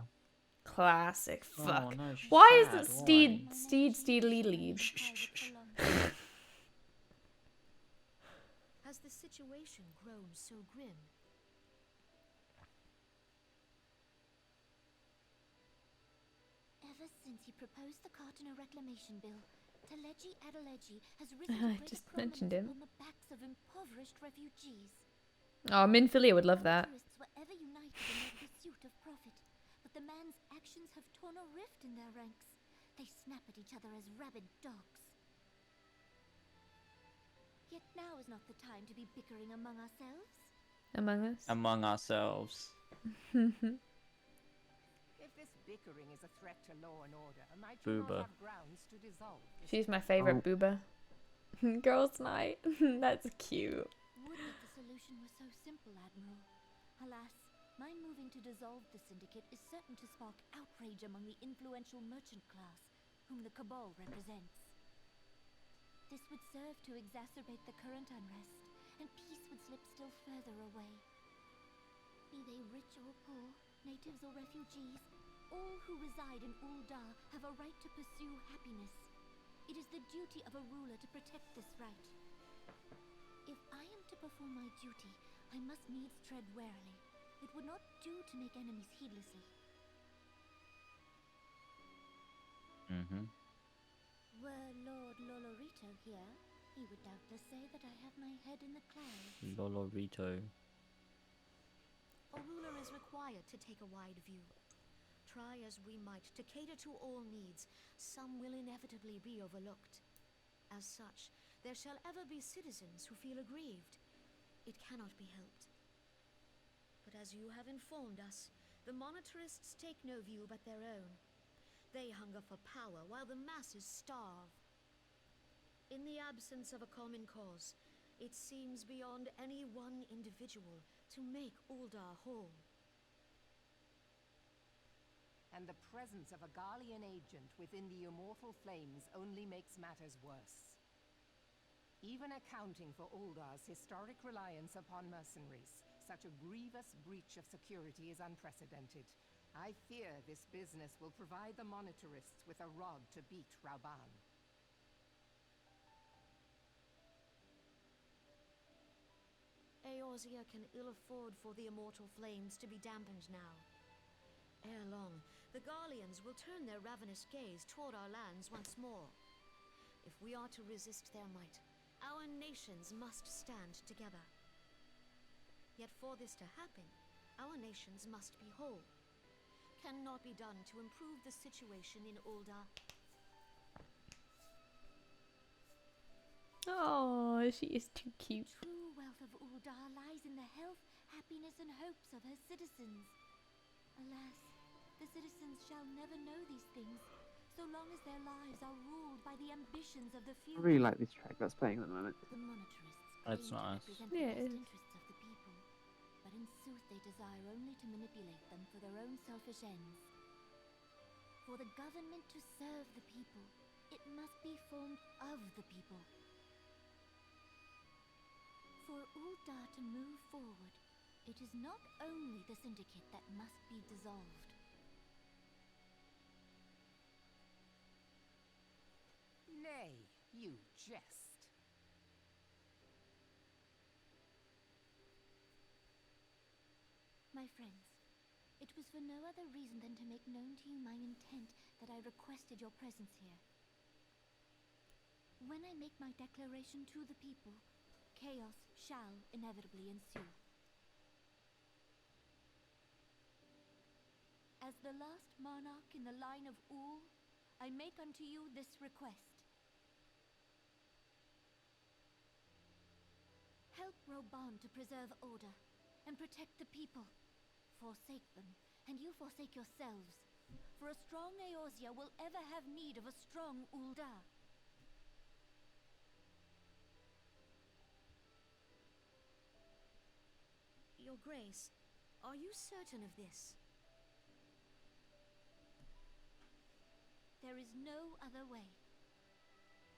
Classic. Fuck. Oh, no, she's Why sad. is it Steedly lead? Has the situation grown so grim? Ever since he proposed the Cartiner Reclamation Bill, Teleji Adeleji has risen to I greater just prominence mentioned him. on the backs of impoverished refugees. Oh, Minfilia would love that. Tourists were ever united in their pursuit of profit, but the man's actions have torn a rift in their ranks. They snap at each other as rabid dogs. Yet now is not the time to be bickering among ourselves. Among us. Among ourselves. If this bickering is a threat to law and order, might you Booba. not have grounds to dissolve this? She's my favorite booba. Girls' night. That's cute. Would that the solution were so simple, Admiral. Alas, my moving to dissolve the syndicate is certain to spark outrage among the influential merchant class, whom the Cabal represents. This would serve to exacerbate the current unrest, and peace would slip still further away. Be they rich or poor, natives or refugees, all who reside in Uldar have a right to pursue happiness. It is the duty of a ruler to protect this right. If I am to perform my duty, I must needs tread warily. It would not do to make enemies heedlessly. Mm-hmm. Were Lord Lolorito here, he would doubtless say that I have my head in the clouds. Lolorito. A ruler is required to take a wide view. Try as we might to cater to all needs, some will inevitably be overlooked. As such, there shall ever be citizens who feel aggrieved. It cannot be helped. But as you have informed us, the monetarists take no view but their own. They hunger for power while the masses starve. In the absence of a common cause, it seems beyond any one individual to make Uldar whole. And the presence of a Garlean agent within the immortal flames only makes matters worse. Even accounting for Uldar's historic reliance upon mercenaries, such a grievous breach of security is unprecedented. I fear this business will provide the monetarists with a rod to beat Rauban. Eorzea can ill afford for the immortal flames to be dampened now. Ere long, the Garleans will turn their ravenous gaze toward our lands once more. If we are to resist their might, our nations must stand together. Yet for this to happen, our nations must be whole. Cannot be done to improve the situation in Uldar. Oh, she is too cute. True wealth of Uldar lies in the health, happiness, and hopes of her citizens. Alas, the citizens shall never know these things, so long as their lives are ruled by the ambitions of the few. I really like this track that's playing at the moment. The monetarists That's claim nice. to represent Yeah, the it best is. interests of the people, but in sooth they desire only to manipulate them for their own selfish ends. For the government to serve the people, it must be formed of the people. For Uldar to move forward, it is not only the syndicate that must be dissolved. Nay, you jest. My friends, it was for no other reason than to make known to you my intent that I requested your presence here. When I make my declaration to the people, chaos shall inevitably ensue. As the last monarch in the line of Ul, I make unto you this request. Help Reborn to preserve order and protect the people. Forsake them, and you forsake yourselves. For a strong Eorzea will ever have need of a strong Ul'dah. Your Grace, are you certain of this? There is no other way.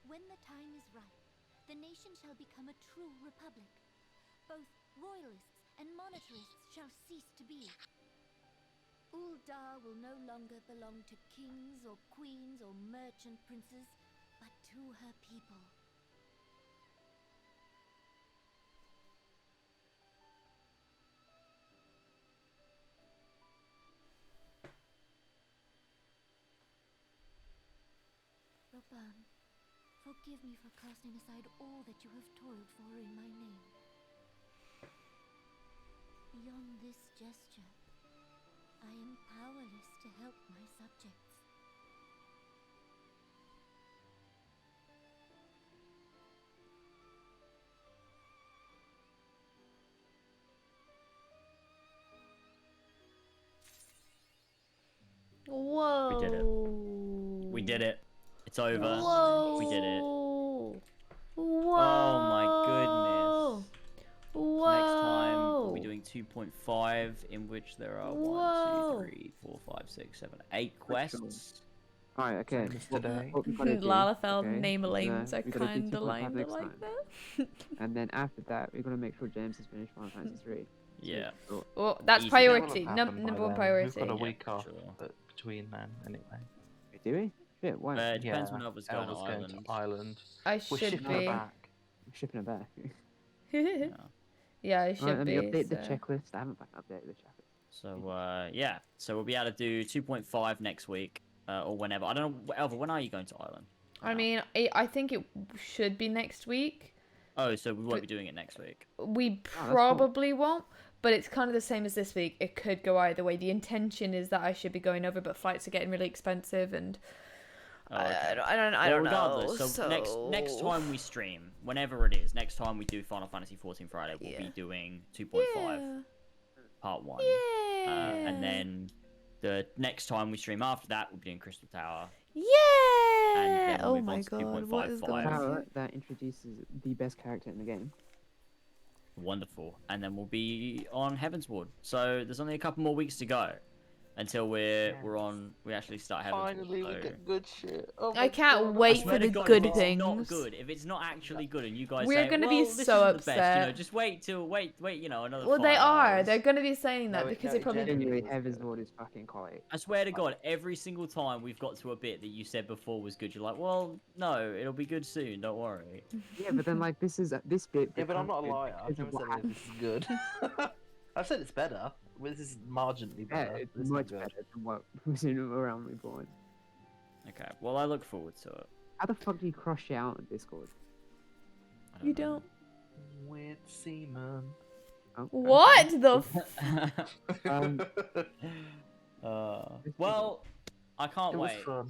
When the time is right, the nation shall become a true republic. Both royalists and monetarists shall cease to be. Ul'dah will no longer belong to kings or queens or merchant princes, but to her people. Reborn, forgive me for casting aside all that you have toiled for in my name. Beyond this gesture, I am powerless to help my subjects. Whoa. We did it. We did it. It's over. Whoa. We did it. Whoa. Oh my goodness. Whoa. So next time we'll be doing 2.5, in which there are 1, 2, 3, 4, 5, 6, 7, 8 quests. Alright, okay. Today. What we gotta do, Lalafell okay, name is, lanes are we gotta do kinda 2.5 lined next like time. that. And then after that, we're gonna make sure James has finished Final Fantasy 3. Yeah. Well, that's Easy. priority. That will have happened Number by one then. priority. We've got a week Yeah, off sure. between then, anyway. Wait, do we? Shit, why? It depends when Elva's going to Elva's Ireland. going to Ireland. I We're should shipping her be. back. I'm shipping it back. Yeah, I should Alright, let me be. update the so. checklist. I haven't updated the checklist. So, yeah. So we'll be able to do 2.5 next week, or whenever. I don't know, Elva, when are you going to Ireland? I mean, I think it should be next week. Oh, so we won't be doing it next week. We cool. probably won't, but it's kind of the same as this week. It could go either way. The intention is that I should be going over, but flights are getting really expensive, and I don't regardless, know. So next time we stream, whenever it is, next time we do Final Fantasy 14 Friday, we'll be doing 2.5, part 1. And then the next time we stream after that, we'll be doing Crystal Tower. Yeah. And then we'll Oh move my on to god, what is going 2.55. on? Tower that introduces the best character in the game. Wonderful. And then we'll be on Heavensward. So there's only a couple more weeks to go until we actually start Heavensward. Finally, we so... get good shit. Oh I can't God. wait I swear for to the God, good if things. it's not good, if it's not actually good, and you guys We're say, gonna be well, this so isn't the best, you know, upset. just wait, you know, another Well, 5 they are. hours. They're gonna be saying that No, because no, it probably. Genuinely, Heavensward is fucking quality. I swear to God, every single time we've got to a bit that you said before was good, you're like, well, no, it'll be good soon, don't worry. Yeah, but then like this bit. Yeah, but I'm not a becomes liar. I've good never because of said this is good. I've said it's better. Well, this is marginally Yeah, better. it's This is not much good. better than what was in around Reborn. Okay, well, I look forward to it. How the fuck do you cross shit out on Discord? You don't. With semen. Oh, What the? Well, I can't It was wait. fun.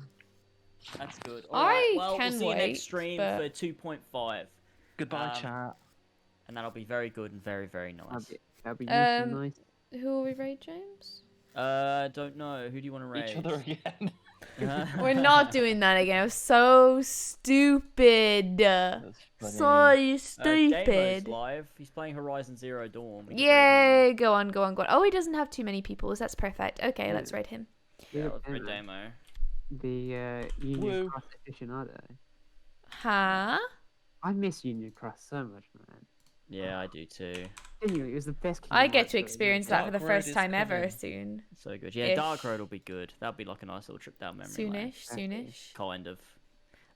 That's good. I Alright, well, can we'll see you wait, next stream but- for 2.5. Goodbye, chat. And that'll be very good and very, very nice. That'd be nice. Who will we raid, James? Don't know. Who do you want to raid? Each other again. We're not doing that again. I'm so stupid. So Damo's stupid. live. He's playing Horizon Zero Dawn. We can raid him. Yay! Go on. Oh, he doesn't have too many people. That's perfect. Okay, let's raid him. Yeah, let's raid Damo. The Union Cross aficionado. Huh? I miss Union Cross so much, man. Yeah, I do too. Genuinely, it was the best. I Kingdom get Hearts to game. experience that for the Dark Road first is time ever coming. soon. So good. Yeah, Ish. Dark Road will be good. That'll be like a nice little trip down memory lane. Soonish. Kind of.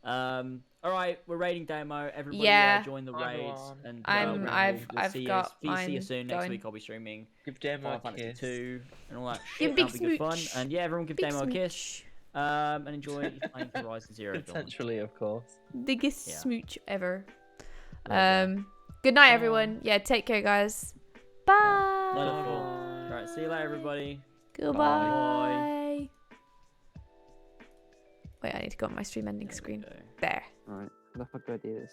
All right, we're raiding demo. Everybody, Yeah. join the Hi, raids, everyone. and I've see got us. See you mine soon. Next going. week I'll be streaming Give Demo Final a Fantasy kiss. 2 and all that Give shit. big That'll be good fun. smooch. And yeah, everyone give Big Demo a kiss. smooch. And enjoy playing Horizon Zero Dawn. Potentially, of course. Biggest Yeah. smooch ever. There you Good night, everyone. Yeah, take care, guys. Bye. Wonderful. All right, see you later, everybody. Goodbye. Bye. Wait, I need to go on my stream ending screen. There. Alright, let's go do this.